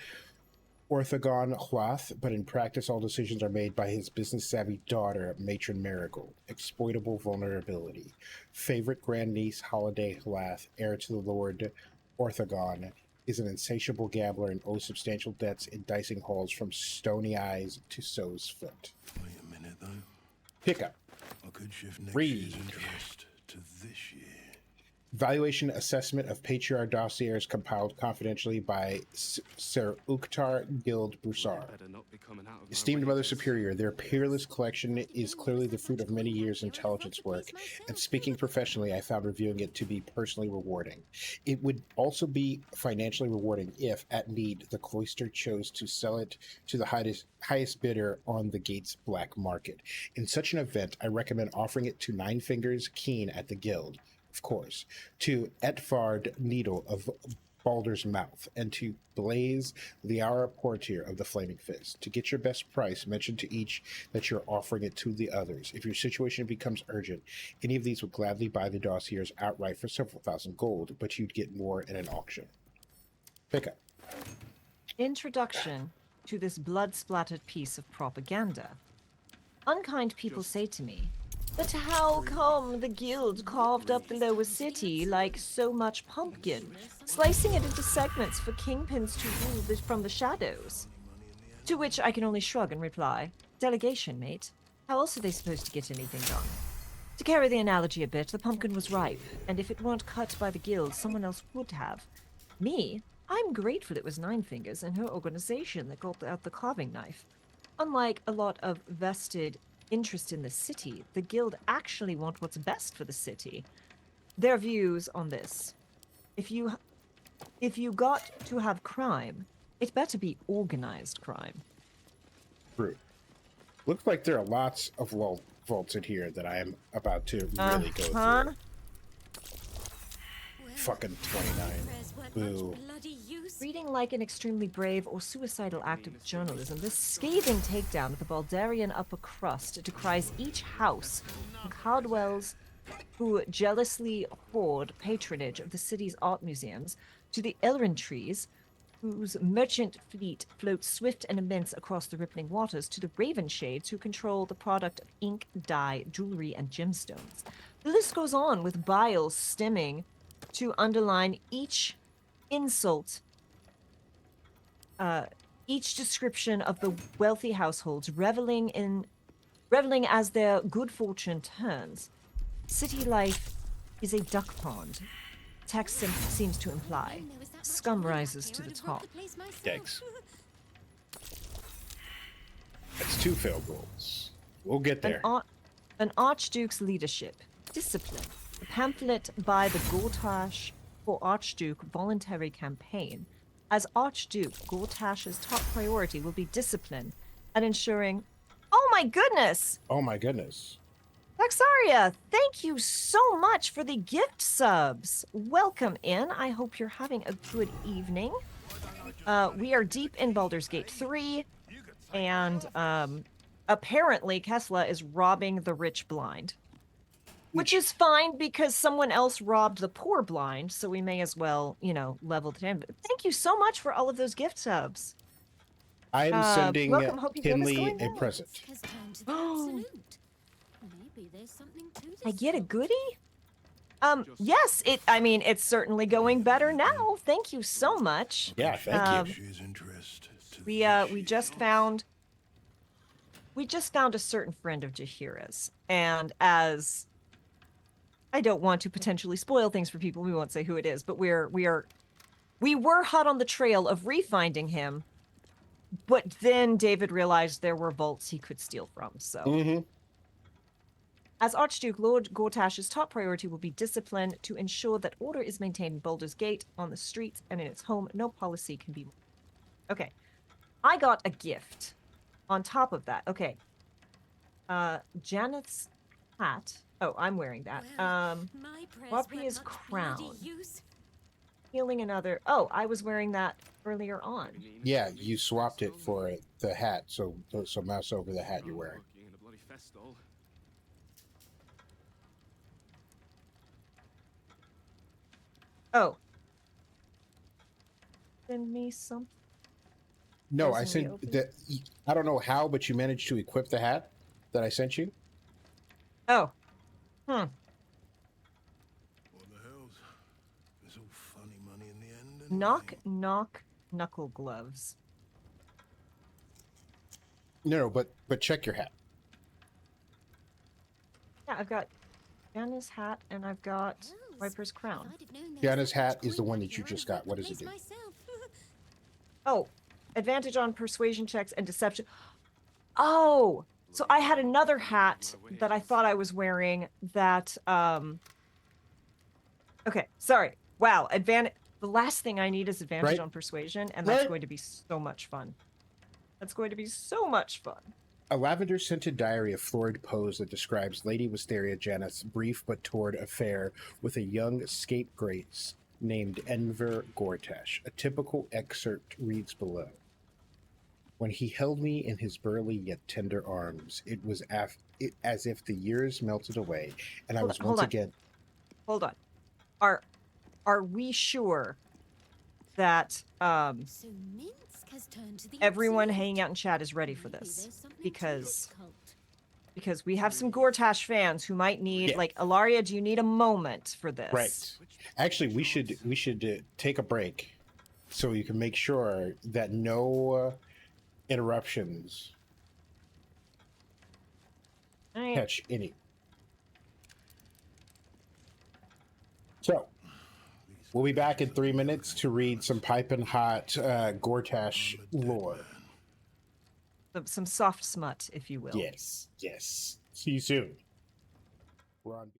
Orthogon Hlath, but in practice all decisions are made by his business-savvy daughter, Matron Marigold. Exploitable vulnerability. Favorite grandniece, Holiday Hlath, heir to the Lord Orthogon, is an insatiable gambler and owes substantial debts in dicing halls from Stony Eyes to So's Foot. Wait a minute, though. Pickup. I could shift next Read. year's interest to this year. Valuation assessment of patriarch dossiers compiled confidentially by Sir Ukhtar Guild Broussard. Esteemed Mother Superior, their peerless collection is clearly the fruit of many years' intelligence work, and speaking professionally, I found reviewing it to be personally rewarding. It would also be financially rewarding if, at need, the cloister chose to sell it to the highest bidder on the gate's black market. In such an event, I recommend offering it to Nine Fingers Keen at the Guild, of course, to Etfard Needle of Baldur's Mouth, and to Blaze Liara Portier of the Flaming Fist. To get your best price, mention to each that you're offering it to the others. If your situation becomes urgent, any of these would gladly buy the dossiers outright for several thousand gold, but you'd get more in an auction. Pick up. Introduction to this blood-splattered piece of propaganda. Unkind people say to me, but how come the guild carved up the lower city like so much pumpkin, slicing it into segments for kingpins to rule from the shadows? To which I can only shrug and reply, delegation, mate. How else are they supposed to get anything done? To carry the analogy a bit, the pumpkin was ripe, and if it weren't cut by the guild, someone else would have. Me? I'm grateful it was Nine Fingers and her organization that got out the carving knife. Unlike a lot of vested interest in the city, the guild actually want what's best for the city. Their views on this: if you got to have crime, it better be organized crime. True. Looks like there are lots of vaults in here that I am about to really go through. Fucking 29. Boo. Reading like an extremely brave or suicidal act of journalism, this scathing takedown of the Baldurian upper crust decries each house from Cardwells, who jealously hoard patronage of the city's art museums, to the Elrintrees, whose merchant fleet floats swift and immense across the rippling waters, to the Ravenshades, who control the product of ink, dye, jewelry, and gemstones. The list goes on, with bile stemming to underline each insult, each description of the wealthy households reveling as their good fortune turns. City life is a duck pond, text seems to imply. Scum rises to the top. Yikes. That's 2 failed rolls. We'll get there. An Archduke's leadership. Discipline. A pamphlet by the Gortash for Archduke voluntary campaign. As Archduke, Gortash's top priority will be discipline and ensuring... Oh my goodness! Oh my goodness. Laxaria, thank you so much for the gift subs. Welcome in. I hope you're having a good evening. We are deep in Baldur's Gate 3, and apparently Kesla is robbing the rich blind. Which is fine because someone else robbed the poor blind, so we may as well, level the him. Thank you so much for all of those gift subs. I am sending Kinley a present. Oh, I get a goodie? Yes, it's certainly going better now. Thank you so much. Yeah, thank you. We just found a certain friend of Jahira's, and as I don't want to potentially spoil things for people, we won't say who it is, but we were hot on the trail of refinding him, but then David realized there were vaults he could steal from, so. As Archduke, Lord Gortash's top priority will be discipline to ensure that order is maintained in Baldur's Gate, on the streets, and in its home. No policy can be... Okay. I got a gift on top of that. Okay. Janeth's hat. Oh, I'm wearing that. My prayers Swap weren't his much crown. bloody use. Healing another. Oh, I was wearing that earlier on. Yeah, you swapped it for the hat, so mouse over the hat you're wearing. Oh. Send me something. No, I Doesn't he sent open that. I don't know how, but you managed to equip the hat that I sent you. Oh. What the hell's? It's all funny money in the end. Anyway. Knock knuckle gloves. No, but check your hat. Yeah, I've got Anna's hat and I've got Viper's crown. Kiana's hat is the one that you just got. What does it do? Oh, advantage on persuasion checks and deception. Oh, so I had another hat that I thought I was wearing that, okay, sorry. Wow, advantage. The last thing I need is advantage on persuasion, and that's going to be so much fun. That's going to be so much fun. A lavender-scented diary of florid pose that describes Lady Wisteria Janeth's brief but torrid affair with a young scapegrace named Enver Gortash. A typical excerpt reads below. When he held me in his burly yet tender arms, it was as if the years melted away, and I was once again... Hold on. Are we sure that So Minsk has turned to the everyone absolute. hanging out in chat is ready for this? There's something to Because this cult. we have some Gortash fans who might need like Ilaria. Do you need a moment for this? Right. Actually, we should take a break so you can make sure that no interruptions catch any. So we'll be back in 3 minutes to read some piping hot Gortash lore. Some soft smut, if you will. Yes. See you soon. We're on.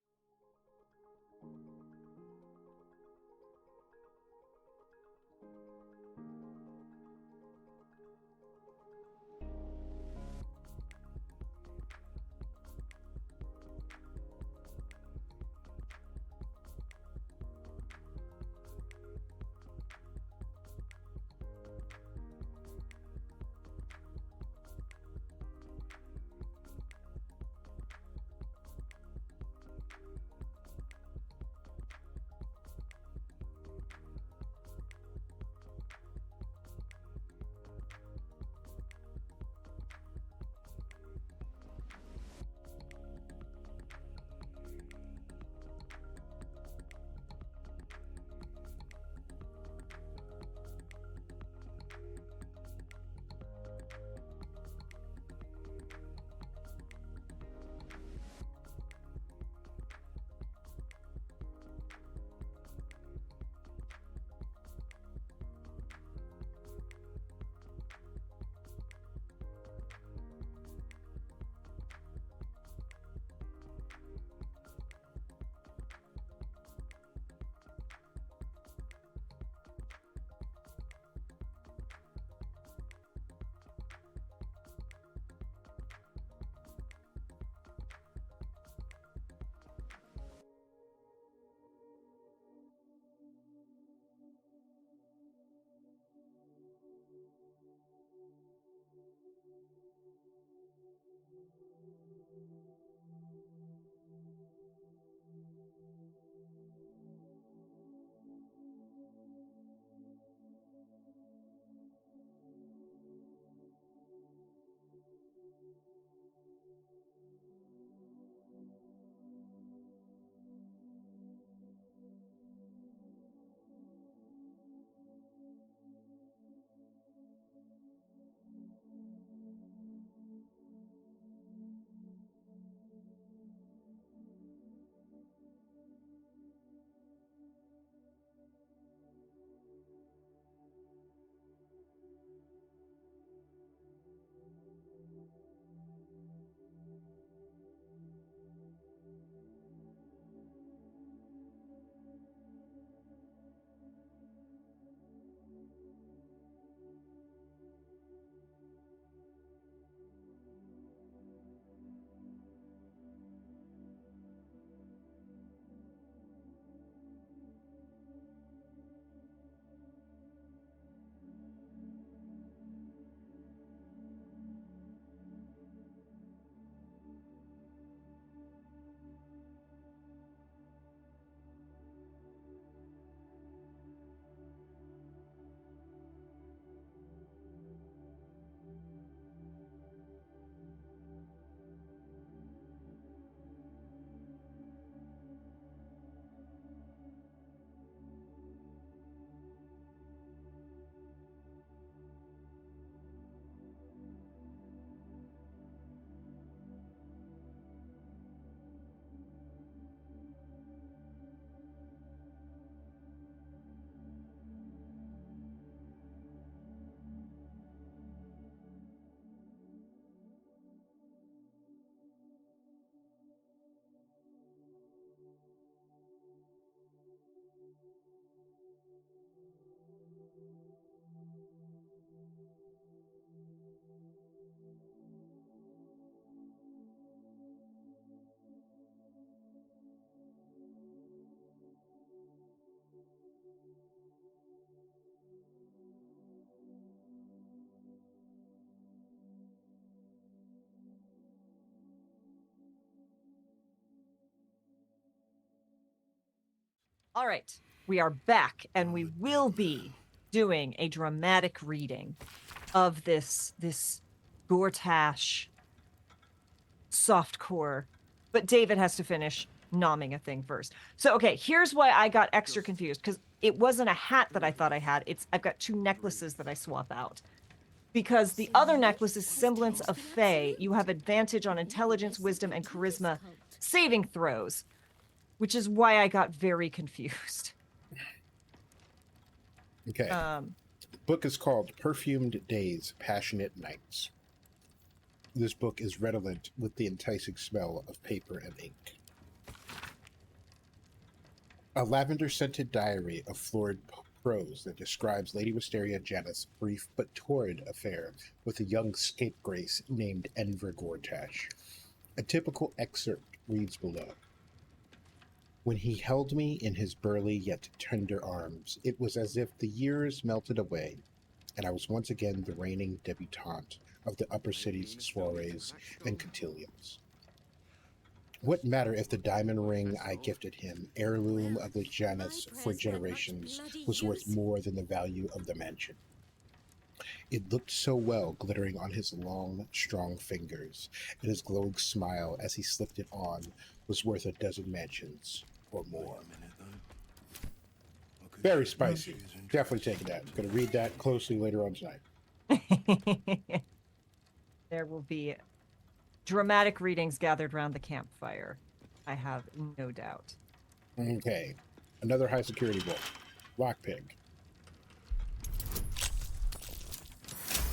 All right, we are back, and we will be doing a dramatic reading of this Gortash softcore. But David has to finish nomming a thing first. So, okay, here's why I got extra confused, because it wasn't a hat that I thought I had. I've got 2 necklaces that I swap out. Because the other necklace is semblance of Fae. You have advantage on intelligence, wisdom, and charisma saving throws, which is why I got very confused. Okay. Book is called Perfumed Days, Passionate Nights. This book is redolent with the enticing smell of paper and ink. A lavender-scented diary of florid prose that describes Lady Wisteria Janeth's brief but torrid affair with a young scapegrace named Enver Gortash. A typical excerpt reads below. When he held me in his burly yet tender arms, it was as if the years melted away, and I was once again the reigning debutante of the upper city's soirees and cotillions. What matter if the diamond ring I gifted him, heirloom of the Janus for generations, was worth more than the value of the mansion? It looked so well glittering on his long, strong fingers, and his glowing smile as he slipped it on was worth a dozen mansions or more. Very spicy. Definitely taking that. Going to read that closely later on tonight. There will be dramatic readings gathered around the campfire. I have no doubt. Okay. Another high security book. Lockpig.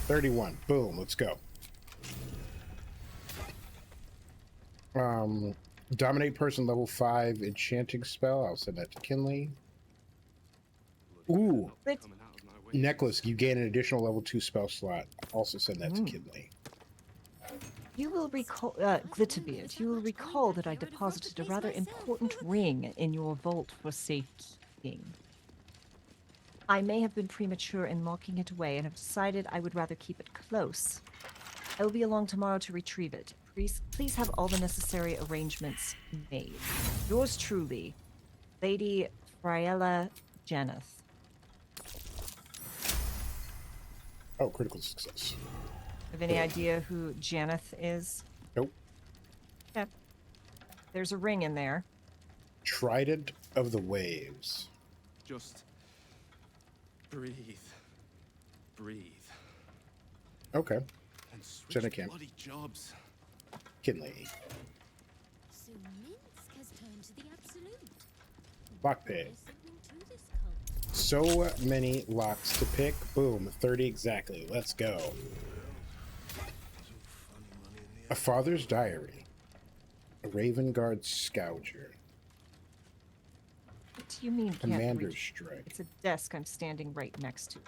31. Boom. Let's go. Dominate person level 5 enchanting spell. I'll send that to Kinley. Ooh. Necklace. You gain an additional level 2 spell slot. Also send that to Kinley. You will recall, Glitterbeard, you will recall that I deposited a rather important ring in your vault for safekeeping. I may have been premature in locking it away and have decided I would rather keep it close. I will be along tomorrow to retrieve it. Please have all the necessary arrangements made. Yours truly, Lady Friella Janeth. Oh, critical success. Have any idea who Janeth is? Nope. Okay. There's a ring in there. Trident of the Waves. Just breathe. Breathe. Okay. And Send a camp. bloody jobs. Kinley. So Minsk has turned to the absolute. Lockpig. There's something to this cult. So many locks to pick. Boom. 30 exactly. Let's go. A Father's Diary. A Raven Guard Scouger. What do you mean can't Commander's reach? Strike. It's a desk I'm standing right next to.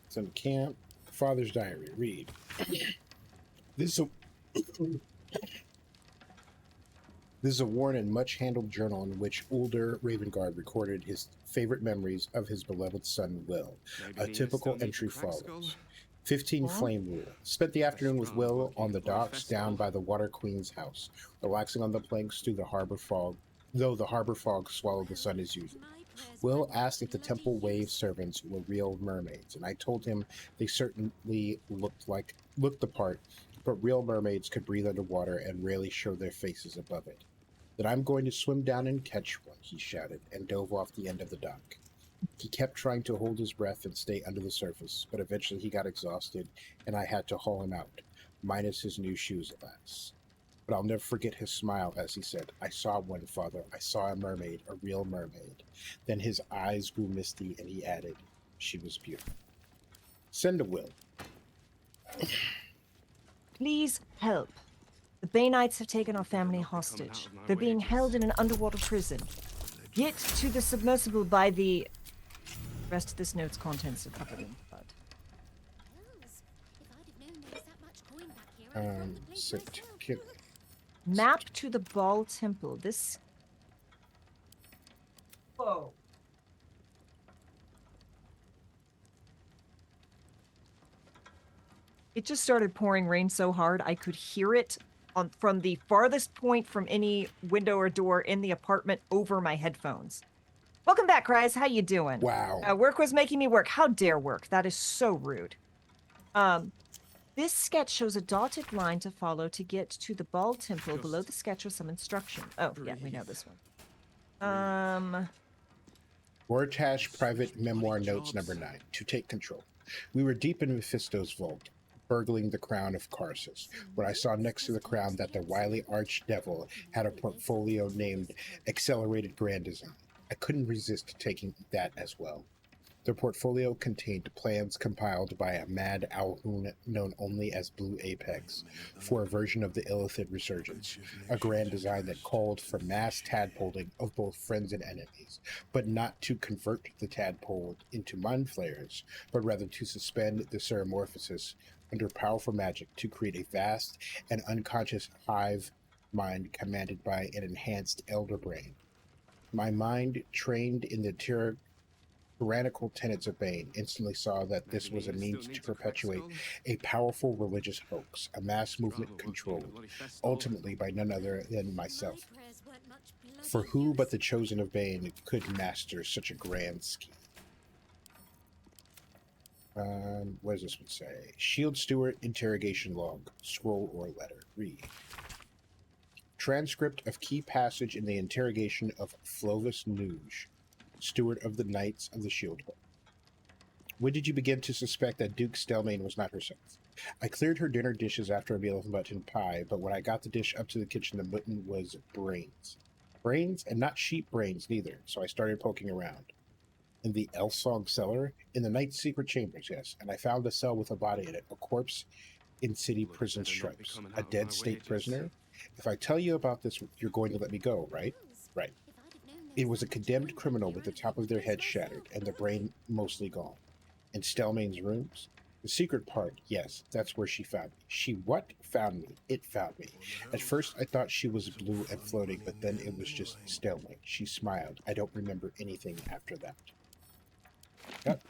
Some camp. Father's Diary. Read. This is a worn and much-handled journal in which older Ravengard recorded his favorite memories of his beloved son, Will. A typical entry follows. 15 Flame Rule. Spent the afternoon with Will on the docks down by the Water Queen's house, relaxing on the planks through the harbor fog, though the harbor fog swallowed the sun as usual. Will asked if the temple wave servants were real mermaids, and I told him they certainly looked the part, but real mermaids could breathe underwater and rarely show their faces above it. That I'm going to swim down and catch one, he shouted, and dove off the end of the dock. He kept trying to hold his breath and stay under the surface, but eventually he got exhausted, and I had to haul him out, minus his new shoes, alas. But I'll never forget his smile as he said, "I saw one, Father. I saw a mermaid, a real mermaid." Then his eyes grew misty, and he added, "She was beautiful." Send a Will. Please help. The Bay Knights have taken our family hostage. They're being held in an underwater prison. Get to the submersible by the... rest of this note's contents are covered in blood. Map to the Ball Temple. This... Whoa. It just started pouring rain so hard I could hear it from the farthest point from any window or door in the apartment over my headphones. Welcome back, Cries. How you doing? Wow. Work was making me work. How dare work? That is so rude. This sketch shows a dotted line to follow to get to the Ball Temple. Below the sketch are some instructions. Oh, yeah, we know this one. Vortash Private Memoir Notes number 9. To take control. We were deep in Mephisto's vault, burgling the crown of Karsus, when I saw next to the crown that the wily archdevil had a portfolio named Accelerated Grand Design. I couldn't resist taking that as well. The portfolio contained plans compiled by a mad Alhoon known only as Blue Apex for a version of the Illithid resurgence, a grand design that called for mass tadpoling of both friends and enemies, but not to convert the tadpole into mind flayers, but rather to suspend the ceremorphosis under powerful magic to create a vast and unconscious hive mind commanded by an enhanced elder brain. My mind, trained in the tyrannical tenets of Bane, instantly saw that this was a means to perpetuate a powerful religious hoax, a mass movement controlled, ultimately by none other than myself. For who but the chosen of Bane could master such a grand scheme? What does this one say? Shield Steward interrogation log, scroll or letter. Read. Transcript of key passage in the interrogation of Flovis Nuge, Steward of the Knights of the Shield Hole. When did you begin to suspect that Duke Stelmane was not herself? I cleared her dinner dishes after a meal of mutton pie, but when I got the dish up to the kitchen, the mutton was brains. Brains, and not sheep brains neither, so I started poking around. In the Elsong cellar? In the Knight's secret chambers, yes, and I found a cell with a body in it, a corpse in city prison stripes. A dead state prisoner? If I tell you about this, you're going to let me go, right? Right. It was a condemned criminal with the top of their head shattered and the brain mostly gone. In Stelmane's rooms? The secret part, yes, that's where she found me. She what? Found me. It found me. At first I thought she was blue and floating, but then it was just Stelmane. She smiled. I don't remember anything after that. Yep.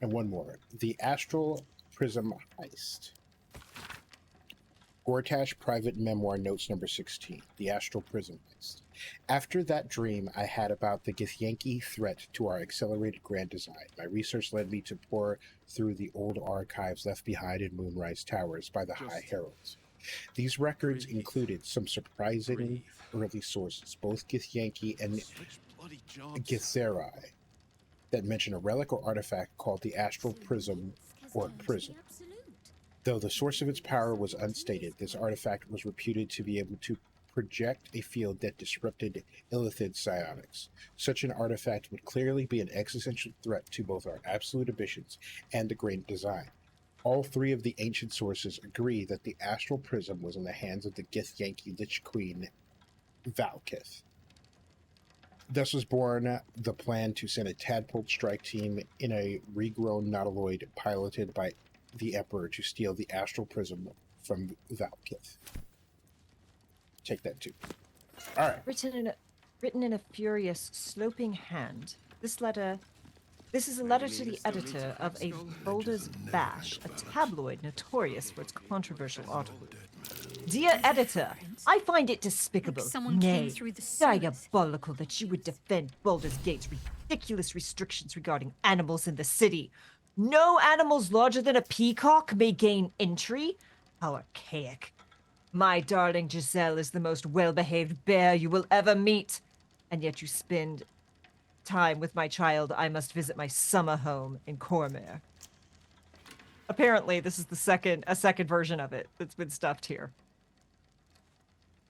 And one more. The Astral Prism Heist. Gortash Private Memoir Notes number 16. The Astral Prism Heist. After that dream I had about the Githyanki threat to our accelerated grand design, my research led me to pore through the old archives left behind in Moonrise Towers by the High Heralds. These records included some surprising early sources, both Githyanki and Githzerai, that mention a relic or artifact called the Astral Prism or Prism. Though the source of its power was unstated, this artifact was reputed to be able to project a field that disrupted Illithid psionics. Such an artifact would clearly be an existential threat to both our absolute ambitions and the Grand Design. All three of the ancient sources agree that the Astral Prism was in the hands of the Githyanki Lich Queen, Valkith. Thus was born the plan to send a tadpole strike team in a regrown nautiloid piloted by the Emperor to steal the Astral Prism from Valkith. Take that too. All right. Written in a furious, sloping hand. This is a letter to the editor of a Baldur's Bash, a tabloid notorious for its controversial articles. Dear editor, I find it despicable, nay, diabolical that you would defend Baldur's Gate's ridiculous restrictions regarding animals in the city. No animals larger than a peacock may gain entry? How archaic. My darling Giselle is the most well-behaved bear you will ever meet, and yet you spend time with my child. I must visit my summer home in Cormyr. Apparently, this is a second version of it that's been stuffed here.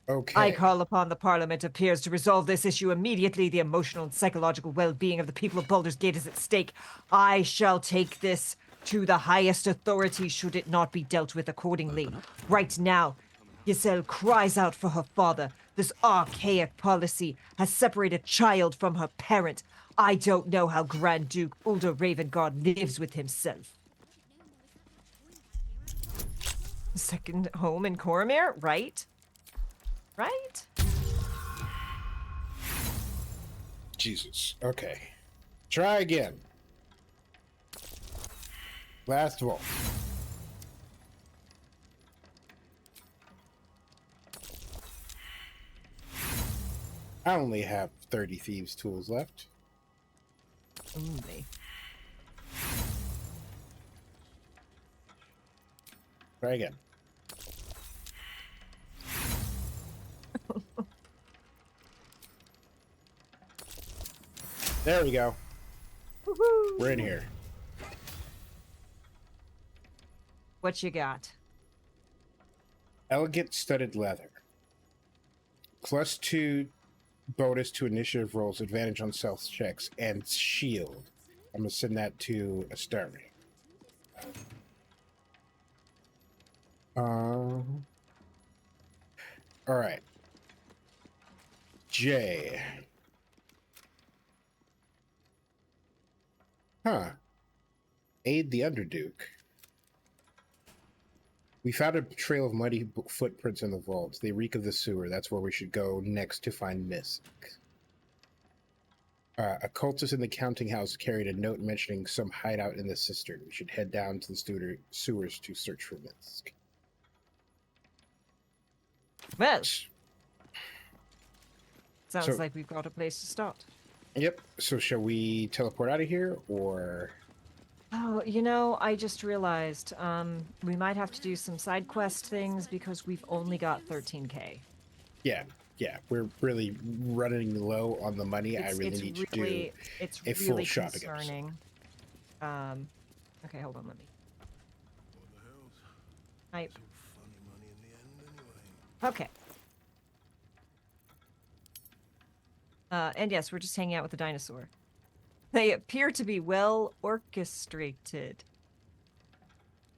Okay. I call upon the Parliament of Peers to resolve this issue immediately. The emotional and psychological well-being of the people of Baldur's Gate is at stake. I shall take this to the highest authority should it not be dealt with accordingly. Right now, Giselle cries out for her father. This archaic policy has separated child from her parent. I don't know how Grand Duke Ulder Ravengard lives with himself. Second home in Coromir, right? Right? Jesus. Okay. Try again. Last vault. I only have 30 thieves' tools left. Only. Try again. There we go. We're in here. What you got? Elegant studded leather. +2 bonus to initiative rolls, advantage on stealth checks, and shield. I'm gonna send that to Astari. All right. J. Huh. Aid the Underduke. We found a trail of muddy footprints in the vault. They reek of the sewer. That's where we should go next to find Misk. A cultist in the counting house carried a note mentioning some hideout in the cistern. We should head down to the sewers to search for Misk. Well, sounds like we've got a place to start. Yep. So shall we teleport out of here, or? Oh, you know, I just realized we might have to do some side quest things because we've only got 13k. Yeah, we're really running low on the money. I really need to do a full shopping episode. Okay, hold on, let me. Okay. And yes, we're just hanging out with the dinosaur. They appear to be well orchestrated.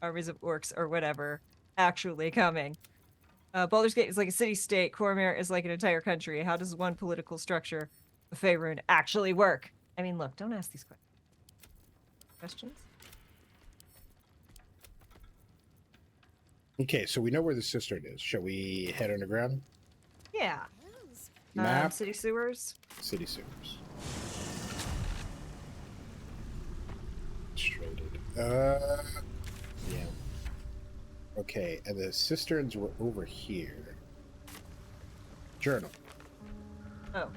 Armies of orcs or whatever actually coming. Baldur's Gate is like a city-state. Coromir is like an entire country. How does one political structure of Faerun actually work? I mean, look, don't ask these questions. Okay, so we know where the cistern is. Shall we head underground? Yeah. Map. City sewers? City sewers. Straighted. Yeah. Okay, and the cisterns were over here. Journal. Oh.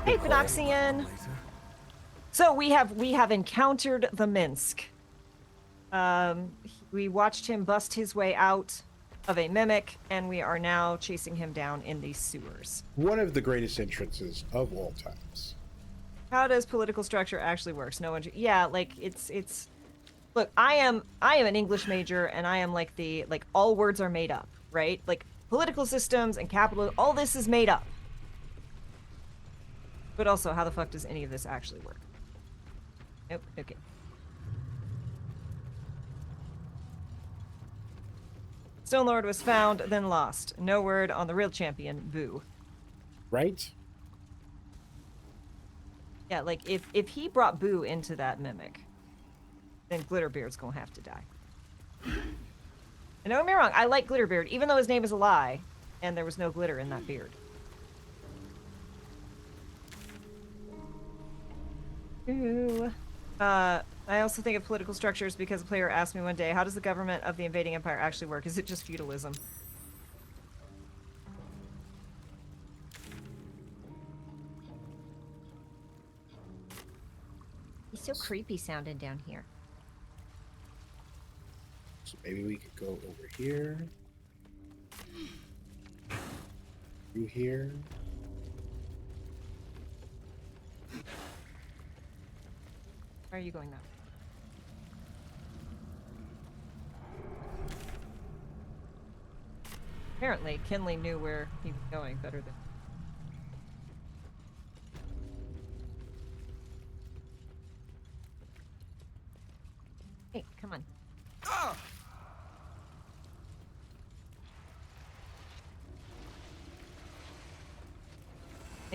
Hey, Phonoxian. So we have encountered the Minsk. We watched him bust his way out of a mimic, and we are now chasing him down in these sewers. One of the greatest entrances of all times. How does political structure actually works? No one. Yeah, like it's. Look, I am an English major, and I am like all words are made up, right? Like political systems and capital, all this is made up. But also, how the fuck does any of this actually work? Nope. Okay. Stone Lord was found, then lost. No word on the real champion, Boo. Right? Yeah, like, if he brought Boo into that mimic, then Glitterbeard's gonna have to die. And don't get me wrong, I like Glitterbeard, even though his name is a lie, and there was no glitter in that beard. Ooh. I also think of political structures because a player asked me one day, how does the government of the invading empire actually work? Is it just feudalism? He's so creepy sounding down here. So maybe we could go over here. Through here. Where are you going now? Apparently, Kinley knew where he was going better than...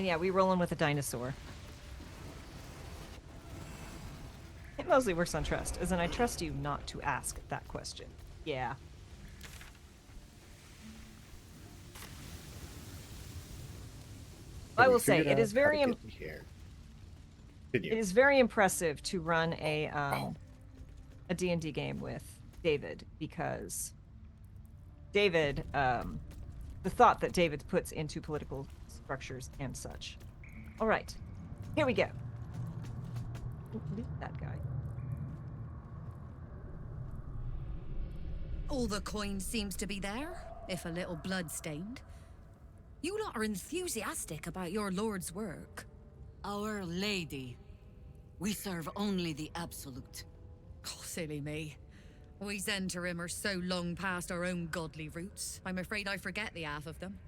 And yeah, we rolling with a dinosaur. It mostly works on trust, as in I trust you not to ask that question. Yeah. I will say it is very it is very impressive to run a D&D game with David, because David the thought that David puts into political structures and such. All right. Here we go. Loot that guy. All the coin seems to be there, if a little blood-stained. You lot are enthusiastic about your lord's work. Our Lady. We serve only the absolute. Oh, silly me. We Zentarim are so long past our own godly roots, I'm afraid I forget the half of them.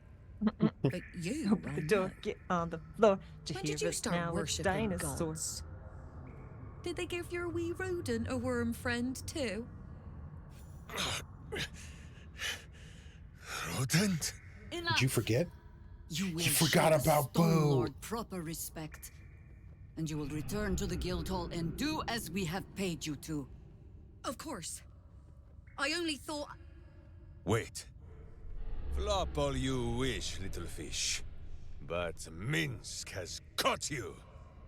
But you, Open the door, get on the floor. When did you start worshipping gods? Did they give your wee rodent a worm friend too? Rodent? Did you forget? You will He forgot show the about Stone Boo. Lord proper respect, and you will return to the Guildhall and do as we have paid you to. Of course. I only thought... Wait. Flop all you wish, little fish. But Minsk has caught you.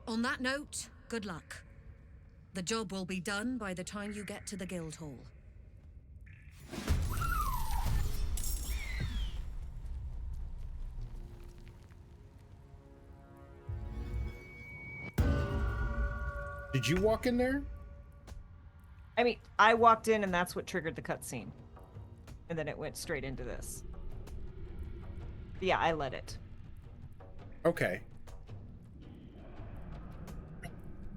On that note, good luck. The job will be done by the time you get to the Guildhall. Did you walk in there? I mean, I walked in and that's what triggered the cutscene. And then it went straight into this. But yeah, I led it. Okay.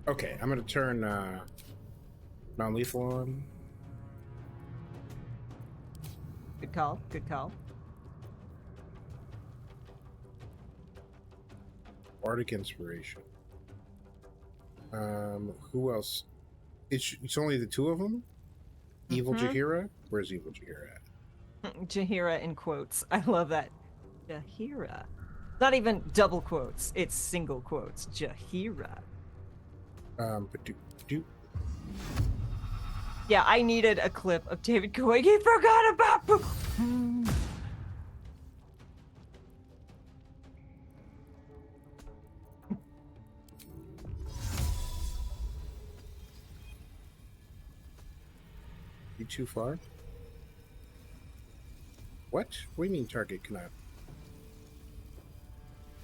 Okay, I'm gonna turn non-lethal on. Good call, good call. Bardic Inspiration. Who else? It's only the two of them? Evil Jaheira? Where's Evil Jaheira at? Jaheira in quotes. I love that. Jaheira. Not even double quotes. It's single quotes. Jaheira. Yeah, I needed a clip of David going, he forgot about Boo. You too far? What? What do you mean target cannot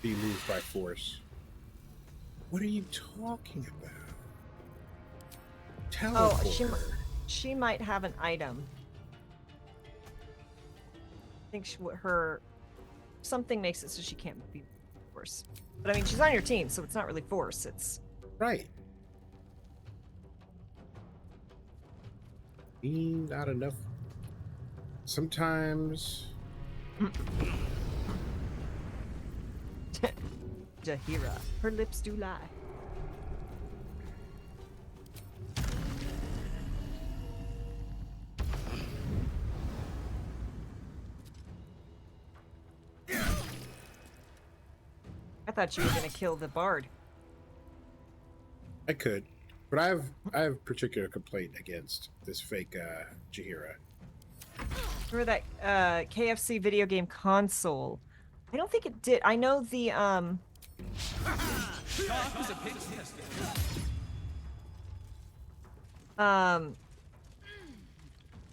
be moved by force? What are you talking about? Oh, Teleporter. she might have an item. I think her something makes it so she can't be force. But I mean, she's on your team, so it's not really force. It's right. Not enough. Sometimes. Jaheira. Her lips do lie. I thought you were gonna kill the bard. I could, but I have particular complaint against this fake Jaheira. Remember that KFC video game console? I don't think it did. I know the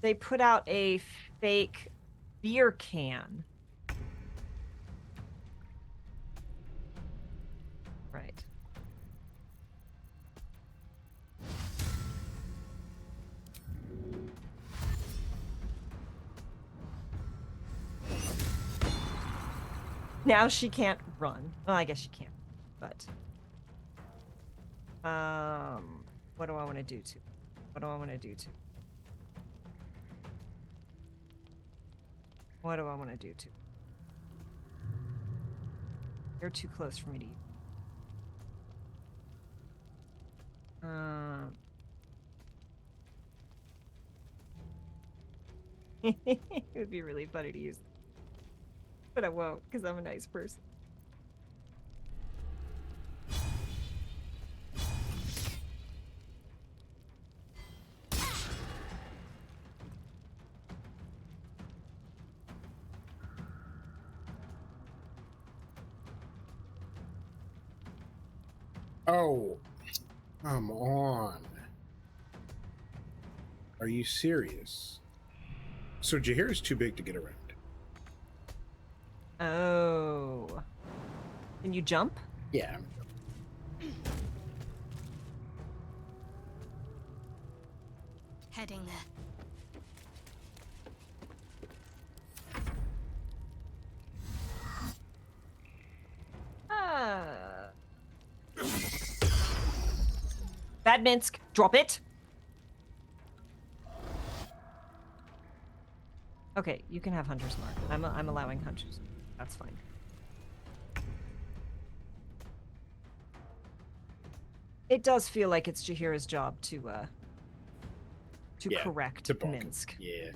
they put out a fake beer can. Right. Now she can't run. Well, I guess she can, but what do I want to do to? What do I want to do to? What do I want to do to? You're too close for me to use. It would be really funny to use, but I won't because I'm a nice person. Oh, come on. Are you serious? So Jahir is too big to get around. Oh. Can you jump? Yeah. Heading there. Bad Minsk, drop it. Okay, you can have Hunter's Mark. I'm allowing Hunter's. That's fine. It does feel like it's Jahira's job to correct Minsk. Yeah.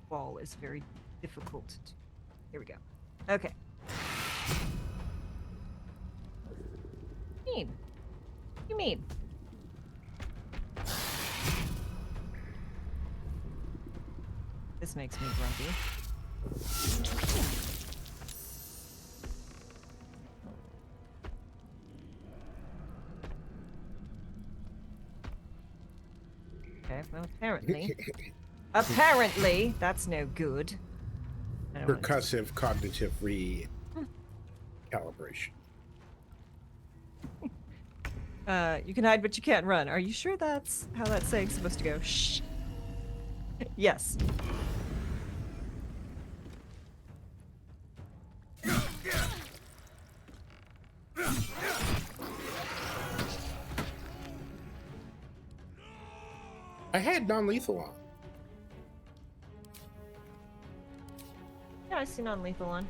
Ball is very difficult. Here we go. Okay. What you mean? This makes me grumpy. Okay, well, apparently, that's no good. Percussive cognitive recalibration. You can hide, but you can't run. Are you sure that's how that saying's supposed to go? Shh. Yes. I had non-lethal on. Yeah, I see non-lethal on.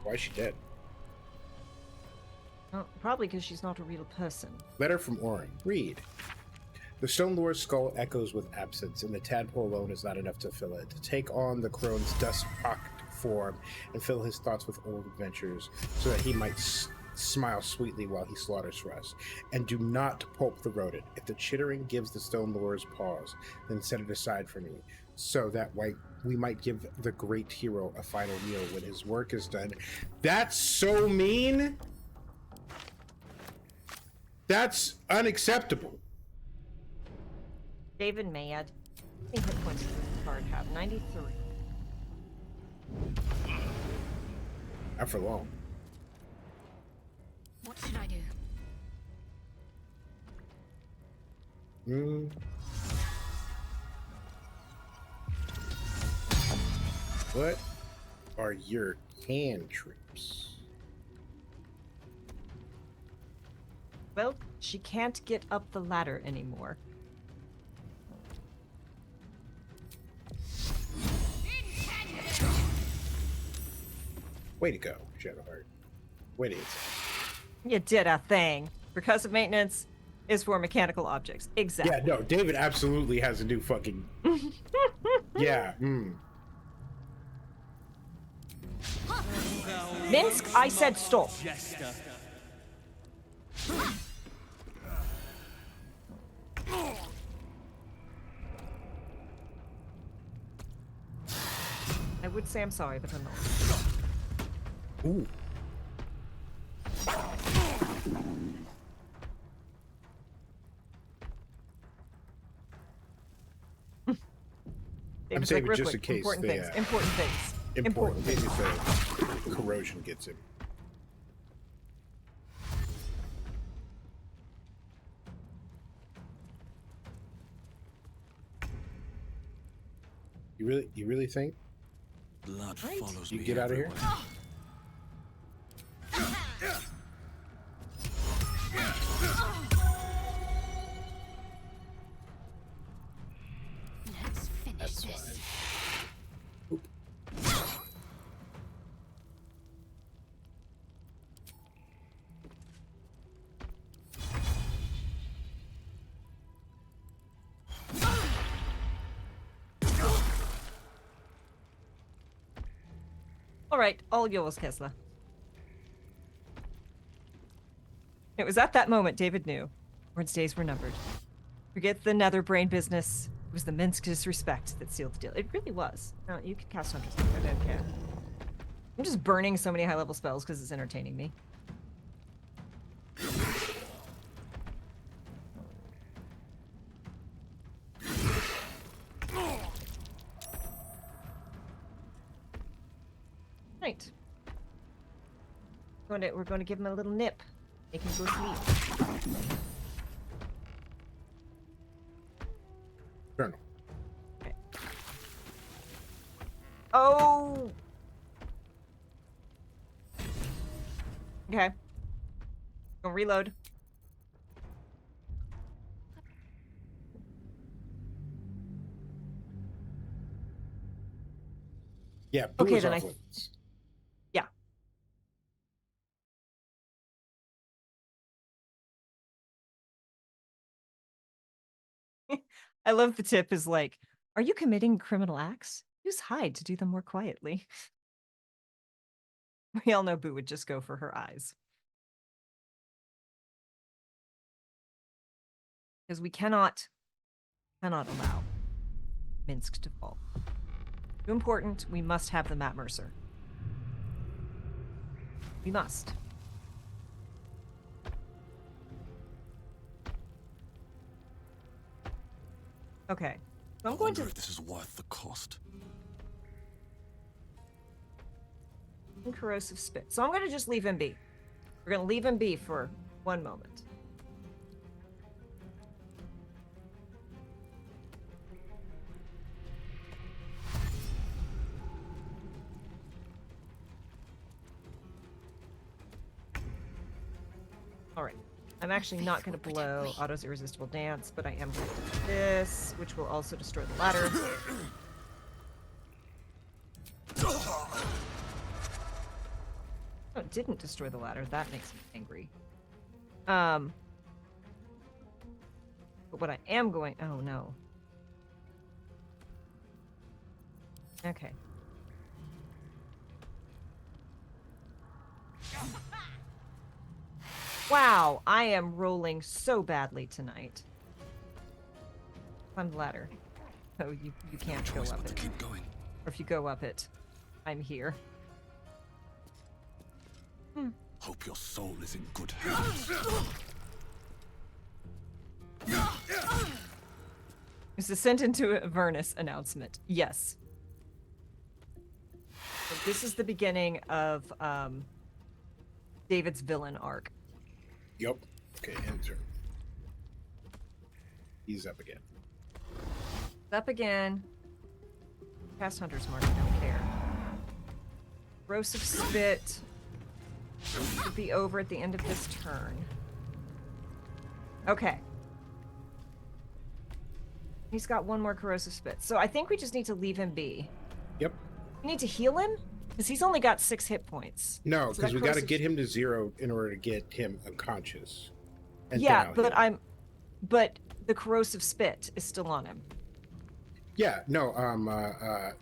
Why is she dead? Oh, probably because she's not a real person. Letter from Orin. Read. The Stone Lord's skull echoes with absence, and the tadpole alone is not enough to fill it. To take on the crone's dust-pocked form and fill his thoughts with old adventures, so that he might smile sweetly while he slaughters for us. And do not pulp the rodent. If the chittering gives the Stone Lord's pause, then set it aside for me, so that we might give the great hero a final meal when his work is done. That's so mean! That's unacceptable. David Mayad. I think hit points does this card have? 93. Not for long. What should I do? What are your cantrips? Well, she can't get up the ladder anymore. Way to go, Shadowheart. Way to hit. You did a thing. Percussive maintenance is for mechanical objects. Exactly. Yeah, no, David absolutely has a new fucking... Yeah, Minsk, I said stop. I would say I'm sorry, but I'm not. Ooh. I'm saying like, just in case important they, things. Important things. Important things. If the corrosion gets him. You really think? Blood follows you me get out of here? Let's finish this. All right, all yours, Kesla. It was at that moment David knew Ward's days were numbered. Forget the nether brain business. It was the Minsk disrespect that sealed the deal. It really was. No, you can cast Hunter's Mark. I don't care. I'm just burning so many high-level spells because it's entertaining me. Right. We're going to give him a little nip. Make him go sleep. Turn. Okay. Oh! Okay. Go reload. Yeah, Boo Okay, is then off limits. Yeah. I love the tip is like, are you committing criminal acts? Use hide to do them more quietly. We all know Boo would just go for her eyes. Because we cannot allow Minsk to fall. Too important, we must have the Matt Mercer. We must. Okay. So I'm going to... if this is worth the cost. Corrosive spit. So I'm going to just leave him be. We're going to leave him be for one moment. All right. I'm actually not going to blow Otto's Irresistible Dance, but I am going to do this, which will also destroy the ladder. Oh, it didn't destroy the ladder. That makes me angry. But what I am going... Oh, no. Okay. Wow, I am rolling so badly tonight. Climb the ladder. Oh, you can't go up it. Keep going. Or if you go up it, I'm here. Hope your soul is in good hands. Is this sent into a Avernus announcement? Yes. So this is the beginning of David's villain arc. Yep. Okay, enter. He's up again. Up again. Cast Hunter's Mark, I don't care. Corrosive Spit should be over at the end of this turn. Okay. He's got one more Corrosive Spit. So I think we just need to leave him be. Yep. We need to heal him? Because he's only got 6 hit points. No, So because that we got to corrosive- get him to 0 in order to get him unconscious. And Yeah, then I'll but heal. but the Corrosive Spit is still on him. Yeah, no,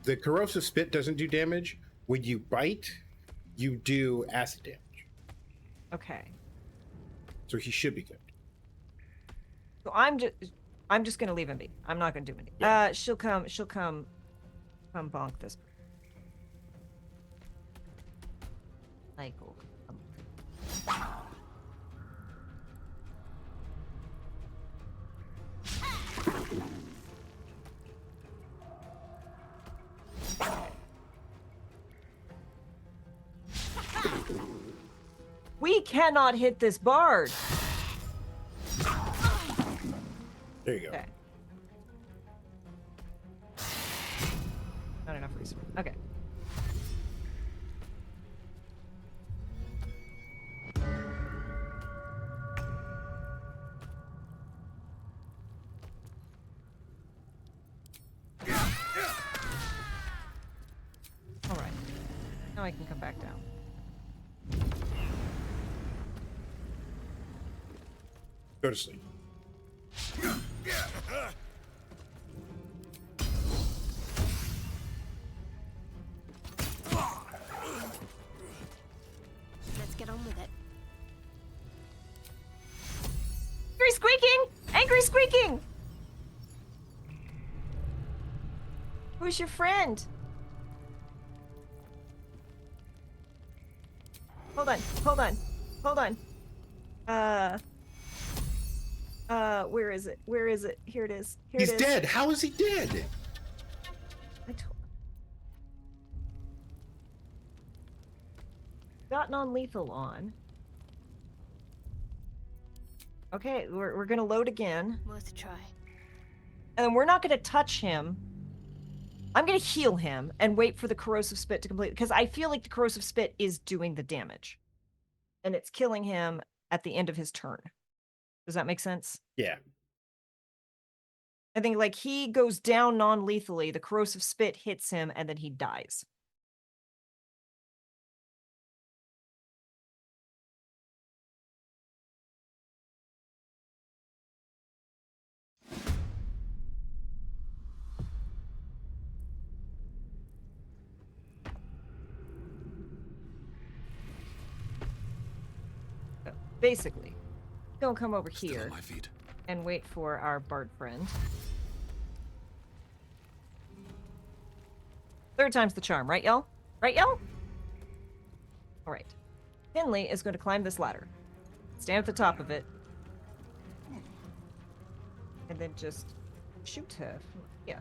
the corrosive spit doesn't do damage. When you bite, you do acid damage. Okay. So he should be good. So I'm just gonna leave him be. I'm not gonna do anything. Yeah. She'll come bonk this. Michael. We cannot hit this bard. There you go. Okay. Not enough resource. Okay. All right. Now I can come back down. Go to sleep. Let's get on with it. Angry squeaking! Angry squeaking! Who's your friend? Hold on. Hold on. Hold on. Where is it? Where is it? Here it is. Here He's it is. dead. How is he dead? Got non-lethal on. Okay, we're gonna load again. Worth a try. And we're not gonna touch him. I'm gonna heal him and wait for the corrosive spit to complete, because I feel like the corrosive spit is doing the damage. And it's killing him at the end of his turn. Does that make sense? Yeah. I think like he goes down non-lethally, the corrosive spit hits him, and then he dies. So, basically, don't come over Still here on my feet. and wait for our bard friend. Third time's the charm, right, y'all? Right, y'all? All right. Kinley is going to climb this ladder. Stand at the top of it. And then just shoot her. Yeah.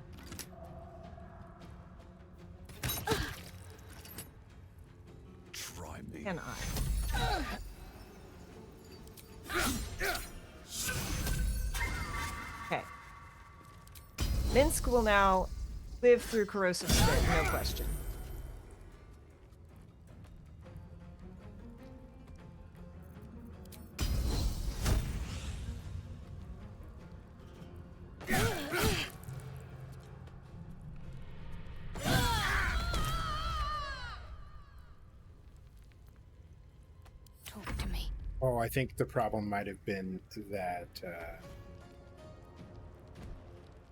Try me. Can I? Okay. Minsk will now live through corrosive spit, no question. Talk to me. Oh, I think the problem might have been that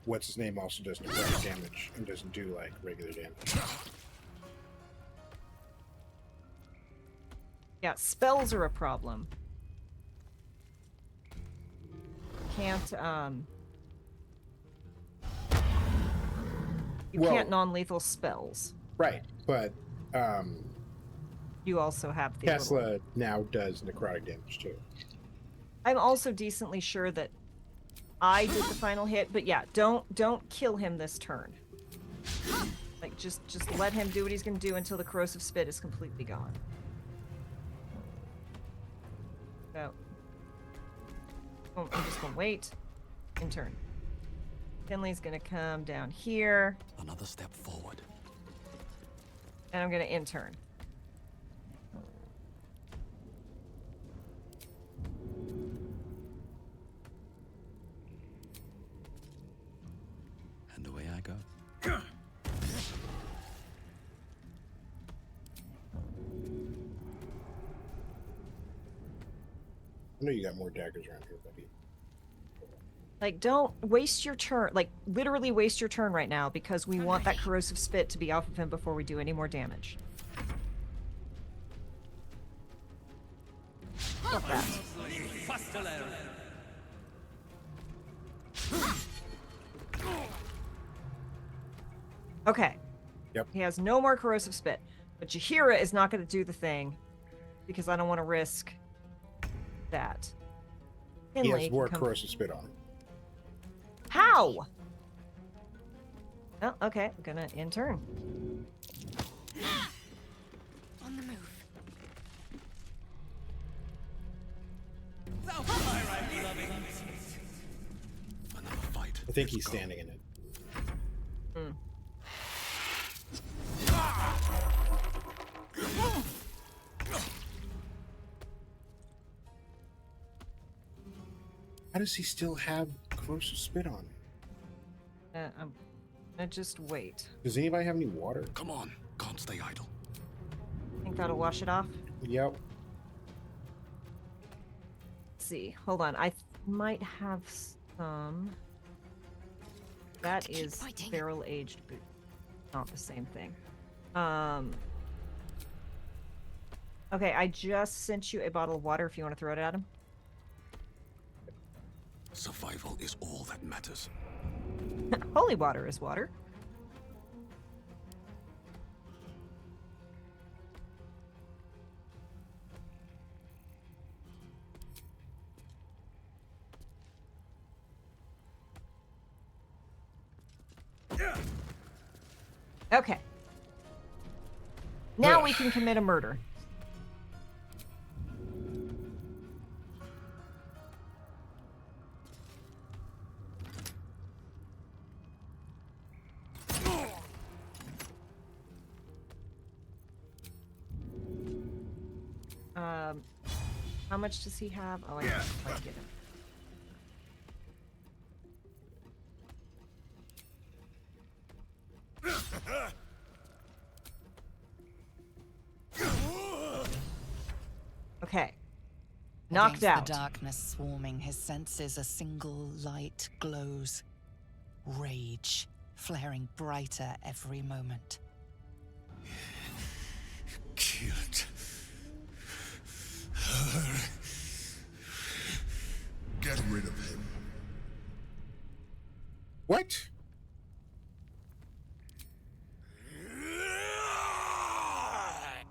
what's his name also does necrotic damage and doesn't do like regular damage. Yeah, spells are a problem. Can't you can't non-lethal spells. Right, but you also have the Kesla now does necrotic damage too. I'm also decently sure that I did the final hit, but yeah, don't kill him this turn. Like just let him do what he's gonna do until the corrosive spit is completely gone. So I'm just gonna wait and turn. Kinley's gonna come down here. Another step forward. And I'm gonna intern. And away I go. I know you got more daggers around here, buddy. Like, don't waste your turn. Like, literally waste your turn right now because we want that corrosive spit to be off of him before we do any more damage. Stop that. Okay. Yep. He has no more corrosive spit. But Jahira is not going to do the thing because I don't want to risk that. He Kinley has more can come- corrosive spit on him. How? Oh, okay. I'm gonna intern. On the move. Another fight. I think he's standing in it. Mm. How does he still have corrosive spit on him? I'm gonna just wait. Does anybody have any water? Come on, can't stay idle. Think that'll wash it off? Yep. Let's see. Hold on. I might have some. That is barrel-aged boot. Not the same thing. Okay, I just sent you a bottle of water if you want to throw it at him. Survival is all that matters. Holy water is water. Okay. Now we can commit a murder. How much does he have? Oh, I can't quite get him. Okay. Knocked Against out. the darkness swarming, his senses a single light glows. Rage, flaring brighter every moment. Killed her. Get rid of him. What?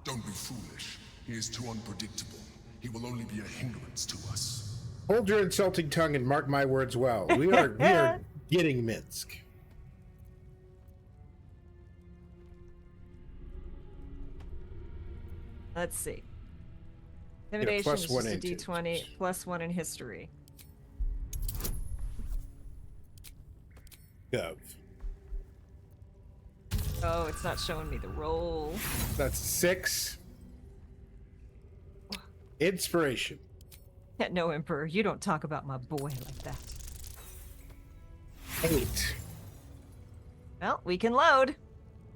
Don't be foolish. He is too unpredictable. He will only be a hindrance to us. Hold your insulting tongue and mark my words well. We are getting Minsk. Let's see. Intimidation plus is one just a into D20, +1 in history. Gov. Oh, it's not showing me the roll. That's 6. Inspiration. No, Emperor, you don't talk about my boy like that. 8. Well, we can load.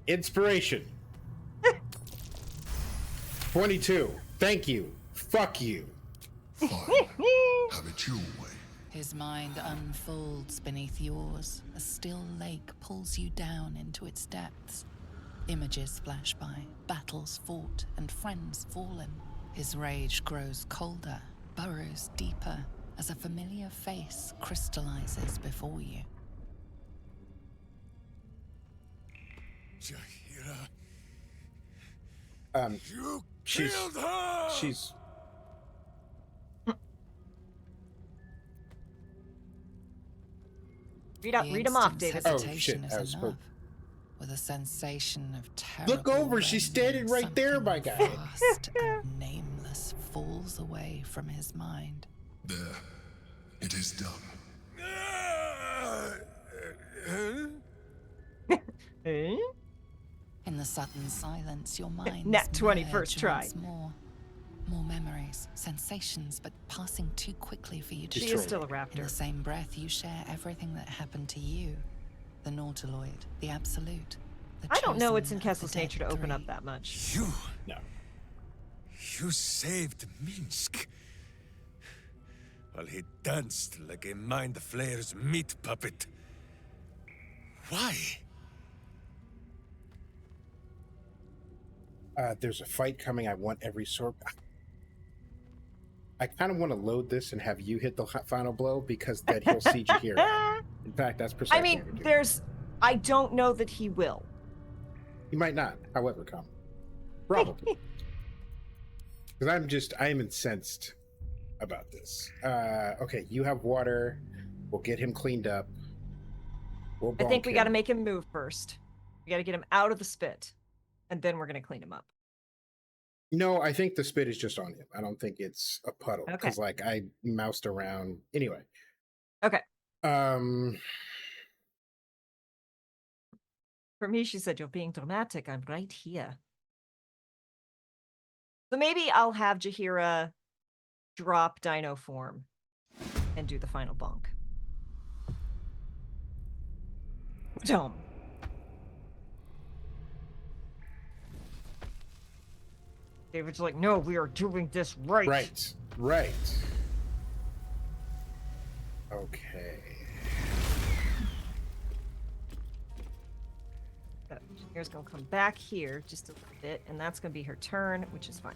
Inspiration. 22. Thank you. Fuck you. Have it your way. His mind unfolds beneath yours. A still lake pulls you down into its depths. Images flash by, battles fought, and friends fallen. His rage grows colder, burrows deeper, as a familiar face crystallizes before you. Jaheira. You killed her! She's read them off, David. Oh shit! I was enough. With a sensation of terror. Look over, she's standing right there, my guy. Vast and nameless falls away from his mind. There. It is done. In the sudden silence, your mind Nat 20 first try. More memories, sensations, but passing too quickly for you to She is still a raptor. In the same breath, you share everything that happened to you. The Nautiloid, the Absolute. The I don't know chosen it's in of the Kesla's dead nature to open three. up that much. You? No. You saved Minsk. While he danced like a mind flayer's meat puppet. Why? There's a fight coming. I want every sort. I kind of want to load this and have you hit the final blow because then he'll see Jaheira. In fact, that's precisely I mean, what we're doing. I don't know that he will. He might not, however, come. Probably. Because I am incensed about this. Okay, you have water. We'll get him cleaned up. We'll I think bonk we got to him. make him move first. We got to get him out of the spit, and then we're going to clean him up. No, I think the spit is just on him. I don't think it's a puddle. Okay. Because, like, I moused around. Anyway. Okay. For me, she said, "You're being dramatic. I'm right here." So maybe I'll have Jaheira drop dino form and do the final bonk. Dumb. David's like, "No, we are doing this right." Right. Okay. Jaheira's gonna come back here just a little bit, and that's gonna be her turn, which is fine.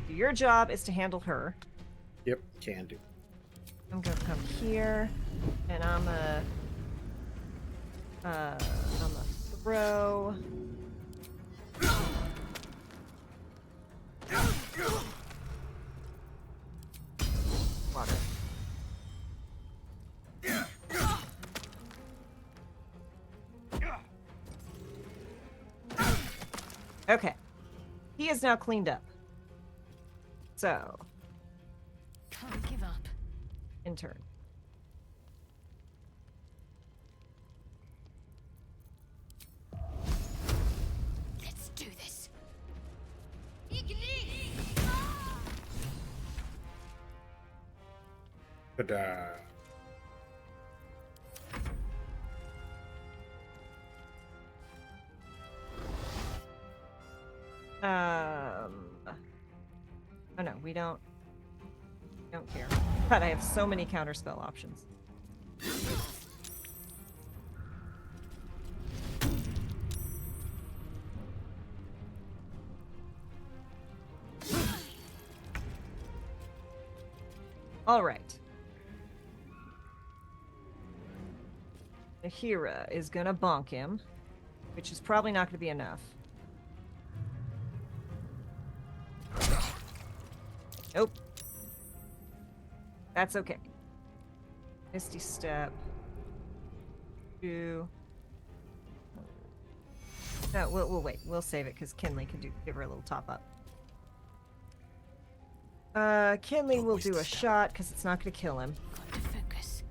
Your job is to handle her. Yep, can do. I'm gonna come here, and I'm a throw. Water. Okay. He is now cleaned up. So. Can't give up. In turn. Let's do this. Ta-da. Oh no, we don't care. God, I have so many counterspell options. All right. Ahira is gonna bonk him, which is probably not gonna be enough. Nope. That's okay. Misty Step. 2. No, we'll wait. We'll save it because Kinley can give her a little top up. Kinley will do a shot because it's not going to kill him. Got to focus.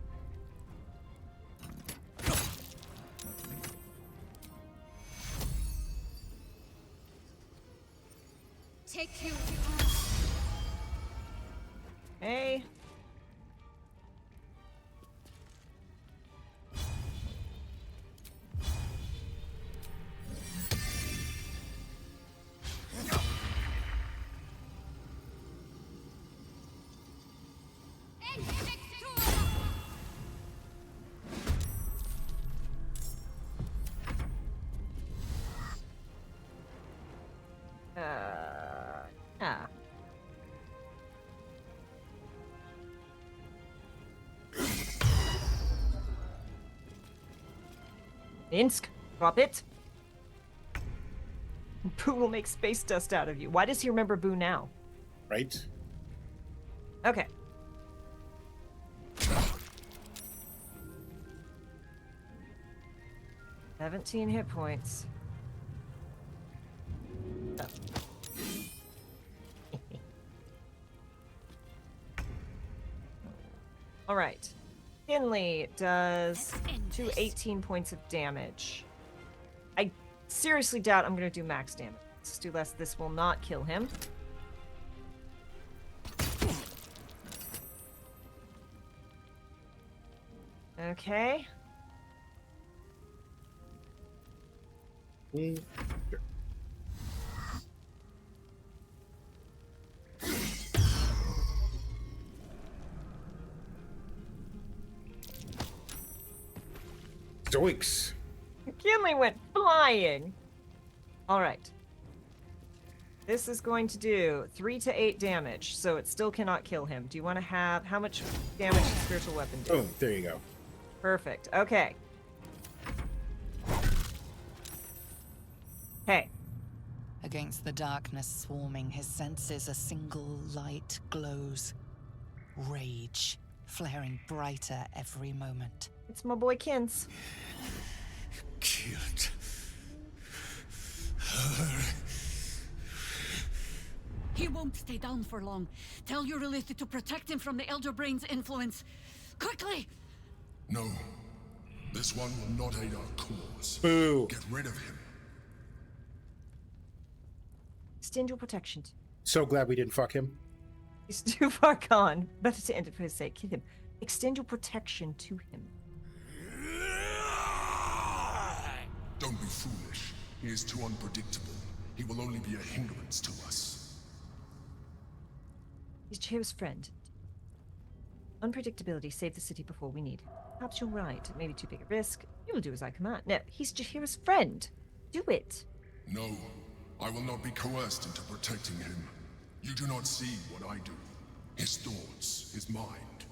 Take you. Hey. Yeah. Minsk, drop it. Boo will make space dust out of you. Why does he remember Boo now? Right? Okay. "17 hit points. Oh. All right. Kinley does 18 points of damage. I seriously doubt I'm going to do max damage. Let's do less. This will not kill him. Okay. Zoinks! Kinley went flying. All right. This is going to do 3 to 8 damage, so it still cannot kill him. Do you want to have... How much damage does spiritual weapon do? Oh, there you go. Perfect. Okay. Hey. Against the darkness swarming, his senses a single light glows. Rage, flaring brighter every moment. It's my boy Kins. Killed her. He won't stay down for long. Tell Euryalitha to protect him from the Elder Brain's influence. Quickly! No. This one will not aid our cause. Boo. Get rid of him. Extend your protection. So glad we didn't fuck him. He's too far gone. Better to end it for his sake. Kill him. Extend your protection to him. Don't be foolish. He is too unpredictable. He will only be a hindrance to us. He's Chihira's friend. Unpredictability saved the city before we need him. Perhaps you're right. It may be too big a risk. You will do as I command. No, he's Chihira's friend. Do it. No. I will not be coerced into protecting him. You do not see what I do. His thoughts, his mind,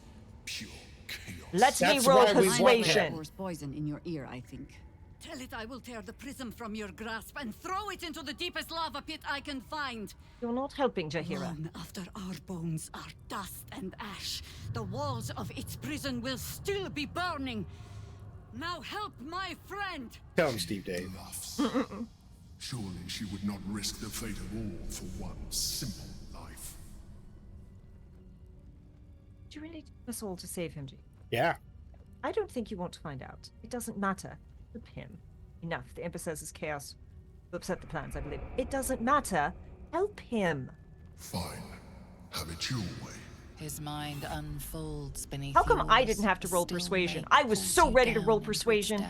pure chaos. Let me roll persuasion. Pours poison in your ear, I think. Tell it I will tear the prism from your grasp and throw it into the deepest lava pit I can find. You're not helping, Jaheira. Long after our bones are dust and ash, the walls of its prison will still be burning. Now help my friend! Tell him, Steve Dave. Surely she would not risk the fate of all for one simple life. Do you really do us all to save him, G? Yeah. I don't think you want to find out. It doesn't matter. Help him. Enough. The Emperor says his chaos will upset the plans, I believe. It doesn't matter. Help him. Fine. Have it your way. His mind unfolds beneath. How come I didn't have to roll persuasion? I was so ready to roll persuasion.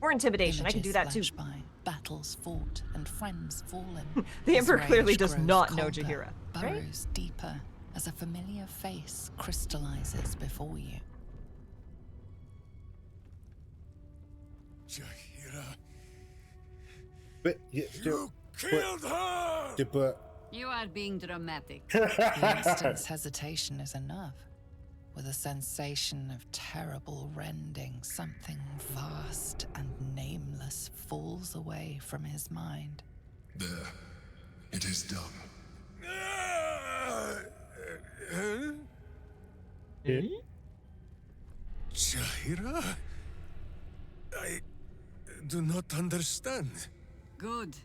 Or intimidation. I can do that too. By, battles fought and friends fallen. The Emperor clearly does not know Jaheira. Right? Burrows deeper as a familiar face crystallizes before you. Jaheira. But you killed her! But You are being dramatic. The instant's hesitation is enough. With a sensation of terrible rending, something vast and nameless falls away from his mind. There. It is done. Jaheira? I do not understand. Good.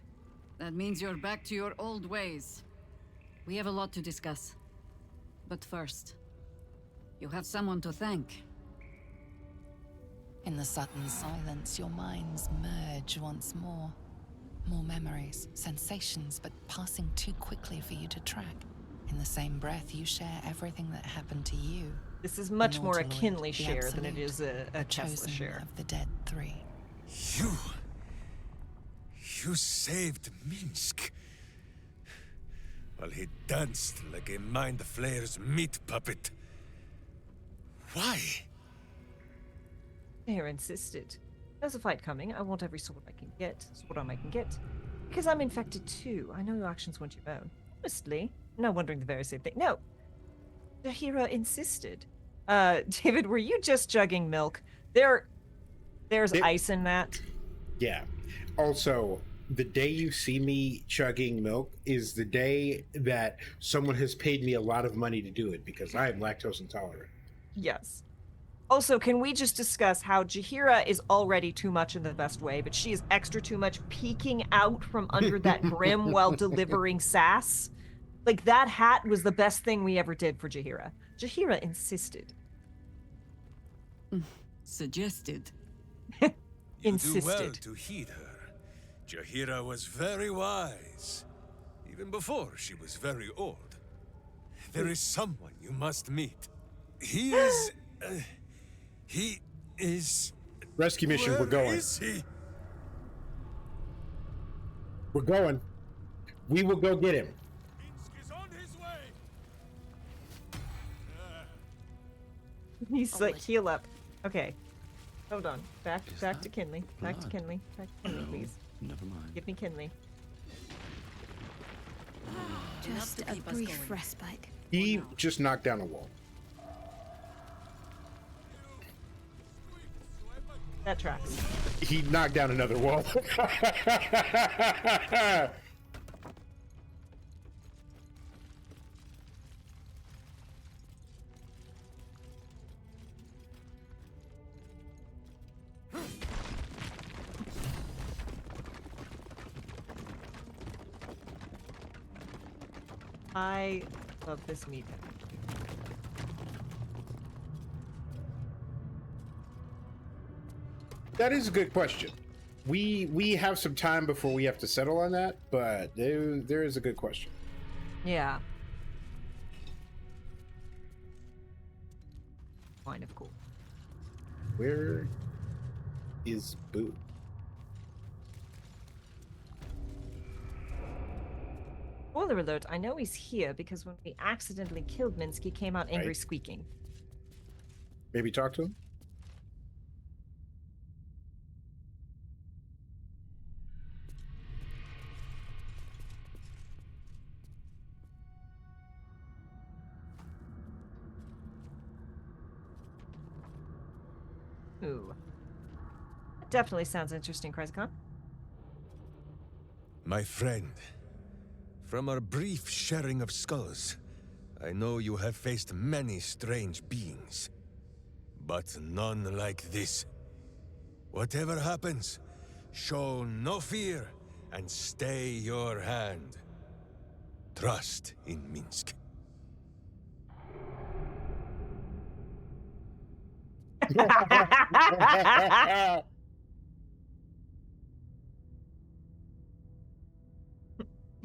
That means you're back to your old ways. We have a lot to discuss. But first, you have someone to thank. In the sudden silence, your minds merge once more. More memories, sensations, but passing too quickly for you to track. In the same breath, you share everything that happened to you. This is much more a Nautiloid, Kinley the share than it absolute, is a the Kesla chosen share. of the dead three. You saved Minsk. While he danced like a mind flayer's meat puppet. Why? Jaheira insisted. There's a fight coming. I want every sword I can get. Sword arm I can get. Because I'm infected too. I know your actions weren't your own. Honestly, I'm not wondering the very same thing. No. Jaheira insisted. David, were you just jugging milk? There's ice in that. Yeah. Also, the day you see me chugging milk is the day that someone has paid me a lot of money to do it because I am lactose intolerant. Yes. Also, can we just discuss how Jaheira is already too much in the best way, but she is extra too much peeking out from under that brim while delivering sass? Like, that hat was the best thing we ever did for Jaheira. Jaheira insisted. Suggested. Insisted. You do well to heed her. Jaheira was very wise, even before she was very old. There is someone you must meet. He is... Rescue mission, we're going. Where is he? We're going. We will go get him. He's on his way. He's like, heal up. Okay. Hold on. Back to Kinley. Back to Kinley. Back to Kinley, please. Never mind. Give me Kinley. Just a brief respite. He just knocked down a wall. That tracks. He knocked down another wall. I love this meeting. That is a good question. We have some time before we have to settle on that, but there is a good question. Yeah. Kind of cool. Where is Boo? Spoiler alert, I know he's here because when we accidentally killed Minsk, he came out angry Right. squeaking. Maybe talk to him? Ooh. Definitely sounds interesting, Kreiscon. My friend, from our brief sharing of skulls, I know you have faced many strange beings, but none like this. Whatever happens, show no fear and stay your hand. Trust in Minsk.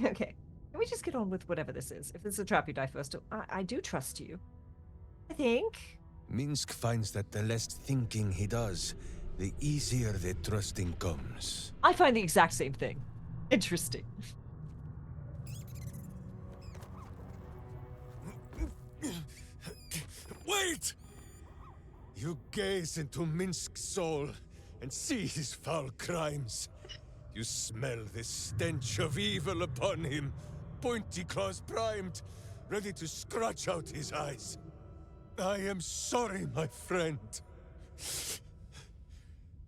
Okay. Can we just get on with whatever this is? If it's a trap, you die first. I do trust you. I think. Minsk finds that the less thinking he does, the easier the trusting comes. I find the exact same thing. Interesting. Wait! You gaze into Minsk's soul and see his foul crimes. You smell the stench of evil upon him, pointy claws primed, ready to scratch out his eyes. I am sorry, my friend.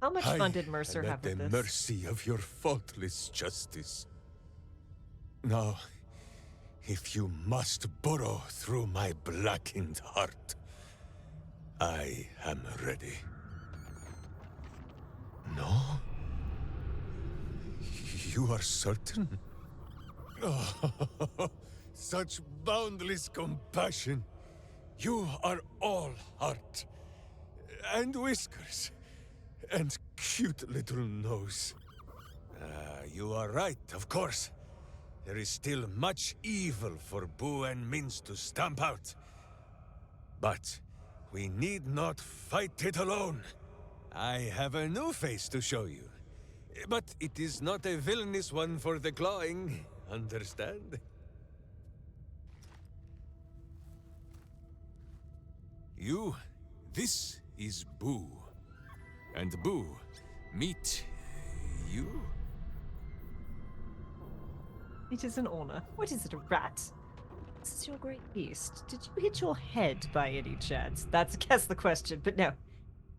How much fun did Mercer am have at with the this? mercy of your faultless justice. Now, if you must burrow through my blackened heart, I am ready. No? You are certain? Oh, such boundless compassion. You are all heart. And whiskers. And cute little nose. You are right, of course. There is still much evil for Boo and Minsk to stamp out. But we need not fight it alone. I have a new face to show you. But it is not a villainous one for the clawing, understand? This is Boo. And Boo, meet you? It is an honor. What is it, a rat? This is your great beast. Did you hit your head by any chance? That's, I guess, the question, but no.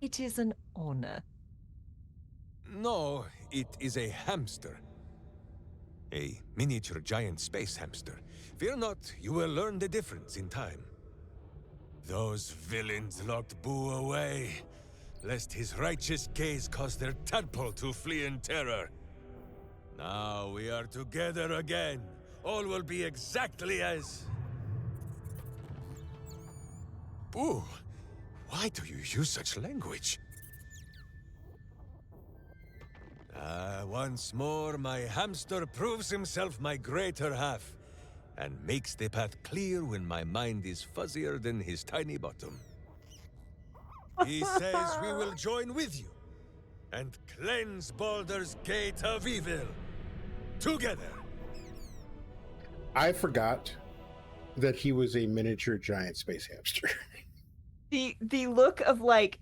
It is an honor. No, it is a hamster. A miniature giant space hamster. Fear not, you will learn the difference in time. Those villains locked Boo away, lest his righteous gaze cause their tadpole to flee in terror. Now we are together again. All will be exactly as... Boo, why do you use such language? Once more, my hamster proves himself my greater half, and makes the path clear when my mind is fuzzier than his tiny bottom. He says we will join with you, and cleanse Baldur's gate of evil. Together. I forgot that he was a miniature giant space hamster. The look of, like,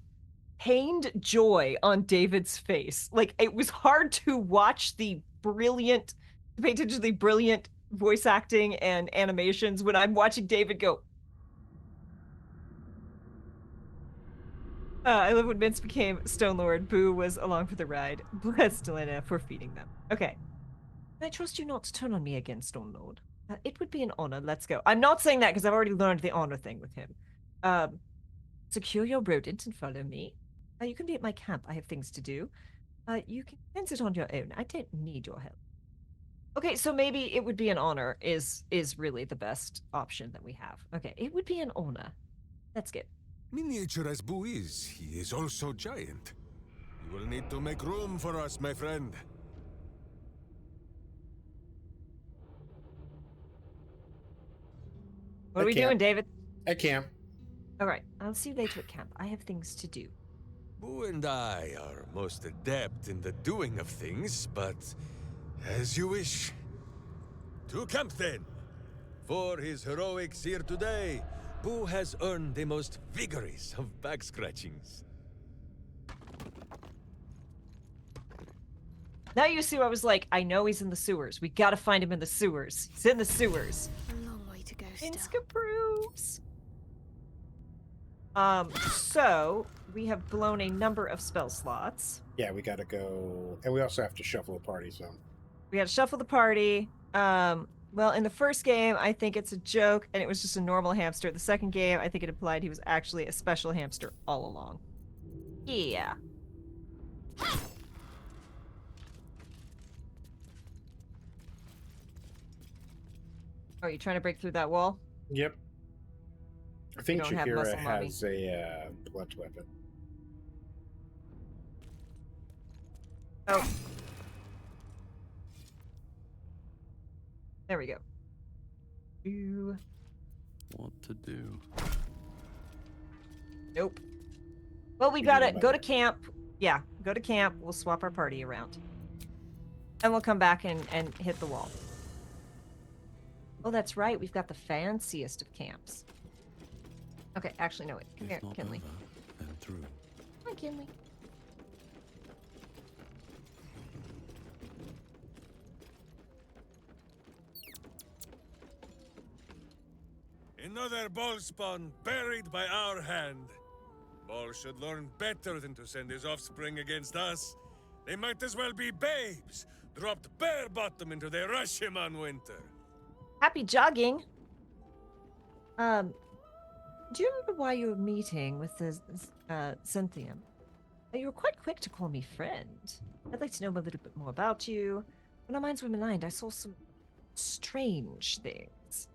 pained joy on David's face. Like, it was hard to watch the brilliant, pay attention to the brilliant voice acting and animations when I'm watching David go. I love when Mince became Stone Lord. Boo was along for the ride. Bless Delena for feeding them. Okay. I trust you not to turn on me again, Stone Lord. It would be an honor. Let's go. I'm not saying that because I've already learned the honor thing with him. Secure your rodent and follow me. You can be at my camp. I have things to do. You can fence it on your own. I don't need your help. Okay, so maybe it would be an honor is really the best option that we have. Okay, it would be an honor. Let's go. Miniature as Boo is, he is also giant. You will need to make room for us, my friend. What are we doing, David? At camp. All right, I'll see you later at camp. I have things to do. Boo and I are most adept in the doing of things, but as you wish. To camp then! For his heroics here today, Boo has earned the most vigorous of back scratchings. Now you see, I was like, I know he's in the sewers. We gotta find him in the sewers. He's in the sewers. A long way to go still. Inska proofs. So we have blown a number of spell slots. Yeah, we gotta go, and we also have to shuffle a party. So we got to shuffle the party. Well, in the first game, I think it's a joke, and it was just a normal hamster. The second game, I think it implied he was actually a special hamster all along. Yeah. Oh, you trying to break through that wall? Yep. I think don't have Shakira muscle, mommy. has a blunt weapon. Oh. There we go. Ooh. What to do? Nope. Well, we gotta go to camp. Yeah, go to camp. We'll swap our party around. And we'll come back and hit the wall. Oh, that's right. We've got the fanciest of camps. Okay, actually, no, wait. Come here, Kinley. And through. Come on, Kinley. Another ball spawn buried by our hand. Ball should learn better than to send his offspring against us. They might as well be babes, dropped bare bottom into the Rashiman winter. Happy jogging. Do you remember why you were meeting with the Cynthium? You were quite quick to call me friend. I'd like to know a little bit more about you. When our minds were maligned, I saw some strange things.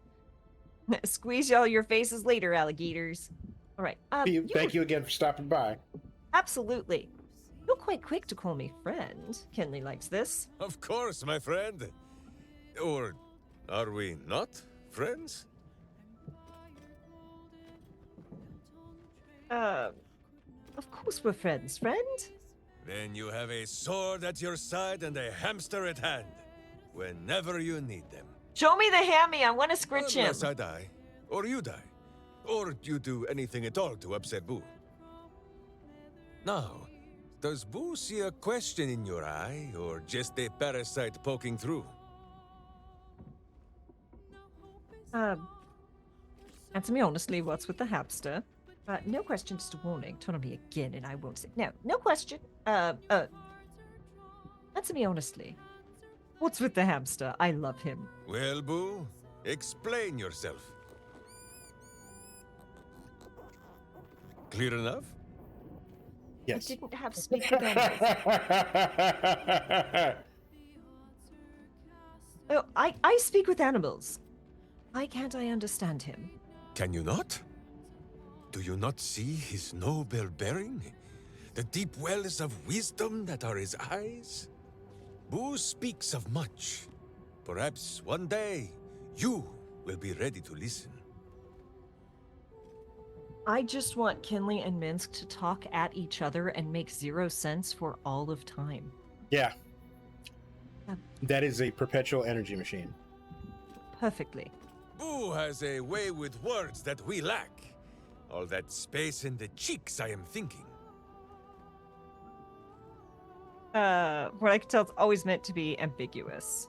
Squeeze y'all your faces later, alligators. All right. Thank you again for stopping by. Absolutely. You're quite quick to call me friend. Kinley likes this. Of course, my friend. Or are we not friends? Of course we're friends, friend. Then you have a sword at your side and a hamster at hand. Whenever you need them. Show me the hammy. I want to scritch him. Unless I die. Or you die. Or you do anything at all to upset Boo. Now, does Boo see a question in your eye, or just a parasite poking through? Answer me honestly, what's with the hamster? No question, just a warning. Turn on me again and I won't say... No question. Answer me honestly. What's with the hamster? I love him. Well, Boo, explain yourself. Clear enough? Yes. I didn't have speak with animals. Oh, I speak with animals. Why can't I understand him? Can you not? Do you not see his noble bearing? The deep wells of wisdom that are his eyes? Boo speaks of much. Perhaps one day, you will be ready to listen. I just want Kinley and Minsk to talk at each other and make zero sense for all of time. Yeah. That is a perpetual energy machine. Perfectly. Boo has a way with words that we lack. All that space in the cheeks, I am thinking. What I can tell, it's always meant to be ambiguous.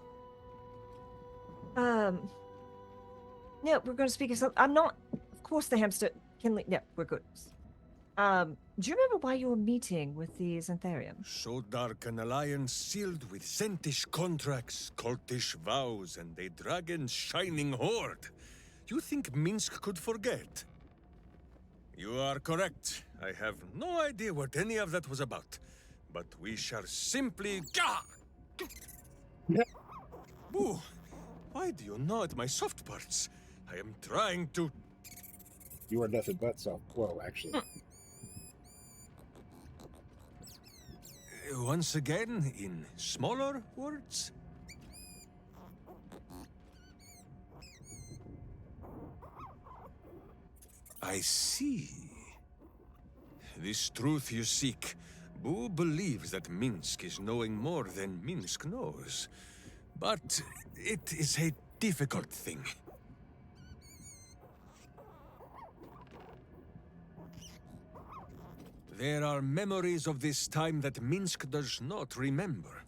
No, we're going to speak of something. I'm not... Of course the hamster... Kinley... Yeah, we're good. Do you remember why you were meeting with the Xantharium? So dark an alliance sealed with Sentish contracts, cultish vows, and a dragon's shining horde. You think Minsk could forget? You are correct. I have no idea what any of that was about. But we shall simply... Boo, why do you gnaw at my soft parts? I am trying to... You are nothing but soft. Well, actually. Once again, in smaller words? I see. This truth you seek. Boo believes that Minsk is knowing more than Minsk knows. But it is a difficult thing. There are memories of this time that Minsk does not remember.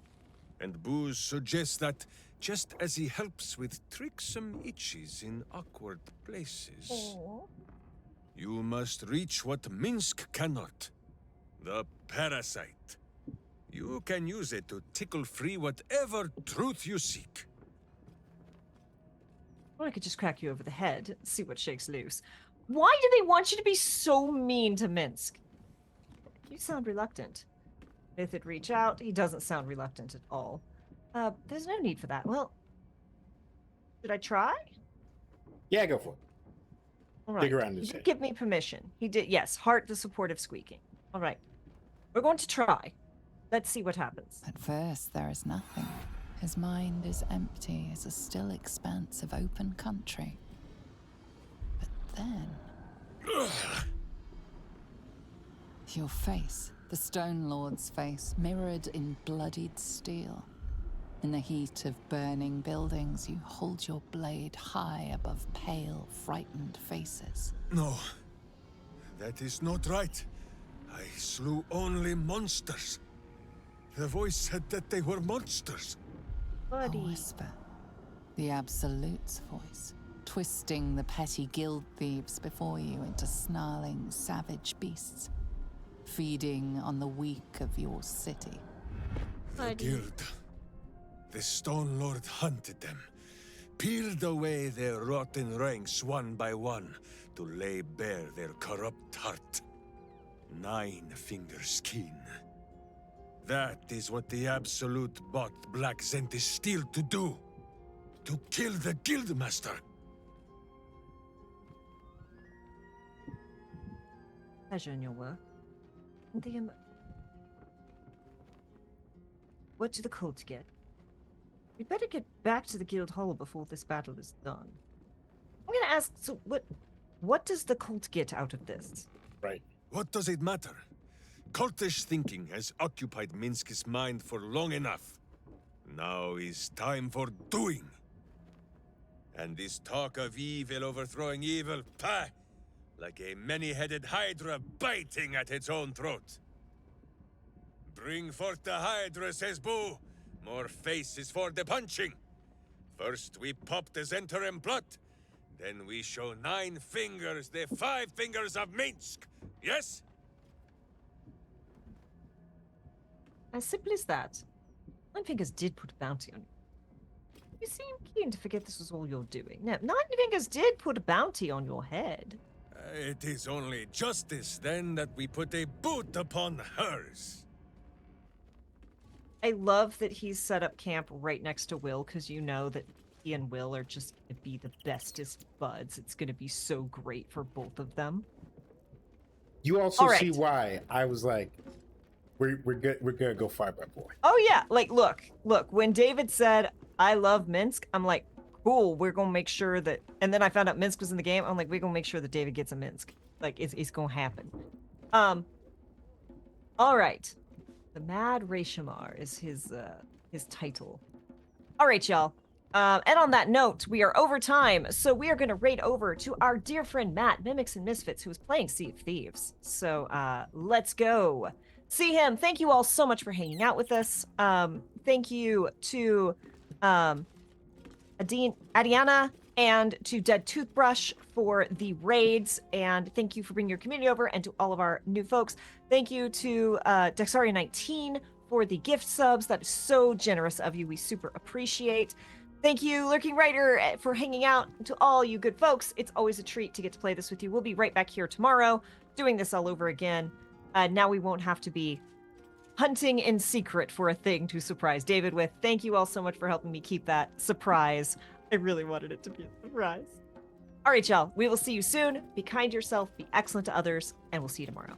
And Boo suggests that, just as he helps with tricksome itches in awkward places, you must reach what Minsk cannot. The parasite. You can use it to tickle free whatever truth you seek. Or I could just crack you over the head, see what shakes loose. Why do they want you to be so mean to Minsk? You sound reluctant. If it reach out, he doesn't sound reluctant at all. There's no need for that. Well, should I try? Yeah, go for it. All right. Dig around his He did head. give me permission. He did, yes. Heart the supportive squeaking. All right. We're going to try. Let's see what happens. At first, there is nothing. His mind is empty as a still expanse of open country. But then... your face, the Stone Lord's face, mirrored in bloodied steel. In the heat of burning buildings, you hold your blade high above pale, frightened faces. No, that is not right. I slew only monsters. The voice said that they were monsters. A whisper. The Absolute's voice, twisting the petty guild thieves before you into snarling, savage beasts, feeding on the weak of your city. The guild. The Stone Lord hunted them, peeled away their rotten ranks one by one to lay bare their corrupt heart. 9 fingers keen. That is what the Absolute bought Black Zentis Steel to do. To kill the Guildmaster. Pleasure in your work. What do the cult get? We'd better get back to the guild hall before this battle is done. I'm gonna ask, so what does the cult get out of this? Right. What does it matter? Cultish thinking has occupied Minsk's mind for long enough. Now is time for doing. And this talk of evil overthrowing evil, pah! Like a many-headed hydra biting at its own throat. Bring forth the hydra, says Boo. More faces for the punching. First we pop the Zentarim plot. Then we show 9 fingers, the 5 fingers of Minsk. Yes? As simple as that. Nine Fingers did put a bounty on you. You seem keen to forget this was all you're doing. No, Nine Fingers did put a bounty on your head. It is only justice, then, that we put a boot upon hers. I love that he's set up camp right next to Will, because you know that he and Will are just going to be the bestest buds. It's going to be so great for both of them. You also All right. see why I was like, we're good. We're gonna go fight my boy. Oh yeah, like look. When David said, "I love Minsk," I'm like, cool. We're gonna make sure that. And then I found out Minsk was in the game. I'm like, we're gonna make sure that David gets a Minsk. Like, it's gonna happen. All right. The Mad Reshamar is his title. All right, y'all. And on that note, we are over time, so we are going to raid over to our dear friend Matt, Mimics and Misfits, who is playing Sea of Thieves. So let's go see him. Thank you all so much for hanging out with us. Thank you to Adiana and to Dead Toothbrush for the raids, and thank you for bringing your community over, and to all of our new folks. Thank you to Dexaria19 for the gift subs. That is so generous of you. We super appreciate. Thank you, Lurking Writer, for hanging out. To all you good folks, it's always a treat to get to play this with you. We'll be right back here tomorrow, doing this all over again. Now we won't have to be hunting in secret for a thing to surprise David with. Thank you all so much for helping me keep that surprise. I really wanted it to be a surprise. All right, y'all. We will see you soon. Be kind to yourself, be excellent to others, and we'll see you tomorrow.